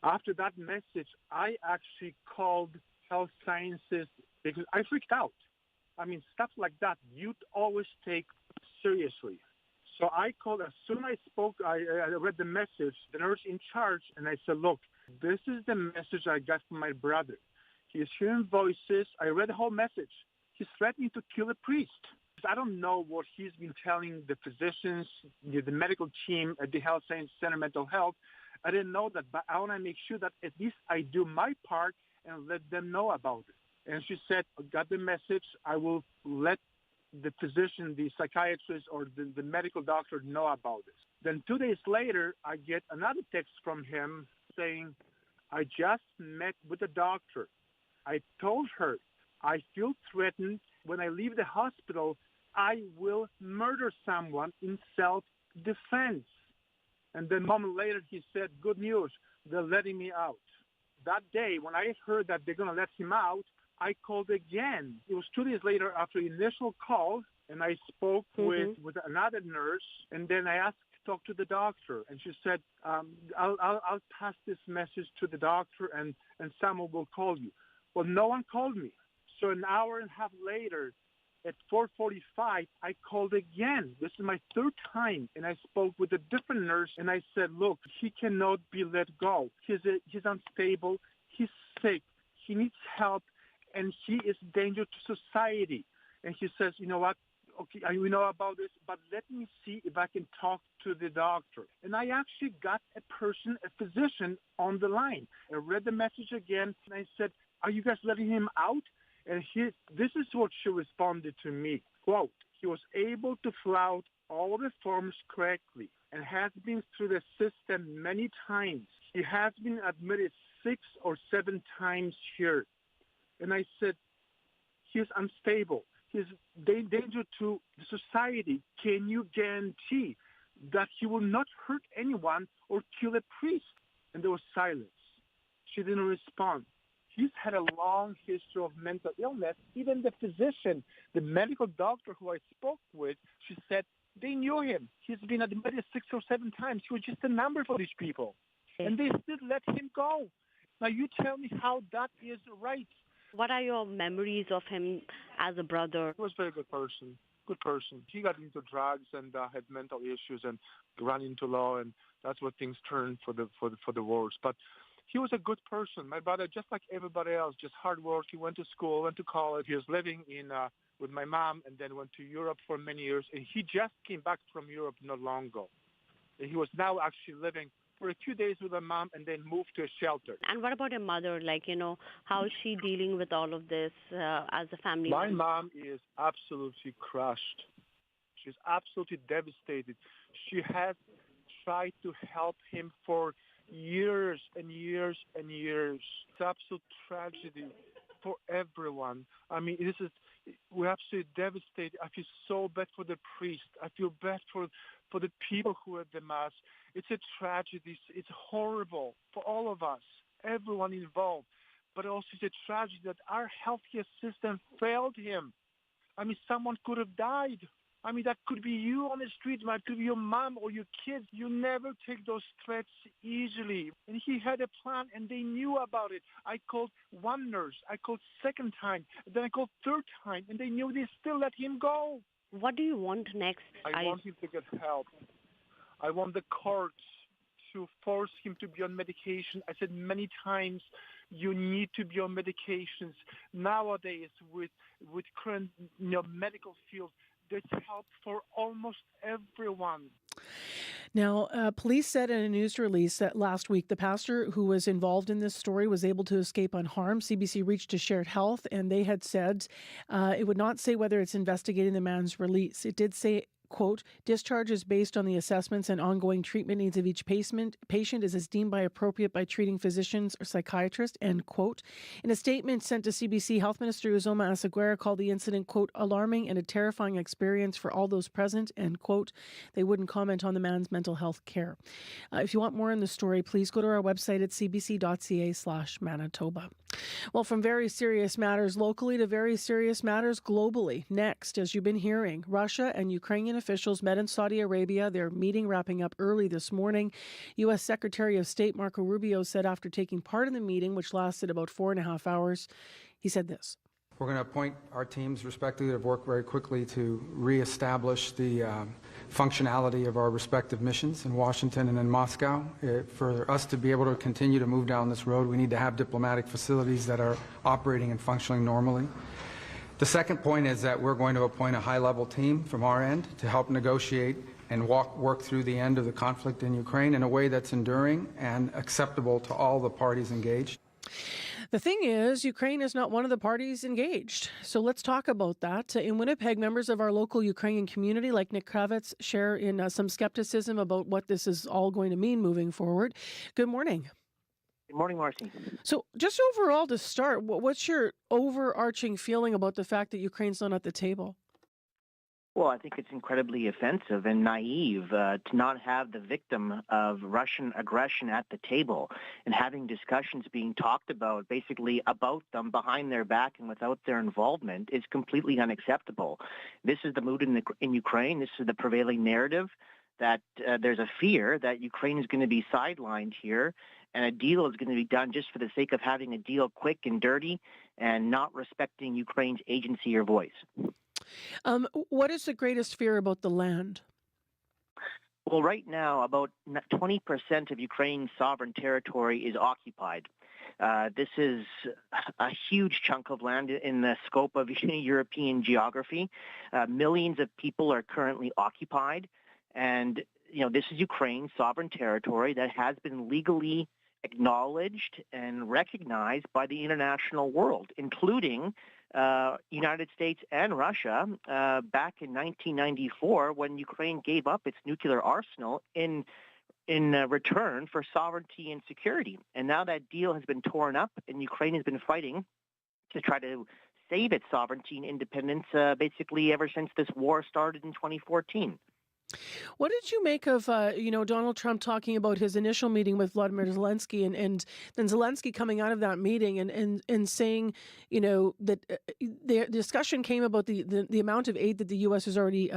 After that message, I actually called health sciences because I freaked out. I mean, stuff like that, you'd always take seriously. So I called, as soon as I spoke, I read the message, the nurse in charge, and I said, look, this is the message I got from my brother. He's hearing voices. I read the whole message. He's threatening to kill a priest. I don't know what he's been telling the physicians, the medical team at the Health Science Center Mental Health. I didn't know that, but I want to make sure that at least I do my part and let them know about it. And she said, I got the message. I will let the physician, the psychiatrist, or the medical doctor know about this. Then 2 days later, I get another text from him saying, I just met with the doctor. I told her, I feel threatened. When I leave the hospital, I will murder someone in self-defense. And then a moment later, he said, good news, they're letting me out. That day, when I heard that they're going to let him out, I called again. It was 2 days later after the initial call, and I spoke with another nurse, and then I asked to talk to the doctor. And she said, I'll pass this message to the doctor, and someone will call you. Well, no one called me. So an hour and a half later, at 4:45, I called again. This is my third time, and I spoke with a different nurse, and I said, look, he cannot be let go. He's unstable. He's sick. He needs help, and he is a danger to society. And he says, you know what? Okay, we know about this, but let me see if I can talk to the doctor. And I actually got a physician on the line. I read the message again, and I said, are you guys letting him out? And this is what she responded to me. Quote, he was able to fill out all the forms correctly and has been through the system many times. He has been admitted 6 or 7 times here. And I said, he's unstable. He's danger to the society. Can you guarantee that he will not hurt anyone or kill a priest? And there was silence. She didn't respond. He's had a long history of mental illness. Even the physician, the medical doctor who I spoke with, she said they knew him. He's been admitted 6 or 7 times. He was just a number for these people. And they still let him go. Now you tell me how that is right. What are your memories of him as a brother? He was a very good person. Good person. He got into drugs and had mental issues and ran into law, and that's where things turned for the worse. But he was a good person. My brother, just like everybody else, just hard work. He went to school, went to college. He was living with my mom and then went to Europe for many years. And he just came back from Europe not long ago. And he was now actually living for a few days with my mom and then moved to a shelter. And what about your mother? How is she dealing with all of this as a family? My mom is absolutely crushed. She's absolutely devastated. She has tried to help him for years and years and years. It's absolute tragedy for everyone. I mean, we're absolutely devastated. I feel so bad for the priest. I feel bad for the people who are at the mass. It's a tragedy. It's horrible for all of us, everyone involved. But also it's a tragedy that our healthcare system failed him. I mean, someone could have died. I mean, that could be you on the street, it could be your mom or your kids. You never take those threats easily. And he had a plan, and they knew about it. I called one nurse. I called second time. Then I called third time, and they knew they still let him go. What do you want next? I want him to get help. I want the courts to force him to be on medication. I said many times, you need to be on medications. Nowadays, with current medical field, there's help for almost everyone. Now, police said in a news release that last week the pastor who was involved in this story was able to escape unharmed. CBC reached to Shared Health, and they had said it would not say whether it's investigating the man's release. It did say, quote, discharge is based on the assessments and ongoing treatment needs of each patient as deemed by appropriate by treating physicians or psychiatrists, end quote. In a statement sent to CBC, Health Minister Uzoma Asaguera called the incident, quote, alarming and a terrifying experience for all those present, end quote. They wouldn't comment on the man's mental health care. If you want more on the story, please go to our website at cbc.ca/Manitoba. Well, from very serious matters locally to very serious matters globally. Next, as you've been hearing, Russia and Ukrainian officials met in Saudi Arabia. Their meeting wrapping up early this morning. U.S. Secretary of State Marco Rubio said after taking part in the meeting, which lasted about 4.5 hours, he said this. We're going to appoint our teams respectively that have worked very quickly to reestablish the functionality of our respective missions in Washington and in Moscow. For us to be able to continue to move down this road, we need to have diplomatic facilities that are operating and functioning normally. The second point is that we're going to appoint a high-level team from our end to help negotiate and work through the end of the conflict in Ukraine in a way that's enduring and acceptable to all the parties engaged. The thing is, Ukraine is not one of the parties engaged. So let's talk about that. In Winnipeg, members of our local Ukrainian community, like Nick Kravitz, share in some skepticism about what this is all going to mean moving forward. Good morning. Good morning, Marcy. So just overall to start, what's your overarching feeling about the fact that Ukraine's not at the table? Well, I think it's incredibly offensive and naive to not have the victim of Russian aggression at the table and having discussions being talked about, basically about them behind their back and without their involvement is completely unacceptable. This is the mood in Ukraine. This is the prevailing narrative that there's a fear that Ukraine is going to be sidelined here and a deal is going to be done just for the sake of having a deal quick and dirty and not respecting Ukraine's agency or voice. What is the greatest fear about the land? Well, right now, about 20% of Ukraine's sovereign territory is occupied. This is a huge chunk of land in the scope of European geography. Millions of people are currently occupied. And, this is Ukraine's sovereign territory that has been legally acknowledged and recognized by the international world, including United States and Russia back in 1994 when Ukraine gave up its nuclear arsenal in return for sovereignty and security. And now that deal has been torn up and Ukraine has been fighting to try to save its sovereignty and independence basically ever since this war started in 2014. What did you make of, Donald Trump talking about his initial meeting with Vladimir Zelensky and then Zelensky coming out of that meeting and saying, that the discussion came about the amount of aid that the U.S. has already,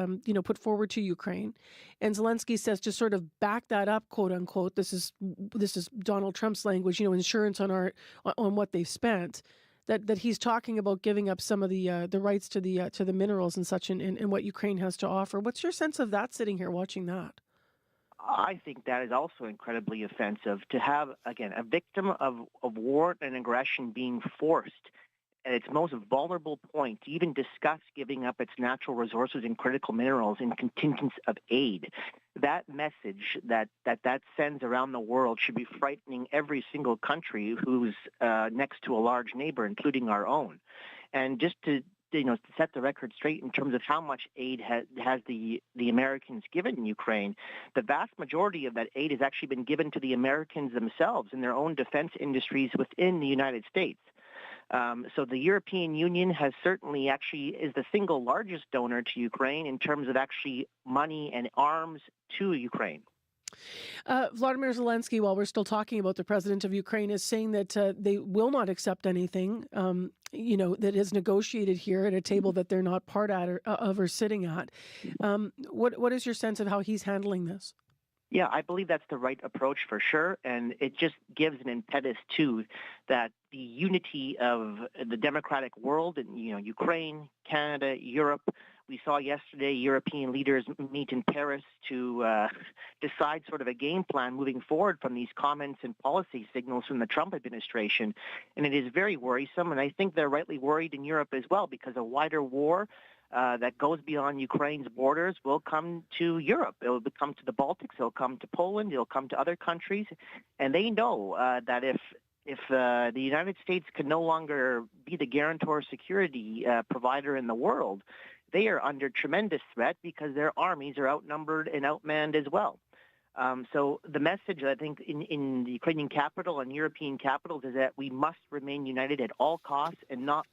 put forward to Ukraine. And Zelensky says to sort of back that up, quote unquote, this is Donald Trump's language, insurance on what they've spent. That he's talking about giving up some of the rights to the minerals and such in what Ukraine has to offer. What's your sense of that sitting here watching that? I think that is also incredibly offensive to have, again, a victim of war and aggression being forced at its most vulnerable point to even discuss giving up its natural resources and critical minerals in contingents of aid. That message that sends around the world should be frightening every single country who's next to a large neighbor, including our own. And just to set the record straight in terms of how much aid has the Americans given Ukraine, the vast majority of that aid has actually been given to the Americans themselves in their own defense industries within the United States. So the European Union has certainly is the single largest donor to Ukraine in terms of actually money and arms to Ukraine. Vladimir Zelensky, while we're still talking about the president of Ukraine, is saying that they will not accept anything, that is negotiated here at a table that they're not part of or sitting at. What is your sense of how he's handling this? Yeah, I believe that's the right approach for sure, and it just gives an impetus too that the unity of the democratic world in Ukraine, Canada, Europe. We saw yesterday European leaders meet in Paris to decide sort of a game plan moving forward from these comments and policy signals from the Trump administration, and it is very worrisome. And I think they're rightly worried in Europe as well because a wider war that goes beyond Ukraine's borders will come to Europe. It will come to the Baltics. It will come to Poland. It will come to other countries. And they know that if the United States can no longer be the guarantor security provider in the world, they are under tremendous threat because their armies are outnumbered and outmanned as well. So the message, I think, in the Ukrainian capital and European capitals is that we must remain united at all costs and not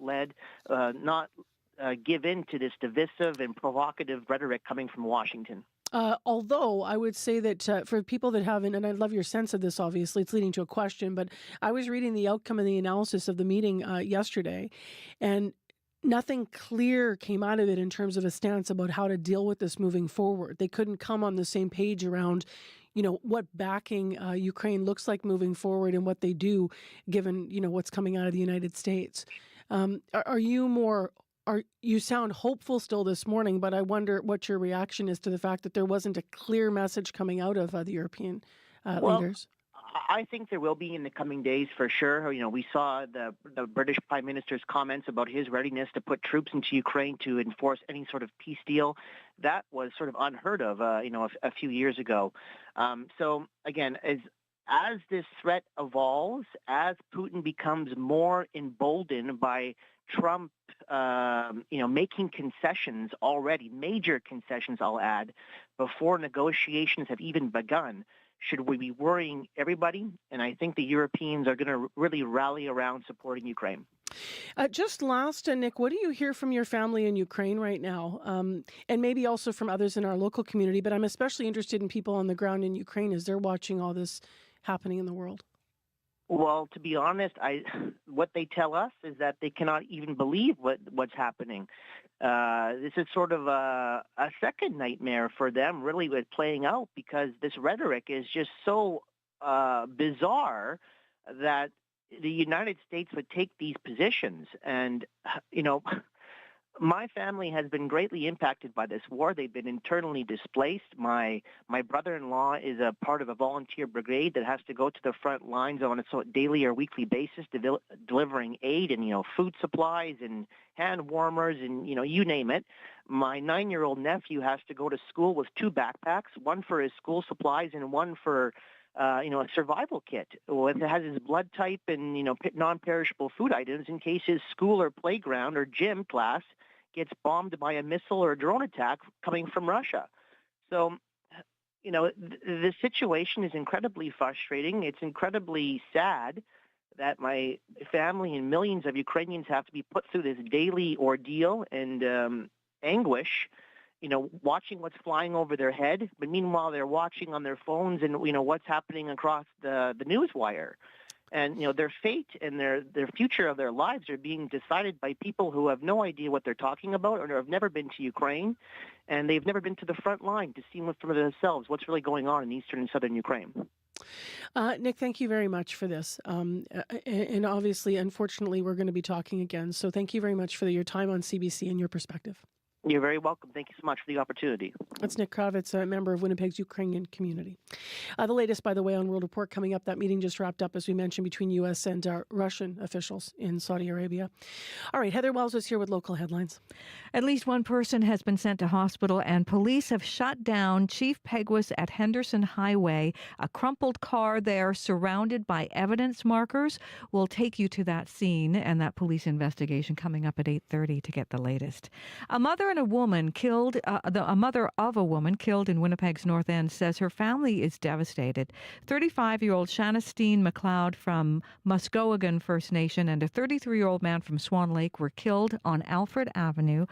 give in to this divisive and provocative rhetoric coming from Washington. Although I would say that for people that haven't, and I love your sense of this, obviously, it's leading to a question, but I was reading the outcome and the analysis of the meeting yesterday, and nothing clear came out of it in terms of a stance about how to deal with this moving forward. They couldn't come on the same page around, what backing Ukraine looks like moving forward and what they do, given, what's coming out of the United States. You sound hopeful still this morning, but I wonder what your reaction is to the fact that there wasn't a clear message coming out of the European leaders. I think there will be in the coming days for sure. We saw the British Prime Minister's comments about his readiness to put troops into Ukraine to enforce any sort of peace deal. That was sort of unheard of, a few years ago. So again, as this threat evolves, as Putin becomes more emboldened by Trump, making concessions already, major concessions, I'll add, before negotiations have even begun, should we be worrying everybody? And I think the Europeans are going to really rally around supporting Ukraine. Just last, Nick, what do you hear from your family in Ukraine right now? And maybe also from others in our local community, but I'm especially interested in people on the ground in Ukraine as they're watching all this happening in the world. Well, to be honest, what they tell us is that they cannot even believe what's happening. This is sort of a second nightmare for them, really, with playing out, because this rhetoric is just so bizarre that the United States would take these positions. And, my family has been greatly impacted by this war. They've been internally displaced. My brother-in-law is a part of a volunteer brigade that has to go to the front lines on a daily or weekly basis, delivering aid and, food supplies and hand warmers and, you name it. My 9-year-old nephew has to go to school with 2 backpacks, one for his school supplies and one for a survival kit. It has his blood type and, non-perishable food items in case his school or playground or gym class gets bombed by a missile or a drone attack coming from Russia. So, the situation is incredibly frustrating. It's incredibly sad that my family and millions of Ukrainians have to be put through this daily ordeal and anguish, watching what's flying over their head. But meanwhile, they're watching on their phones and, what's happening across the news wire. And, their fate and their future of their lives are being decided by people who have no idea what they're talking about or have never been to Ukraine, and they've never been to the front line to see for themselves what's really going on in eastern and southern Ukraine. Nick, thank you very much for this. And obviously, unfortunately, we're going to be talking again. So thank you very much for your time on CBC and your perspective. You're very welcome. Thank you so much for the opportunity. That's Nick Kravitz, a member of Winnipeg's Ukrainian community. The latest, by the way, on World Report coming up. That meeting just wrapped up, as we mentioned, between U.S. and Russian officials in Saudi Arabia. All right, Heather Wells is here with local headlines. At least one person has been sent to hospital, and police have shut down Chief Peguis at Henderson Highway. A crumpled car there surrounded by evidence markers. We'll take you to that scene and that police investigation coming up at 8:30 to get the latest. A mother of a woman killed in Winnipeg's North End says her family is devastated. 35-year-old Shanastine McLeod from Muscoegan First Nation and a 33-year-old man from Swan Lake were killed on Alfred Avenue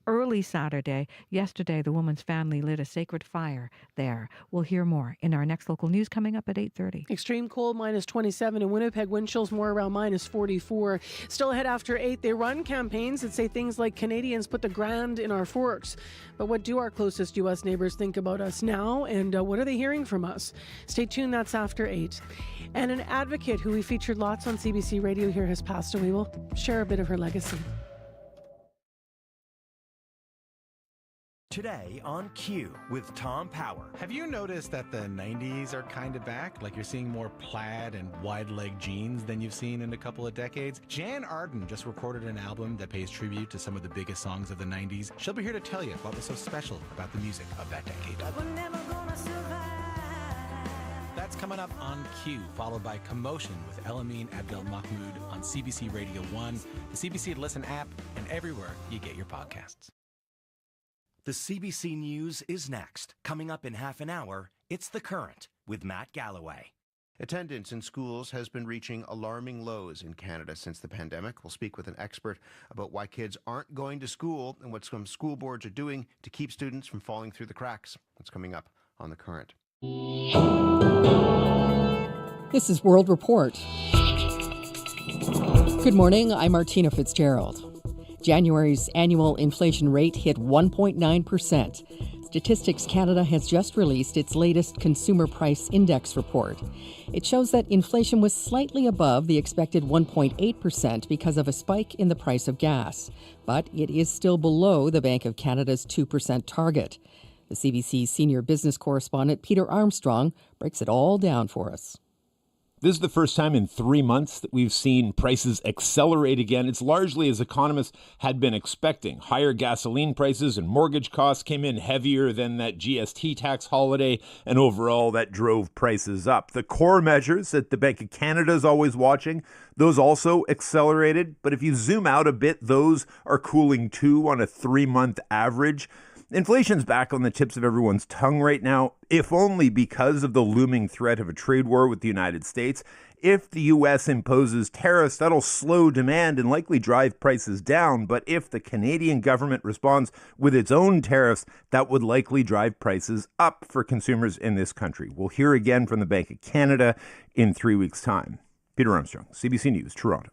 early Saturday. Yesterday, the woman's family lit a sacred fire there. We'll hear more in our next local news coming up at 8:30. Extreme cold, -27 in Winnipeg. Wind chills more around -44. Still ahead after 8. They run campaigns that say things like Canadians put the grand in our forks. But what do our closest U.S. neighbors think about us now? And what are they hearing from us? Stay tuned. That's after 8. And an advocate who we featured lots on CBC Radio here has passed away. We'll share a bit of her legacy. Today on Q with Tom Power. Have you noticed that the 90s are kind of back? Like you're seeing more plaid and wide-leg jeans than you've seen in a couple of decades? Jan Arden just recorded an album that pays tribute to some of the biggest songs of the 90s. She'll be here to tell you what was so special about the music of that decade. That's coming up on Q, followed by Commotion with Elamine Abdel Mahmoud on CBC Radio 1, the CBC Listen app, and everywhere you get your podcasts. The CBC News is next. Coming up in half an hour, it's The Current with Matt Galloway. Attendance in schools has been reaching alarming lows in Canada since the pandemic. We'll speak with an expert about why kids aren't going to school and what some school boards are doing to keep students from falling through the cracks. That's coming up on The Current. This is World Report. Good morning, I'm Martina Fitzgerald. January's annual inflation rate hit 1.9%. Statistics Canada has just released its latest Consumer Price Index report. It shows that inflation was slightly above the expected 1.8% because of a spike in the price of gas. But it is still below the Bank of Canada's 2% target. The CBC senior business correspondent Peter Armstrong breaks it all down for us. This is the first time in 3 months that we've seen prices accelerate again. It's largely as economists had been expecting. Higher gasoline prices and mortgage costs came in heavier than that GST tax holiday, and overall that drove prices up. The core measures that the Bank of Canada is always watching, those also accelerated. But if you zoom out a bit, those are cooling too on a 3-month average. Inflation's back on the tips of everyone's tongue right now, if only because of the looming threat of a trade war with the United States. If the U.S. imposes tariffs, that'll slow demand and likely drive prices down. But if the Canadian government responds with its own tariffs, that would likely drive prices up for consumers in this country. We'll hear again from the Bank of Canada in 3 weeks' time. Peter Armstrong, CBC News, Toronto.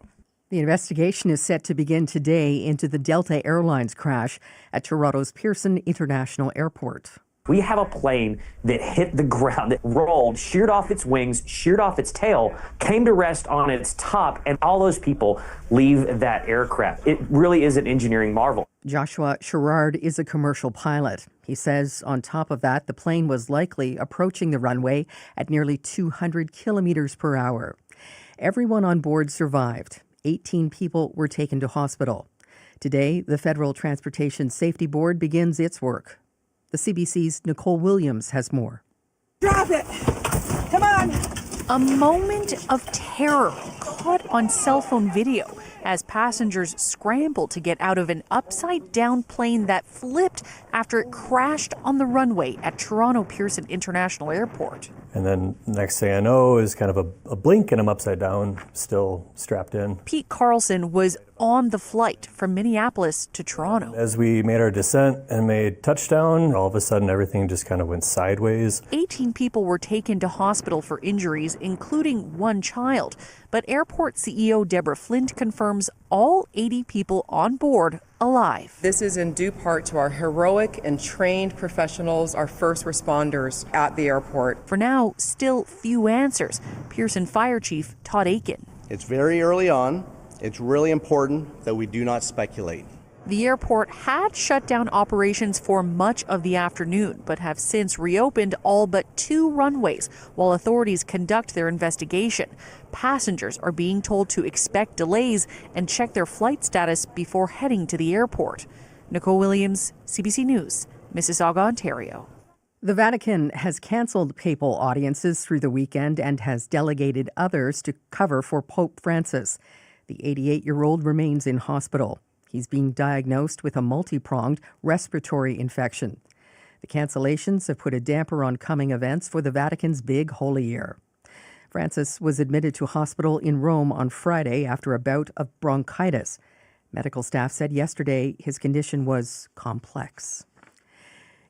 The investigation is set to begin today into the Delta Airlines crash at Toronto's Pearson International Airport. We have a plane that hit the ground, that rolled, sheared off its wings, sheared off its tail, came to rest on its top, and all those people leave that aircraft. It really is an engineering marvel. Joshua Sherrard is a commercial pilot. He says on top of that, the plane was likely approaching the runway at nearly 200 kilometers per hour. Everyone on board survived. 18 people were taken to hospital. Today, the Federal Transportation Safety Board begins its work. The CBC's Nicole Williams has more. Drop it! Come on! A moment of terror caught on cell phone video as passengers scrambled to get out of an upside-down plane that flipped after it crashed on the runway at Toronto Pearson International Airport. And then next thing I know is kind of a blink and I'm upside down, still strapped in. Pete Carlson was on the flight from Minneapolis to Toronto. As we made our descent and made touchdown, all of a sudden everything just kind of went sideways. 18 people were taken to hospital for injuries, including one child. But airport CEO Deborah Flint confirms all 80 people on board alive. This is in due part to our heroic and trained professionals, our first responders at the airport. For now, still few answers. Pearson Fire Chief Todd Aiken. It's very early on. It's really important that we do not speculate. The airport had shut down operations for much of the afternoon, but have since reopened all but 2 runways while authorities conduct their investigation. Passengers are being told to expect delays and check their flight status before heading to the airport. Nicole Williams, CBC News, Mississauga, Ontario. The Vatican has canceled papal audiences through the weekend and has delegated others to cover for Pope Francis. The 88-year-old remains in hospital. He's being diagnosed with a multi-pronged respiratory infection. The cancellations have put a damper on coming events for the Vatican's big Holy Year. Francis was admitted to hospital in Rome on Friday after a bout of bronchitis. Medical staff said yesterday his condition was complex.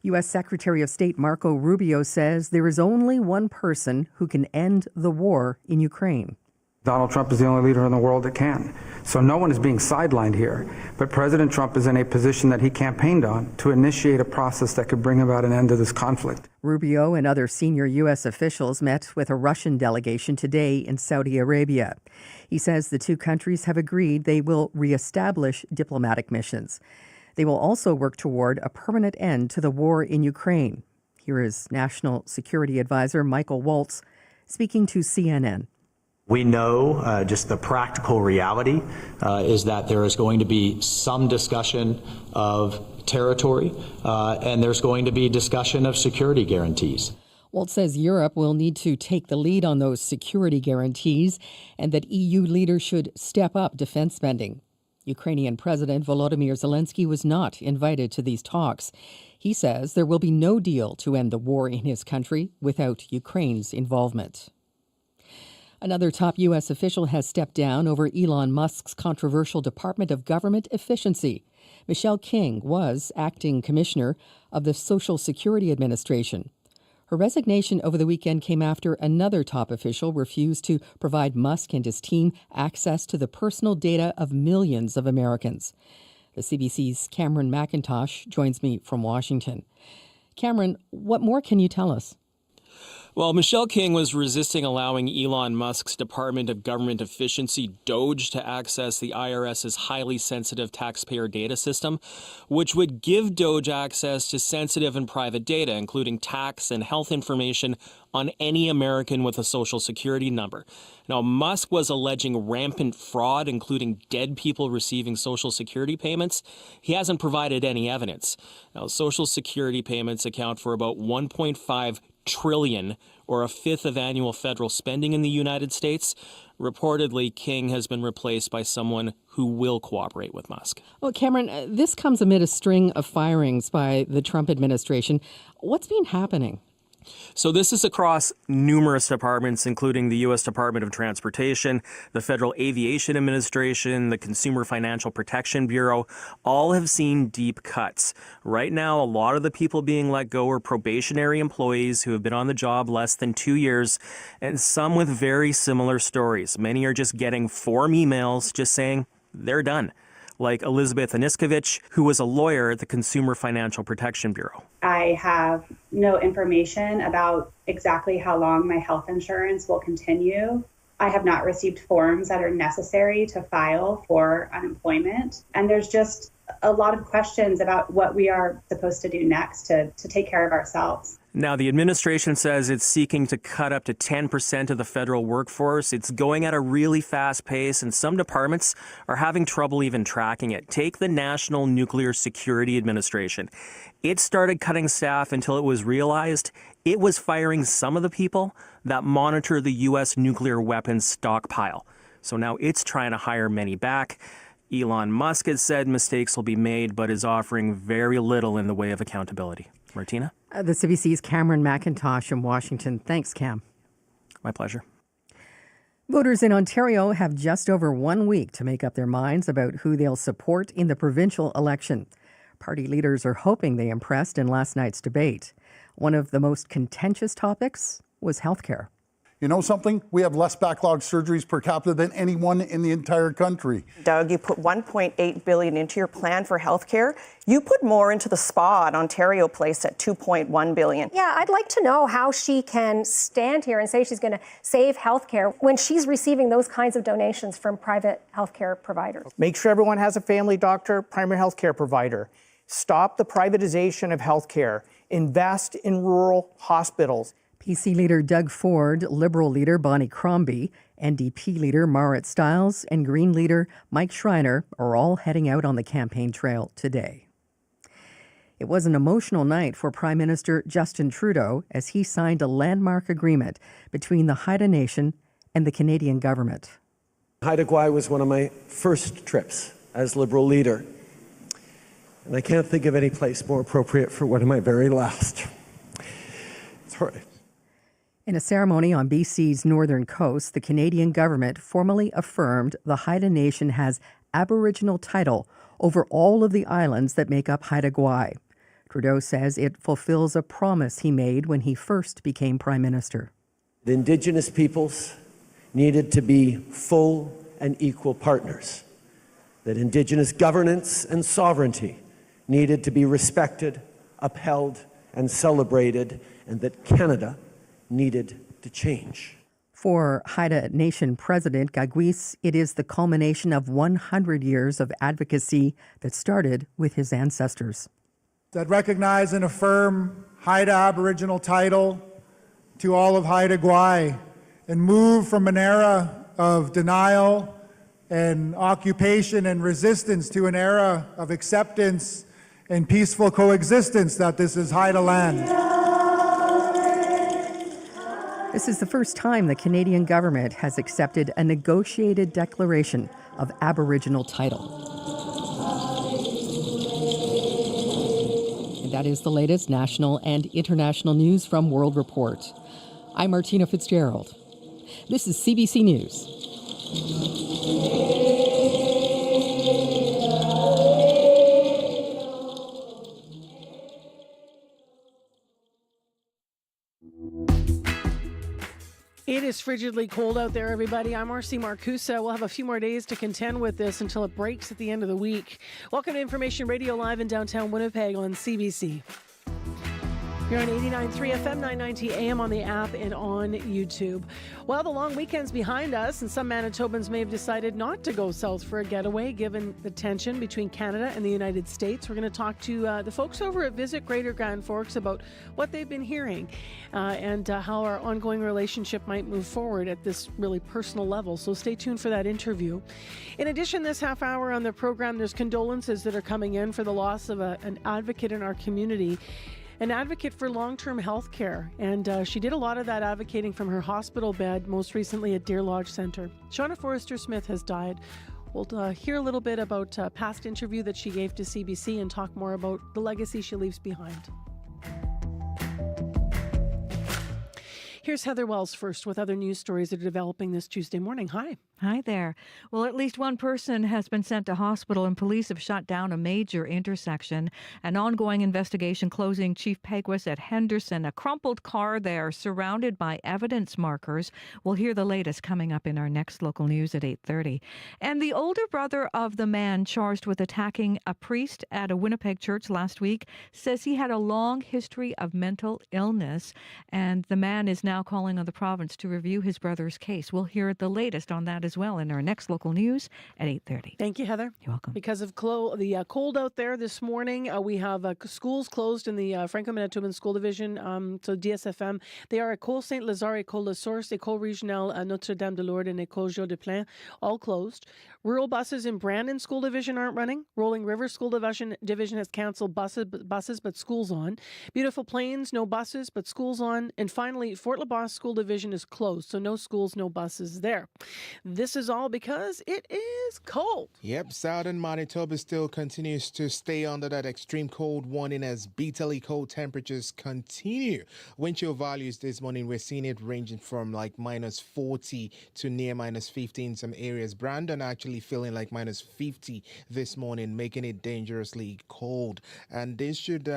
U.S. Secretary of State Marco Rubio says there is only one person who can end the war in Ukraine. Donald Trump is the only leader in the world that can. So no one is being sidelined here. But President Trump is in a position that he campaigned on to initiate a process that could bring about an end to this conflict. Rubio and other senior U.S. officials met with a Russian delegation today in Saudi Arabia. He says the two countries have agreed they will reestablish diplomatic missions. They will also work toward a permanent end to the war in Ukraine. Here is National Security Advisor Michael Waltz speaking to CNN. We know just the practical reality is that there is going to be some discussion of territory and there's going to be discussion of security guarantees. Waltz says Europe will need to take the lead on those security guarantees and that EU leaders should step up defense spending. Ukrainian President Volodymyr Zelensky was not invited to these talks. He says there will be no deal to end the war in his country without Ukraine's involvement. Another top U.S. official has stepped down over Elon Musk's controversial Department of Government Efficiency. Michelle King was acting commissioner of the Social Security Administration. Her resignation over the weekend came after another top official refused to provide Musk and his team access to the personal data of millions of Americans. The CBC's Cameron McIntosh joins me from Washington. Cameron, what more can you tell us? Well, Michelle King was resisting allowing Elon Musk's Department of Government Efficiency, DOGE, to access the IRS's highly sensitive taxpayer data system, which would give DOGE access to sensitive and private data, including tax and health information on any American with a Social Security number. Now, Musk was alleging rampant fraud, including dead people receiving Social Security payments. He hasn't provided any evidence. Now, Social Security payments account for about 1.5 trillion, or a fifth of annual federal spending in the United States. Reportedly, King has been replaced by someone who will cooperate with Musk. Well, Cameron, this comes amid a string of firings by the Trump administration. What's been happening? So this is across numerous departments, including the U.S. Department of Transportation, the Federal Aviation Administration, the Consumer Financial Protection Bureau. All have seen deep cuts. Right now, a lot of the people being let go are probationary employees who have been on the job less than 2 years, and some with very similar stories. Many are just getting form emails just saying they're done, like Elizabeth Aniskovich, who was a lawyer at the Consumer Financial Protection Bureau. I have no information about exactly how long my health insurance will continue. I have not received forms that are necessary to file for unemployment. And there's just a lot of questions about what we are supposed to do next to take care of ourselves. Now, the administration says it's seeking to cut up to 10% of the federal workforce. It's going at a really fast pace, and some departments are having trouble even tracking it. Take the National Nuclear Security Administration. It started cutting staff until it was realized it was firing some of the people that monitor the U.S. nuclear weapons stockpile. So now it's trying to hire many back. Elon Musk has said mistakes will be made, but is offering very little in the way of accountability. Martina? The CBC's Cameron McIntosh in Washington. Thanks, Cam. My pleasure. Voters in Ontario have just over 1 week to make up their minds about who they'll support in the provincial election. Party leaders are hoping they impressed in last night's debate. One of the most contentious topics was healthcare. You know something? We have less backlog surgeries per capita than anyone in the entire country. Doug, you put $1.8 billion into your plan for healthcare. You put more into the spa at Ontario Place at $2.1 billion. Yeah, I'd like to know how she can stand here and say she's going to save healthcare when she's receiving those kinds of donations from private healthcare providers. Make sure everyone has a family doctor, primary healthcare provider. Stop the privatization of healthcare. Invest in rural hospitals. PC leader Doug Ford, Liberal leader Bonnie Crombie, NDP leader Marit Stiles, and Green leader Mike Schreiner are all heading out on the campaign trail today. It was an emotional night for Prime Minister Justin Trudeau as he signed a landmark agreement between the Haida Nation and the Canadian government. Haida Gwaii was one of my first trips as Liberal leader, and I can't think of any place more appropriate for one of my very last. Sorry. In a ceremony on BC's northern coast, the Canadian government formally affirmed the Haida Nation has Aboriginal title over all of the islands that make up Haida Gwaii. Trudeau says it fulfills a promise he made when he first became Prime Minister. The Indigenous peoples needed to be full and equal partners, that Indigenous governance and sovereignty needed to be respected, upheld, and celebrated, and that Canada needed to change. For Haida Nation President Gaguis, it is the culmination of 100 years of advocacy that started with his ancestors. That recognize and affirm Haida Aboriginal title to all of Haida Gwaii and move from an era of denial and occupation and resistance to an era of acceptance and peaceful coexistence that this is Haida land. This is the first time the Canadian government has accepted a negotiated declaration of Aboriginal title. And that is the latest national and international news from World Report. I'm Martina Fitzgerald. This is CBC News. It is frigidly cold out there, everybody. I'm R.C. Marcusa. We'll have a few more days to contend with this until it breaks at the end of the week. Welcome to Information Radio Live in downtown Winnipeg on CBC. You're on 89.3 FM, 990 AM on the app and on YouTube. Well, the long weekend's behind us, and some Manitobans may have decided not to go south for a getaway, given the tension between Canada and the United States. We're going to talk to the folks over at Visit Greater Grand Forks about what they've been hearing and how our ongoing relationship might move forward at this really personal level. So stay tuned for that interview. In addition, this half hour on the program, there's condolences that are coming in for the loss of an advocate in our community. An advocate for long-term health care, and she did a lot of that advocating from her hospital bed, most recently at Deer Lodge Centre. Shauna Forrester-Smith has died. We'll hear a little bit about a past interview that she gave to CBC and talk more about the legacy she leaves behind. Here's Heather Wells first with other news stories that are developing this Tuesday morning. Hi. Hi there. Well, at least one person has been sent to hospital and police have shut down a major intersection. An ongoing investigation closing Chief Peguis at Henderson, a crumpled car there surrounded by evidence markers. We'll hear the latest coming up in our next local news at 8:30. And the older brother of the man charged with attacking a priest at a Winnipeg church last week says he had a long history of mental illness, and the man is now calling on the province to review his brother's case. We'll hear the latest on that as well in our next local news at 8:30. Thank you, Heather. You're welcome. Because of the cold out there this morning, we have schools closed in the Franco-Manitoban School Division, so DSFM. They are École Saint-Lazare, École La Source, École Régionale Notre-Dame-de-Lourdes, and École Joe de Plain, all closed. Rural buses in Brandon School Division aren't running. Rolling River School Division has canceled buses, but schools on. Beautiful Plains, no buses, but schools on. And finally, Fort LaBosse School Division is closed, so no schools, no buses there. This is all because it is cold. Yep, southern Manitoba still continues to stay under that extreme cold warning as bitterly cold temperatures continue. Wind chill values this morning, we're seeing it ranging from like minus 40 to near minus 50 in some areas. Brandon actually feeling like minus 50 this morning, making it dangerously cold. And this should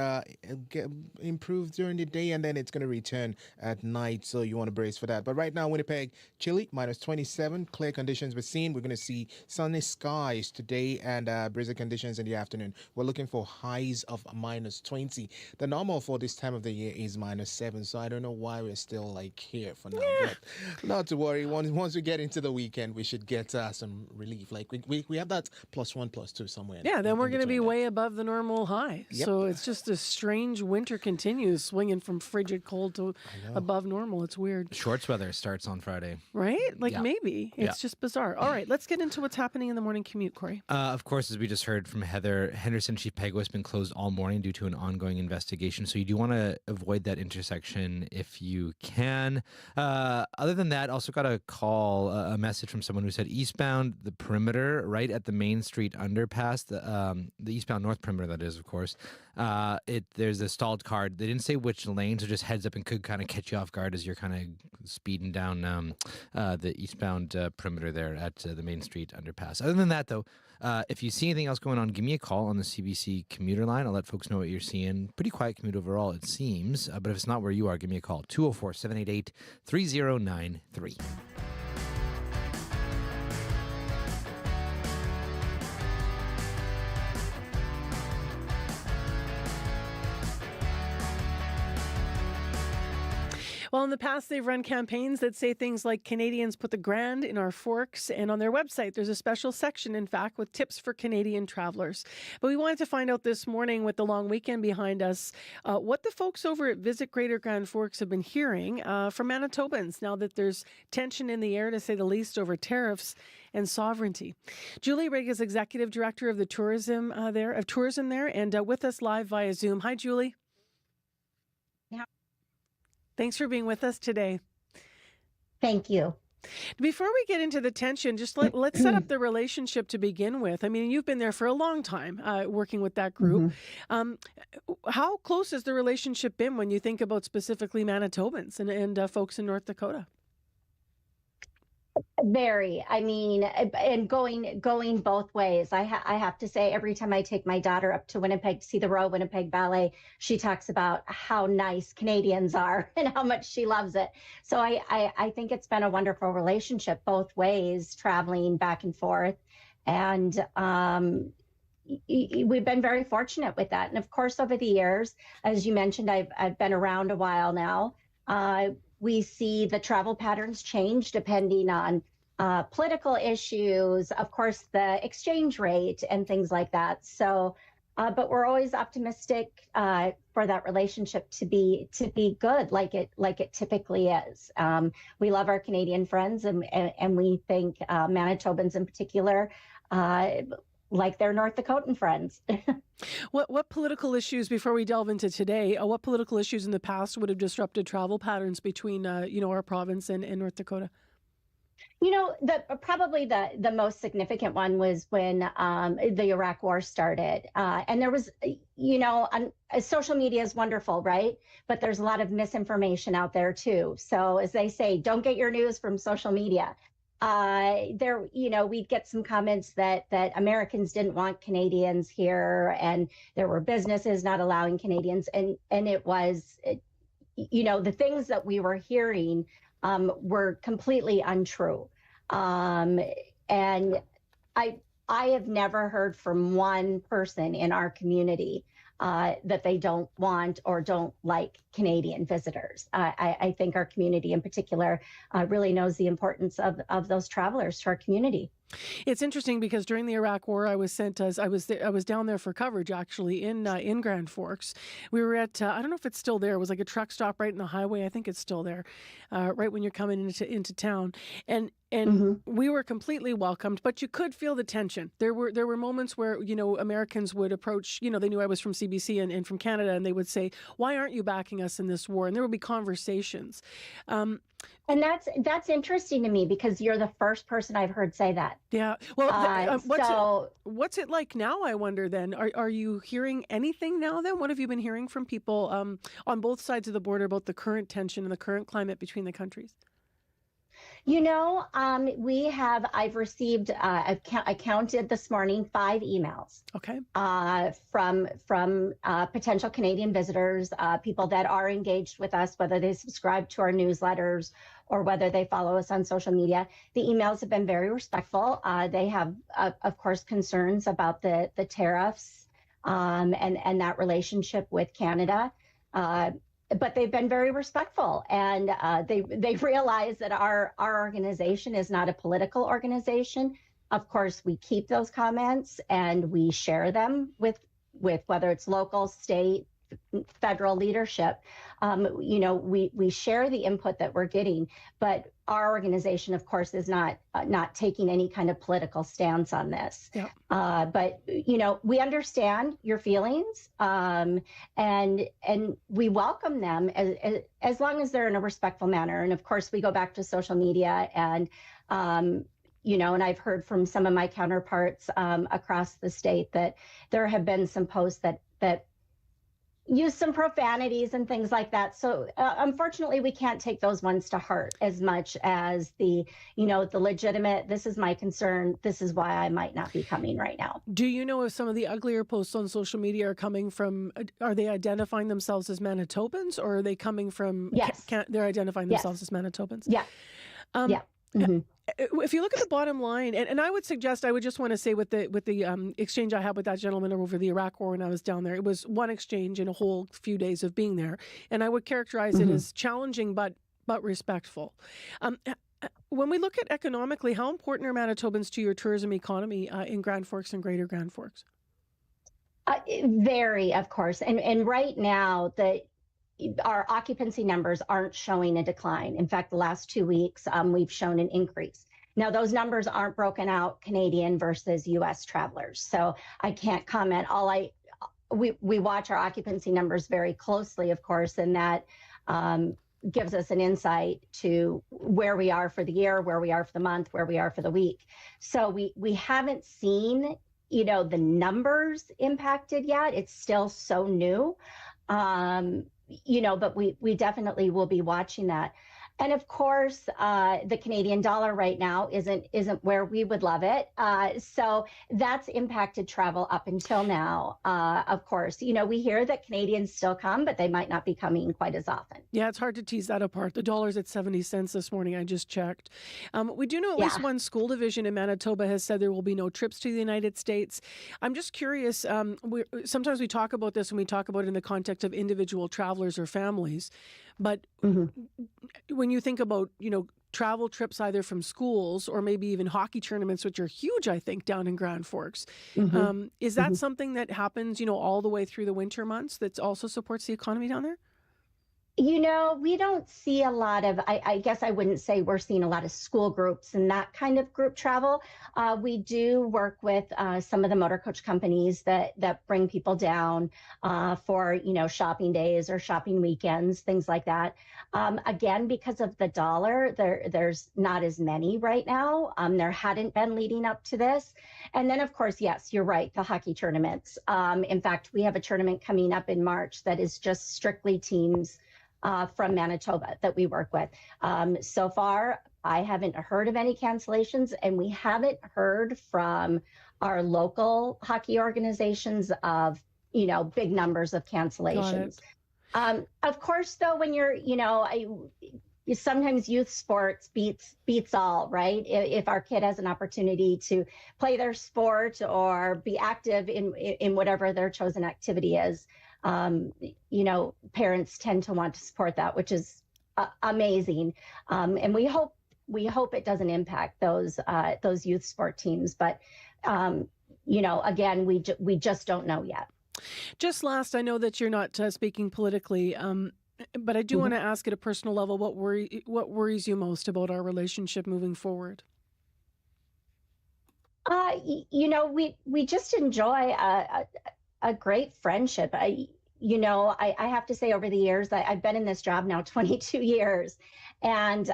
improve during the day, and then it's going to return at night, so you want to brace for that. But right now, Winnipeg, chilly, minus 27, clear conditions we're seeing. We're going to see sunny skies today and breezy conditions in the afternoon. We're looking for highs of minus 20. The normal for this time of the year is minus 7, so I don't know why we're still like here for now. But not to worry. Once we get into the weekend, we should get some relief. Like we have that +1, +2 somewhere. Yeah, then we're going to be way above the normal high. Yep. So it's just a strange winter continues, swinging from frigid cold to above normal. It's weird. Shorts weather starts on Friday. Right? Like maybe. It's just bizarre. All right, let's get into what's happening in the morning commute, Corey. Of course, as we just heard from Heather, Henderson Chief Peguis has been closed all morning due to an ongoing investigation. So you do want to avoid that intersection if you can. Other than that, also got a call, a message from someone who said eastbound the perimeter, right at the Main Street underpass, the eastbound north perimeter, that is, of course. There's a stalled car. They didn't say which lane, so just heads up and could kind of catch you off guard as you're kind of speeding down the eastbound perimeter there at the Main Street underpass. Other than that, though, if you see anything else going on, give me a call on the CBC commuter line. I'll let folks know what you're seeing. Pretty quiet commute overall, it seems. But if it's not where you are, give me a call. 204-788-3093. Well, in the past, they've run campaigns that say things like Canadians put the grand in our forks. And on their website, there's a special section, in fact, with tips for Canadian travelers. But we wanted to find out this morning, with the long weekend behind us, what the folks over at Visit Greater Grand Forks have been hearing from Manitobans now that there's tension in the air, to say the least, over tariffs and sovereignty. Julie Rigg is Executive Director of the tourism there, and with us live via Zoom. Hi, Julie. Thanks for being with us today. Thank you. Before we get into the tension, just let's set up the relationship to begin with. I mean, you've been there for a long time working with that group. How close has the relationship been when you think about specifically Manitobans and folks in North Dakota? Very. I mean, and going both ways. I have to say, every time I take my daughter up to Winnipeg to see the Royal Winnipeg Ballet, she talks about how nice Canadians are and how much she loves it. So I think it's been a wonderful relationship both ways, traveling back and forth. And we've been very fortunate with that. And of course, over the years, as you mentioned, I've been around a while now. We see the travel patterns change depending on political issues, of course, the exchange rate and things like that. So, but we're always optimistic for that relationship to be good, like it typically is. We love our Canadian friends, and we think Manitobans in particular like their North Dakotan friends. What political issues, before we delve into today, what political issues in the past would have disrupted travel patterns between, our province and North Dakota? Probably the most significant one was when the Iraq War started. And there was, social media is wonderful, right? But there's a lot of misinformation out there too. So as they say, don't get your news from social media. We'd get some comments that Americans didn't want Canadians here, and there were businesses not allowing Canadians, and it was, the things that we were hearing were completely untrue. And I have never heard from one person in our community that they don't want or don't like Canadian visitors. I think our community in particular really knows the importance of those travelers to our community. It's interesting because during the Iraq War, I was down there for coverage actually in Grand Forks. We were at I don't know if it's still there. It was like a truck stop right in the highway. I think it's still there, right when you're coming into town. And we were completely welcomed, but you could feel the tension. There were moments where Americans would approach. They knew I was from CBC and from Canada, and they would say, "Why aren't you backing us in this war?" And there would be conversations. And that's interesting to me because you're the first person I've heard say that. Yeah. Well, what's it like now, I wonder then? Are you hearing anything now then? What have you been hearing from people on both sides of the border about the current tension and the current climate between the countries? I've received, I counted this morning 5 emails. Okay. From potential Canadian visitors, people that are engaged with us, whether they subscribe to our newsletters or whether they follow us on social media. The emails have been very respectful. They have, of course, concerns about the tariffs and that relationship with Canada. But they've been very respectful, and they realize that our organization is not a political organization. Of course, we keep those comments and we share them with whether it's local, state, federal leadership. We share the input that we're getting, but our organization, of course, is not taking any kind of political stance on this. Yeah. But we understand your feelings, and we welcome them as long as they're in a respectful manner. And of course, we go back to social media, and and I've heard from some of my counterparts across the state that there have been some posts that use some profanities and things like that. So unfortunately, we can't take those ones to heart as much as the legitimate, this is my concern, this is why I might not be coming right now. Do you know if some of the uglier posts on social media are they identifying themselves as Manitobans, or are they coming from, yes. They're identifying themselves as Manitobans? Yeah. Yeah. Mm-hmm. If you look at the bottom line, and I would just want to say with the exchange I had with that gentleman over the Iraq War when I was down there, it was one exchange in a whole few days of being there, and I would characterize it as challenging but respectful. When we look at economically, how important are Manitobans to your tourism economy in Grand Forks and Greater Grand Forks? Very, of course, and right now our occupancy numbers aren't showing a decline. In fact, the last 2 weeks, we've shown an increase. Now, those numbers aren't broken out Canadian versus U.S. travelers, so I can't comment. We watch our occupancy numbers very closely, of course, and that gives us an insight to where we are for the year, where we are for the month, where we are for the week. So we haven't seen, the numbers impacted yet. It's still so new. But we definitely will be watching that. And of course, the Canadian dollar right now isn't where we would love it. So that's impacted travel up until now. Of course, we hear that Canadians still come, but they might not be coming quite as often. Yeah, it's hard to tease that apart. The dollar's at 70 cents this morning. I just checked. We do know at least one school division in Manitoba has said there will be no trips to the United States. I'm just curious. Sometimes we talk about this when we talk about it in the context of individual travelers or families. But when you think about, travel trips either from schools or maybe even hockey tournaments, which are huge, I think, down in Grand Forks, is that something that happens, all the way through the winter months that also supports the economy down there? We don't see a lot of, I guess I wouldn't say we're seeing a lot of school groups and that kind of group travel. We do work with some of the motor coach companies that bring people down for, shopping days or shopping weekends, things like that. Again, because of the dollar, there's not as many right now. There hadn't been leading up to this. And then, of course, yes, you're right, the hockey tournaments. In fact, we have a tournament coming up in March that is just strictly teams from Manitoba that we work with. So far, I haven't heard of any cancellations, and we haven't heard from our local hockey organizations of, big numbers of cancellations. Of course, though, when you're, sometimes youth sports beats all, right? If our kid has an opportunity to play their sport or be active in whatever their chosen activity is, parents tend to want to support that, which is amazing. And we hope it doesn't impact those youth sport teams. But, again, we just don't know yet. Just last, I know that you're not speaking politically, but I do want to ask at a personal level, what worries you most about our relationship moving forward? We just enjoy a great friendship. I have to say over the years, I've been in this job now 22 years. And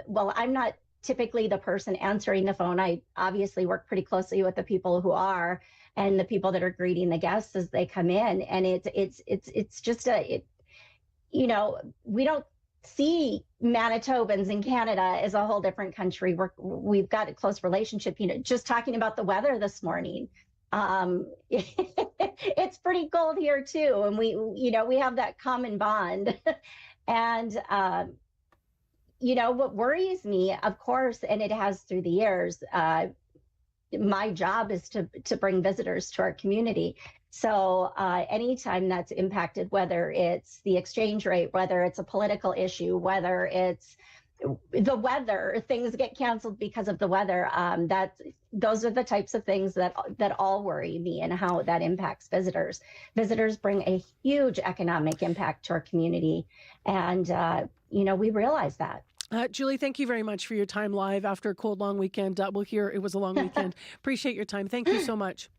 while I'm not typically the person answering the phone, I obviously work pretty closely with the people who are and the people that are greeting the guests as they come in. And it's just we don't see Manitobans in Canada as a whole different country. We've got a close relationship, just talking about the weather this morning. It's pretty cold here too. And we have that common bond. And, what worries me, of course, and it has through the years, my job is to bring visitors to our community. So anytime that's impacted, whether it's the exchange rate, whether it's a political issue, whether it's the weather, things get canceled because of the weather. Those are the types of things that all worry me and how that impacts visitors. Visitors bring a huge economic impact to our community, and we realize that. Julie, thank you very much for your time live after a cold, long weekend. We'll hear it was a long weekend. Appreciate your time. Thank you so much.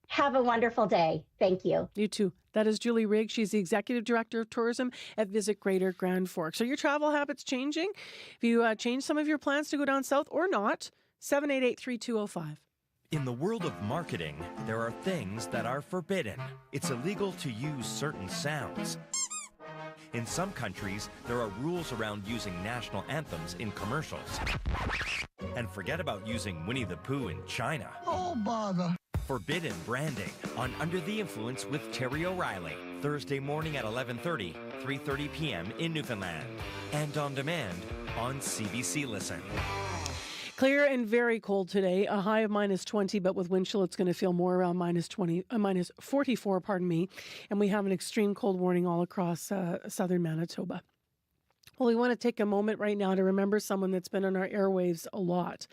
Have a wonderful day. Thank you. You too. That is Julie Rigg. She's the Executive Director of Tourism at Visit Greater Grand Forks. Are your travel habits changing? Have you changed some of your plans to go down south or not? 788-3205. In the world of marketing, there are things that are forbidden. It's illegal to use certain sounds. In some countries, there are rules around using national anthems in commercials. And forget about using Winnie the Pooh in China. Oh, bother. Forbidden branding on Under the Influence with Terry O'Reilly. Thursday morning at 11:30, 3:30 p.m. in Newfoundland. And on demand on CBC Listen. Clear and very cold today, a high of -20, but with wind chill, it's going to feel more around -44, And we have an extreme cold warning all across southern Manitoba. Well, we want to take a moment right now to remember someone that's been on our airwaves a lot.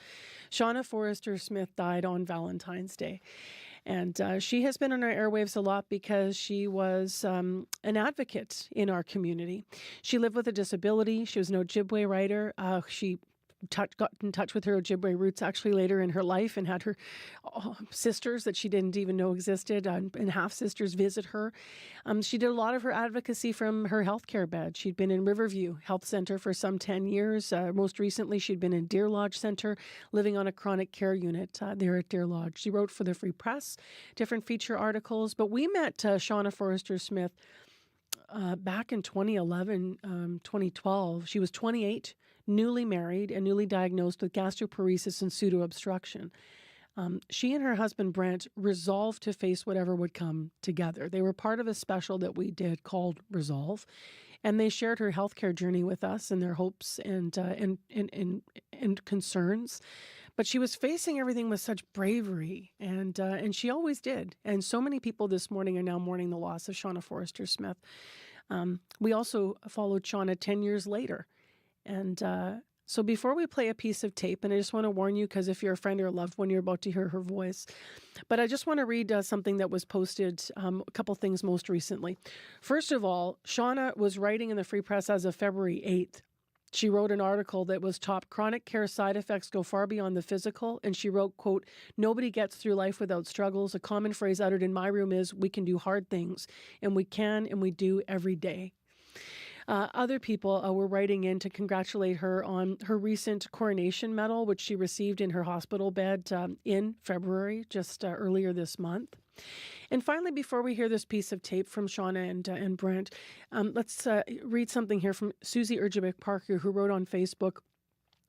Shauna Forrester Smith died on Valentine's Day. And she has been on our airwaves a lot because she was an advocate in our community. She lived with a disability. She was an Ojibwe writer. She got in touch with her Ojibwe roots actually later in her life and had her sisters that she didn't even know existed and half-sisters visit her. She did a lot of her advocacy from her healthcare bed. She'd been in Riverview Health Center for some 10 years. Most recently, she'd been in Deer Lodge Center, living on a chronic care unit there at Deer Lodge. She wrote for the Free Press, different feature articles. But we met Shauna Forrester Smith back in 2011, 2012. She was 28, newly married, and newly diagnosed with gastroparesis and pseudo-obstruction. She and her husband, Brent, resolved to face whatever would come together. They were part of a special that we did called Resolve, and they shared her healthcare journey with us and their hopes and concerns. But she was facing everything with such bravery, and she always did. And so many people this morning are now mourning the loss of Shauna Forrester Smith. We also followed Shauna 10 years later, and so before we play a piece of tape, and I just want to warn you, because if you're a friend or a loved one, you're about to hear her voice. But I just want to read something that was posted, a couple things most recently. First of all, Shauna was writing in the Free Press as of February 8th. She wrote an article that was top chronic care side effects go far beyond the physical. And she wrote, quote, "Nobody gets through life without struggles. A common phrase uttered in my room is, we can do hard things, and we can, and we do every day." Other people were writing in to congratulate her on her recent coronation medal, which she received in her hospital bed in February, just earlier this month. And finally, before we hear this piece of tape from Shauna and Brent, let's read something here from Susie Urjabik Parker, who wrote on Facebook.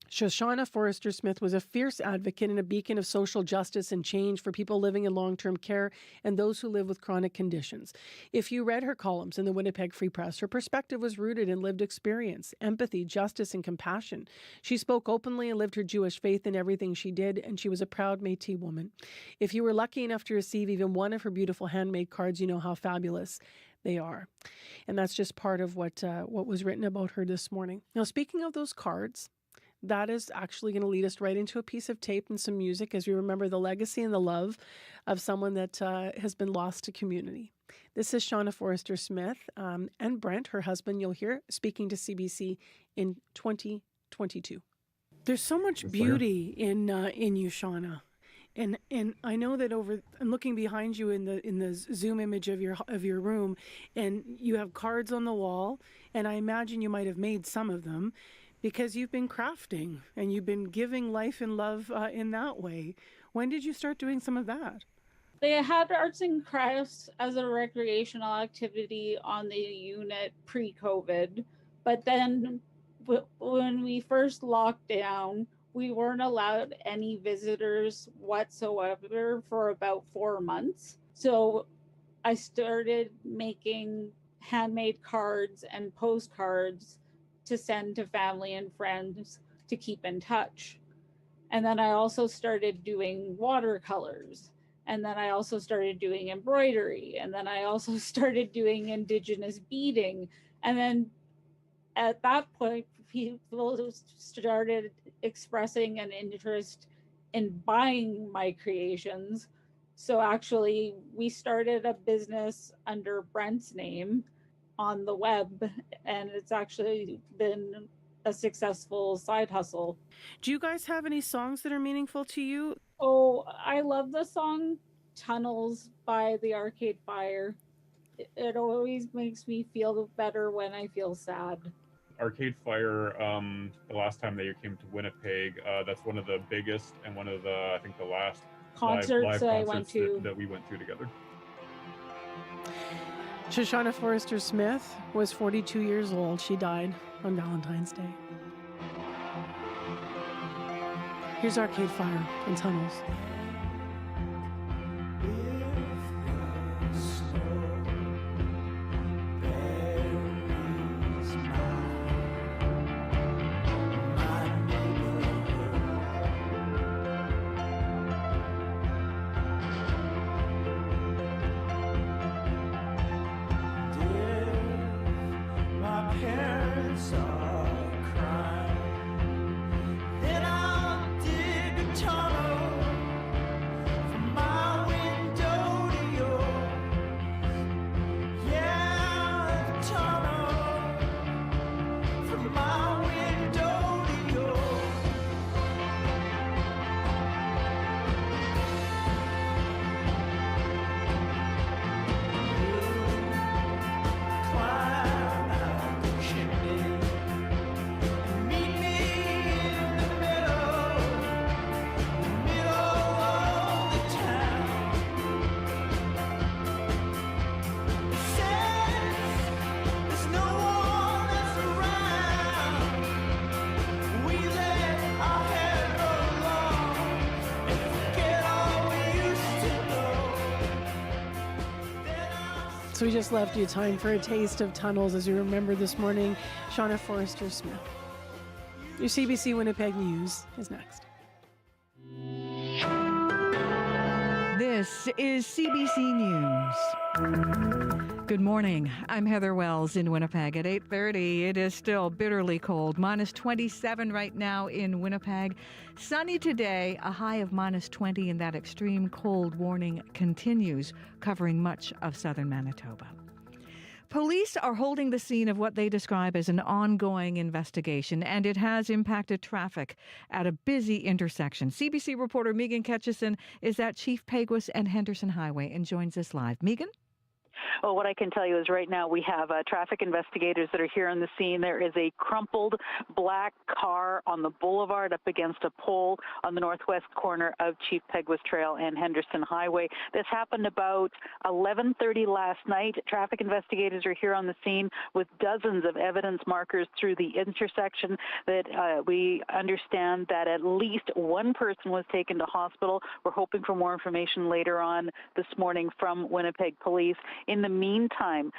Shauna Forrester Smith was a fierce advocate and a beacon of social justice and change for people living in long-term care and those who live with chronic conditions. If you read her columns in the Winnipeg Free Press, her perspective was rooted in lived experience, empathy, justice, and compassion. She spoke openly and lived her Jewish faith in everything she did, and she was a proud Métis woman. If you were lucky enough to receive even one of her beautiful handmade cards, you know how fabulous they are. And that's just part of what was written about her this morning. Now, speaking of those cards, that is actually going to lead us right into a piece of tape and some music as we remember the legacy and the love of someone that has been lost to community. This is Shauna Forrester Smith and Brent, her husband, you'll hear, speaking to CBC in 2022. There's so much beauty in you, Shauna. And I know that I'm looking behind you in the Zoom image of your room, and you have cards on the wall, and I imagine you might have made some of them, because you've been crafting and you've been giving life and love in that way. When did you start doing some of that? They had arts and crafts as a recreational activity on the unit pre-COVID, but then when we first locked down, we weren't allowed any visitors whatsoever for about 4 months. So I started making handmade cards and postcards to send to family and friends to keep in touch. And then I also started doing watercolors. And then I also started doing embroidery. And then I also started doing Indigenous beading. And then at that point, people started expressing an interest in buying my creations. So actually, we started a business under Brent's name on the web, and it's actually been a successful side hustle. Do you guys have any songs that are meaningful to you? Oh, I love the song Tunnels by the Arcade Fire. It always makes me feel better when I feel sad. Arcade Fire, the last time they came to Winnipeg, that's one of the biggest and one of the, I think the last concerts live that I concerts went to. that we went to together. Shauna Forrester Smith was 42 years old. She died on Valentine's Day. Here's Arcade Fire and Tunnels. So we just left you time for a taste of tunnels as you remember this morning. Shauna Forrester-Smith. Your CBC Winnipeg News is next. This is CBC News. Good morning. I'm Heather Wells in Winnipeg. At 8:30, it is still bitterly cold. Minus 27 right now in Winnipeg. Sunny today, a high of minus 20, and that extreme cold warning continues, covering much of southern Manitoba. Police are holding the scene of what they describe as an ongoing investigation, and it has impacted traffic at a busy intersection. CBC reporter Megan Ketchison is at Chief Peguis and Henderson Highway and joins us live. Megan? Well, what I can tell you is right now we have traffic investigators that are here on the scene. There is a crumpled black car on the boulevard up against a pole on the northwest corner of Chief Peguis Trail and Henderson Highway. This happened about 11:30 last night. Traffic investigators are here on the scene with dozens of evidence markers through the intersection that we understand that at least one person was taken to hospital. We're hoping for more information later on this morning from Winnipeg Police. In the meantime,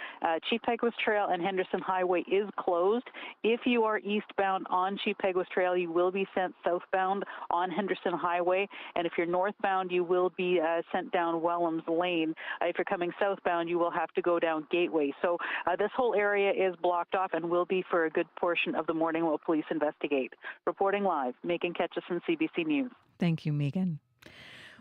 Chief Peguis Trail and Henderson Highway is closed. If you are eastbound on Chief Peguis Trail, you will be sent southbound on Henderson Highway. And if you're northbound, you will be sent down Wellams Lane. If you're coming southbound, you will have to go down Gateway. So this whole area is blocked off and will be for a good portion of the morning while police investigate. Reporting live, Megan Ketchison, CBC News. Thank you, Megan.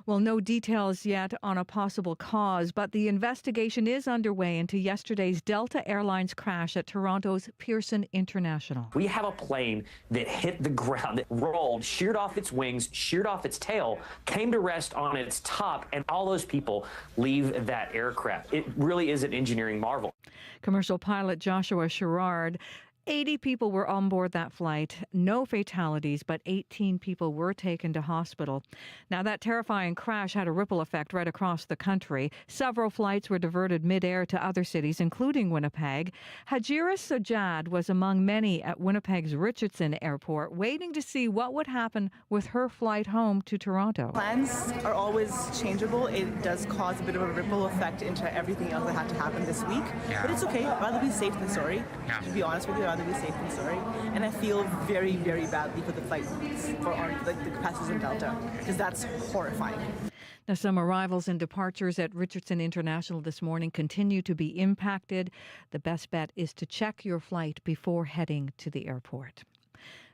Well, no details yet on a possible cause, but the investigation is underway into yesterday's Delta Airlines crash at Toronto's Pearson International. We have a plane that hit the ground, that rolled, sheared off its wings, sheared off its tail, came to rest on its top, and all those people leave that aircraft. It really is an engineering marvel. Commercial pilot Joshua Sherrard. 80 people were on board that flight. No fatalities, but 18 people were taken to hospital. Now, that terrifying crash had a ripple effect right across the country. Several flights were diverted midair to other cities, including Winnipeg. Hajiris Sajjad was among many at Winnipeg's Richardson Airport, waiting to see what would happen with her flight home to Toronto. Plans are always changeable. It does cause a bit of a ripple effect into everything else that had to happen this week. Yeah. But it's okay. I'd rather be safe than sorry. Yeah. To be honest with you, I'd rather be safe than sorry. And I feel very, very badly for the flight for the passengers in Delta, because that's horrifying. Now, some arrivals and departures at Richardson International this morning continue to be impacted. The best bet is to check your flight before heading to the airport.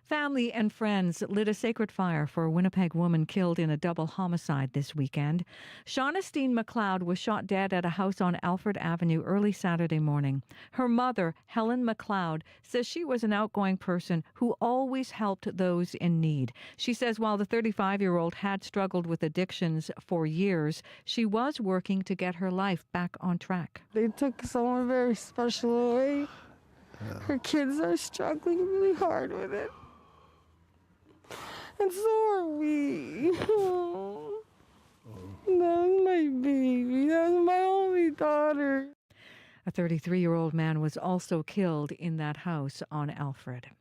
Family and friends lit a sacred fire for a Winnipeg woman killed in a double homicide this weekend. Shauna McLeod was shot dead at a house on Alfred Avenue early Saturday morning. Her mother, Helen McLeod, says she was an outgoing person who always helped those in need. She says while the 35-year-old had struggled with addictions for years, she was working to get her life back on track. They took someone very special away. Her kids are struggling really hard with it. And so are we. That's my baby. That's my only daughter. A 33-year-old man was also killed in that house on Alfred.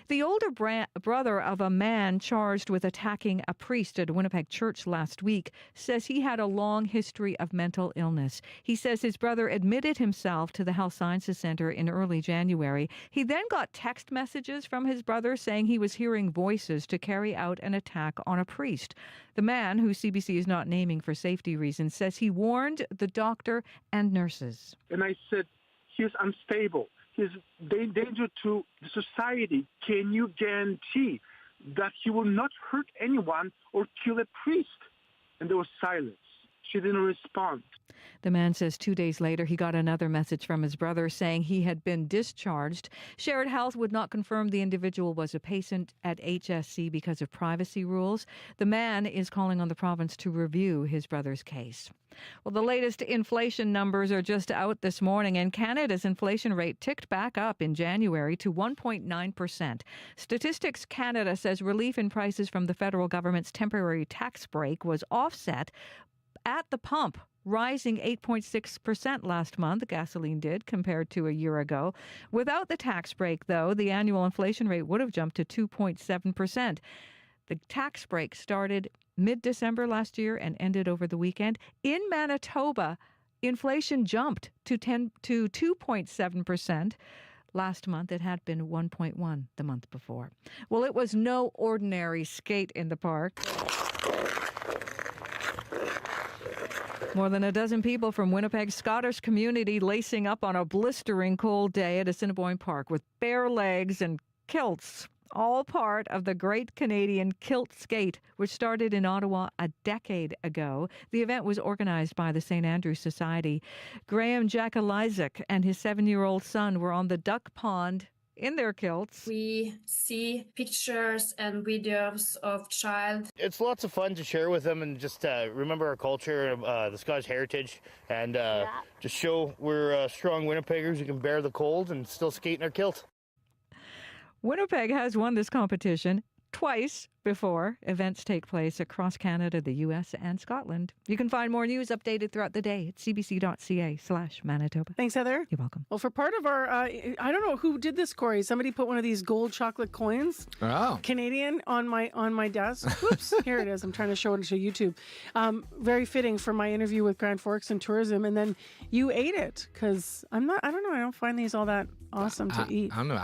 The older brother of a man charged with attacking a priest at a Winnipeg church last week says he had a long history of mental illness. He says his brother admitted himself to the Health Sciences Centre in early January. He then got text messages from his brother saying he was hearing voices to carry out an attack on a priest. The man, who CBC is not naming for safety reasons, says he warned the doctor and nurses. And I said, he's unstable. He's danger to society. Can you guarantee that he will not hurt anyone or kill a priest? And there was silence. She didn't respond. The man says 2 days later he got another message from his brother saying he had been discharged. Shared Health would not confirm the individual was a patient at HSC because of privacy rules. The man is calling on the province to review his brother's case. Well, the latest inflation numbers are just out this morning, and Canada's inflation rate ticked back up in January to 1.9%. Statistics Canada says relief in prices from the federal government's temporary tax break was offset at the pump, rising 8.6% last month, gasoline did, compared to a year ago. Without the tax break, though, the annual inflation rate would have jumped to 2.7%. The tax break started mid-December last year and ended over the weekend. In Manitoba, Inflation jumped to 2.7%. Last month, it had been 1.1 the month before. Well, it was no ordinary skate in the park. More than a dozen people from Winnipeg's Scottish community lacing up on a blistering cold day at Assiniboine Park with bare legs and kilts, all part of the Great Canadian Kilt Skate, which started in Ottawa a decade ago. The event was organized by the St. Andrew's Society. Graham Jackalizik and his 7-year-old son were on the duck pond in their kilts. We see pictures and videos of child. It's lots of fun to share with them and just remember our culture, the Scottish heritage, and just show we're strong Winnipeggers who can bear the cold and still skate in our kilt. Winnipeg has won this competition twice before. Events take place across Canada, the U.S., and Scotland. You can find more news updated throughout the day at cbc.ca/Manitoba. Thanks, Heather. You're welcome. Well, for part of our, I don't know who did this, Corey. Somebody put one of these gold chocolate coins, Canadian, on my desk. Oops, here it is. I'm trying to show it to YouTube. Very fitting for my interview with Grand Forks and Tourism. And then you ate it because I don't find these all that awesome to eat. I don't know.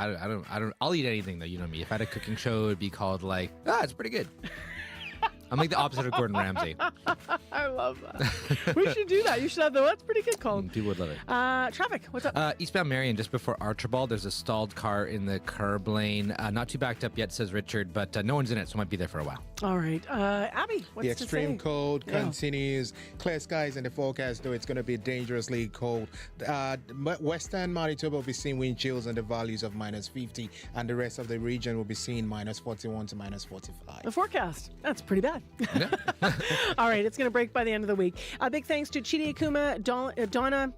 I'll eat anything though. You know me. If I had a cooking show, it'd be called like, it's pretty good. I'm like the opposite of Gordon Ramsay. I love that. We should do that. You should have that's pretty good call. People would love it. Traffic, what's up? Eastbound Marion, just before Archibald, there's a stalled car in the curb lane. Not too backed up yet, says Richard, but no one's in it, so might be there for a while. All right. Abby, what's the extreme cold continues. Clear skies in the forecast, though it's going to be dangerously cold. Western Manitoba will be seeing wind chills in the values of -50, and the rest of the region will be seeing -41 to -45. The forecast, that's pretty bad. All right, it's going to break by the end of the week. Big thanks to Chidi Akuma, Donna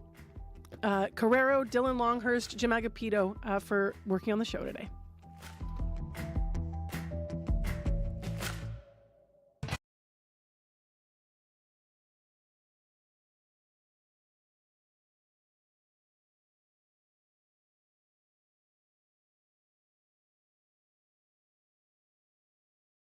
Carrero, Dylan Longhurst, Jim Agapito for working on the show today.